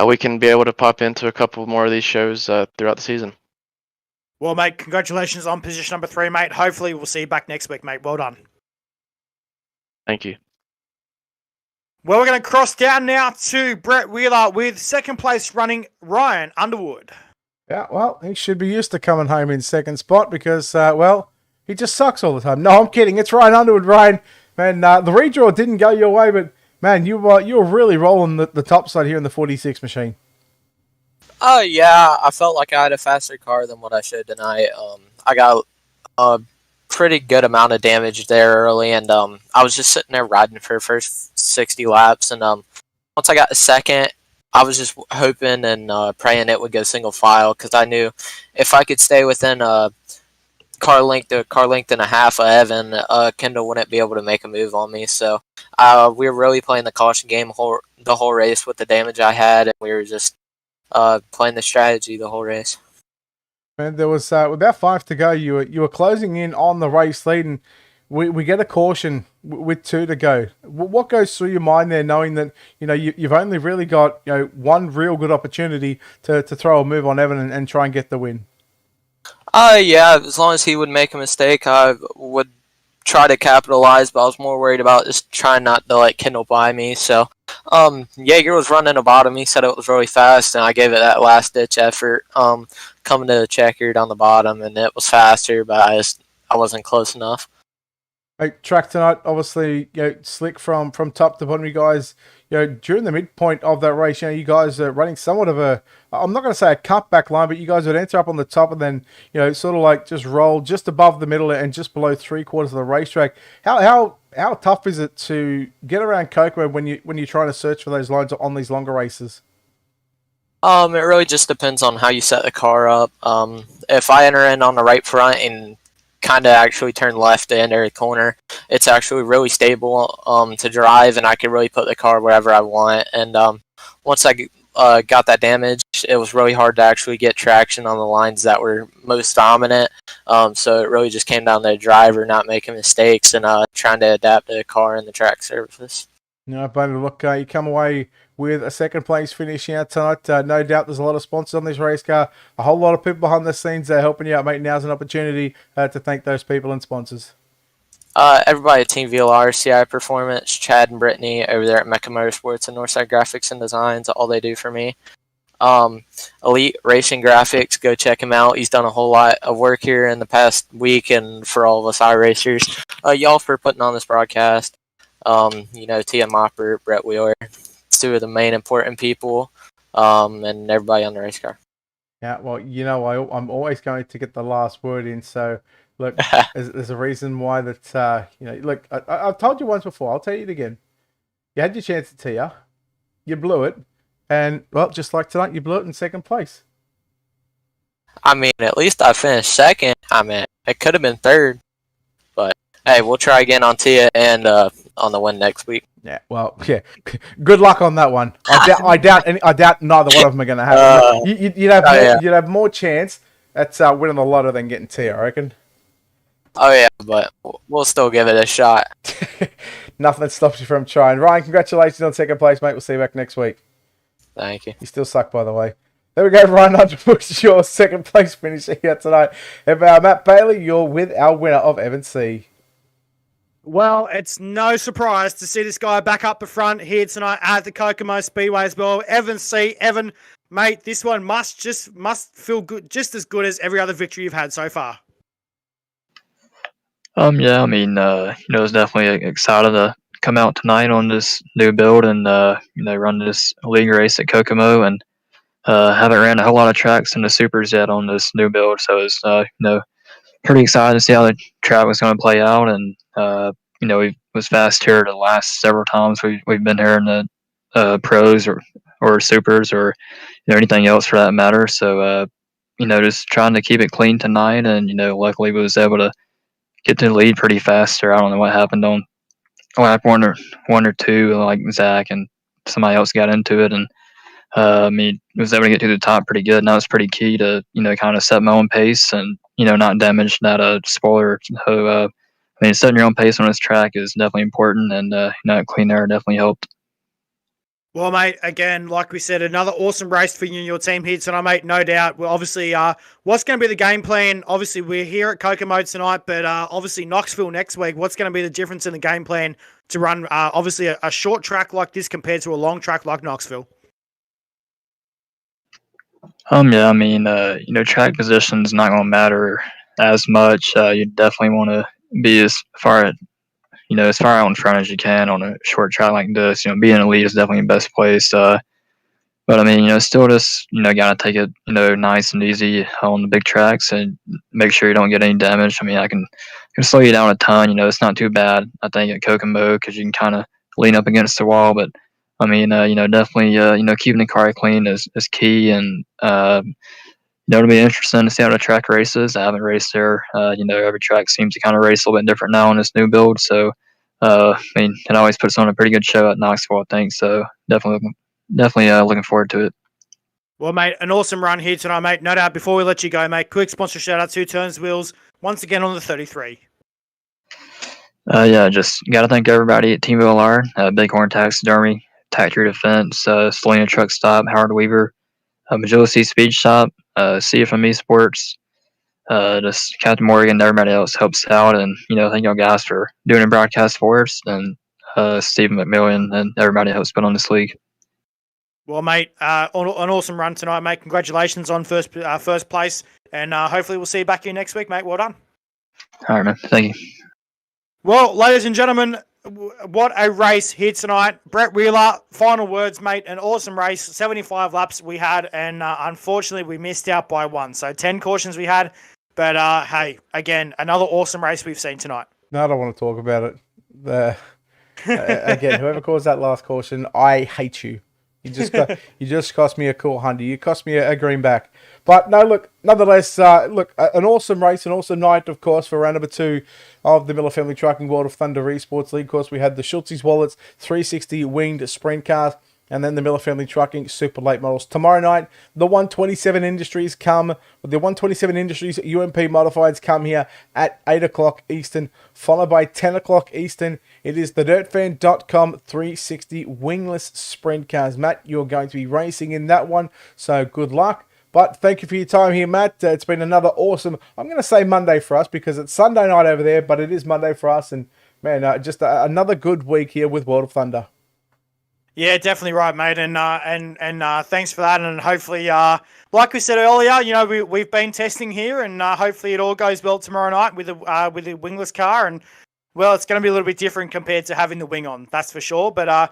we can be able to pop into a couple more of these shows throughout the season. Well, mate, congratulations on position number 3, mate. Hopefully we'll see you back next week, mate. Well done. Thank you. Well, we're going to cross down now to Brett Wheeler with second place running Ryan Underwood. Yeah, well, he should be used to coming home in second spot because, he just sucks all the time. No, I'm kidding. It's Ryan Underwood, Ryan. Man, the redraw didn't go your way, but, man, you were really rolling the top side here in the 46 machine. Oh, yeah, I felt like I had a faster car than what I showed tonight. I got a pretty good amount of damage there early, and I was just sitting there riding for the first 60 laps, and once I got to second, I was just hoping and praying it would go single file because I knew if I could stay within car length and a half of Evan, Kendall wouldn't be able to make a move on me. So we were really playing the caution game the whole race with the damage I had, and we were just playing the strategy the whole race. And there was with about 5 to go. You were closing in on the race lead, and we get a caution with 2 to go. What goes through your mind there, knowing that you've only really got one real good opportunity to throw a move on Evan and try and get the win? Yeah, as long as he would make a mistake, I would try to capitalize, but I was more worried about just trying not to let Kendall by me. So, Jaeger was running about him. He said it was really fast, and I gave it that last ditch effort, coming to the checkered on the bottom, and it was faster, but I wasn't close enough. Track tonight, obviously, slick from top to bottom. You guys, during the midpoint of that race, you guys are running somewhat of a, I'm not going to say a cutback line, but you guys would enter up on the top and then, sort of like just roll just above the middle and just below 3/4 of the racetrack. How tough is it to get around Kokomo when you're trying to search for those lines on these longer races? It really just depends on how you set the car up. If I enter in on the right front and kind of actually turn left to enter the corner, it's actually really stable to drive, and I can really put the car wherever I want. And once I got that damage, it was really hard to actually get traction on the lines that were most dominant. So it really just came down to the driver not making mistakes and trying to adapt to the car and the track surface. But look, you come away with a second place finish out tonight. No doubt there's a lot of sponsors on this race car. A whole lot of people behind the scenes there helping you out, mate. Now's an opportunity to thank those people and sponsors. Everybody at Team VLR, CI Performance, Chad and Brittany over there at Mecca Motorsports and Northside Graphics and Designs, all they do for me. Elite Racing Graphics, go check him out. He's done a whole lot of work here in the past week, and for all of us iRacers. Y'all for putting on this broadcast. Tia Mopper, Brett Wheeler, 2 of the main important people, and everybody on the race car. Yeah, well, I'm always going to get the last word in, so look, there's a reason why that, look, I've told you once before, I'll tell you it again. You had your chance at Tia, you blew it, and, well, just like tonight, you blew it in second place. I mean, at least I finished second. I mean, it could have been third, but hey, we'll try again on Tia and on the win next week. Yeah, well, yeah. Good luck on that one. I doubt neither one of them are going to have it. You'd have more chance at winning the lotto than getting Tia, I reckon. Oh yeah, but we'll still give it a shot. Nothing stops you from trying. Ryan, congratulations on second place, mate. We'll see you back next week. Thank you. You still suck, by the way. There we go, Ryan Underwood, your second place finish here tonight. And Matt Bailey, you're with our winner of Evan C. Well, it's no surprise to see this guy back up the front here tonight at the Kokomo Speedway as well. Evan C. Evan, mate, this one must feel good, just as good as every other victory you've had so far. Yeah, I mean, I was definitely excited to come out tonight on this new build and, run this league race at Kokomo, and haven't ran a whole lot of tracks in the supers yet on this new build, so it's, pretty excited to see how the track was going to play out, and we was fast here the last several times we've been here in the pros or supers or anything else for that matter. So just trying to keep it clean tonight, and luckily was able to get to the lead pretty fast. Or I don't know what happened on lap one or two, like Zach and somebody else got into it, and was able to get to the top pretty good. And that was pretty key to kind of set my own pace and not damage that spoiler. So setting your own pace on this track is definitely important, and clean air definitely helped. Well, mate, again, like we said, another awesome race for you and your team here tonight, mate, no doubt. Well, obviously, what's going to be the game plan? Obviously, we're here at Kokomo tonight, but obviously Knoxville next week. What's going to be the difference in the game plan to run, obviously, a short track like this compared to a long track like Knoxville? Track position is not going to matter as much. You definitely want to be as far out in front as you can on a short track like this. Being a lead is definitely the best place. But still just gotta take it nice and easy on the big tracks and make sure you don't get any damage. I can slow you down a ton. It's not too bad, I think, at Kokomo, because you can kind of lean up against the wall, but I mean, definitely, keeping the car clean is key, and it'll be interesting to see how the track races. I haven't raced there. Every track seems to kind of race a little bit different now in this new build. So, I mean, it always puts on a pretty good show at Knoxville, I think. So, definitely looking forward to it. Well, mate, an awesome run here tonight, mate. No doubt. Before we let you go, mate, quick sponsor shout out to Turns Wheels once again on the 33. Just got to thank everybody at Team VLR, Bighorn Taxidermy, Factory Defense, Selena Truck Stop, Howard Weaver, Magility Speed Shop, CFME Sports, just Captain Morgan, everybody else helps out, and thank y'all guys for doing a broadcast for us, and Stephen McMillan and everybody helps put on this league. Well, mate, an awesome run tonight, mate. Congratulations on first place, and hopefully we'll see you back here next week, mate. Well done. All right, man. Thank you. Well, ladies and gentlemen, what a race here tonight. Brett Wheeler, final words, mate. An awesome race. 75 laps we had, and unfortunately we missed out by one. So 10 cautions we had. But, hey, again, another awesome race we've seen tonight. No, I don't want to talk about it. Again, whoever caused that last caution, I hate you. You just cost me a cool Honda. You cost me a greenback. But no, look, nonetheless, an awesome race, an awesome night, of course, for round number 2 of the Miller Family Trucking World of Thunder Esports League. Of course, we had the Schultz's Wallets 360 winged sprint cars, and then the Miller Family Trucking Super Late Models. Tomorrow night, the 127 Industries UMP Modifieds come here at 8 o'clock Eastern, followed by 10 o'clock Eastern. It is the DirtFan.com 360 wingless sprint cars. Matt, you're going to be racing in that one, so good luck. But thank you for your time here, Matt. It's been another awesome, I'm going to say Monday for us because it's Sunday night over there, but it is Monday for us. And, man, just another good week here with World of Thunder. Yeah, definitely right, mate. And thanks for that. And hopefully, like we said earlier, we've been testing here, and hopefully it all goes well tomorrow night with the wingless car. And well, it's going to be a little bit different compared to having the wing on, that's for sure. But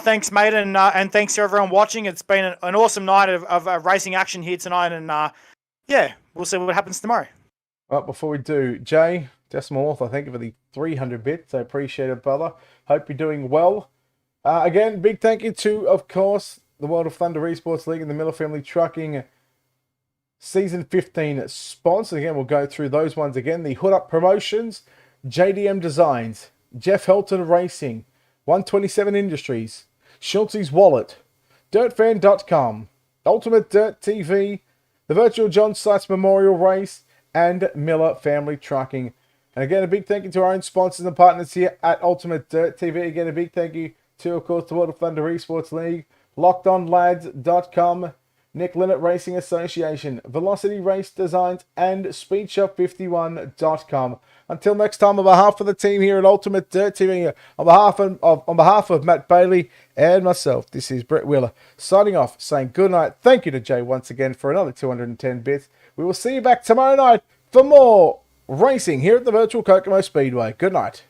thanks, mate, and thanks to everyone watching. It's been an awesome night of racing action here tonight, and we'll see what happens tomorrow. Well, before we do, Jay Decimal Author, thank you for the 300 bits. I appreciate it, brother. Hope you're doing well. Again, big thank you to, of course, the World of Thunder Esports League and the Miller Family Trucking Season 15 sponsors. Again, we'll go through those ones again. The Hood Up Promotions, JDM Designs, Jeff Helton Racing, 127 Industries, Schultz's Wallet, DirtFan.com, UltimateDirtTV, the Virtual John Sykes Memorial Race, and Miller Family Trucking. And again, a big thank you to our own sponsors and partners here at Ultimate Dirt TV. Again, a big thank you to, of course, the World of Thunder Esports League, LockedOnLads.com, Nick Linnett Racing Association, Velocity Race Designs, and SpeedShop51.com. Until next time, on behalf of the team here at Ultimate Dirt TV, on behalf of Matt Bailey and myself, this is Brett Wheeler signing off, saying good night. Thank you to Jay once again for another 210 bits. We will see you back tomorrow night for more racing here at the Virtual Kokomo Speedway. Good night.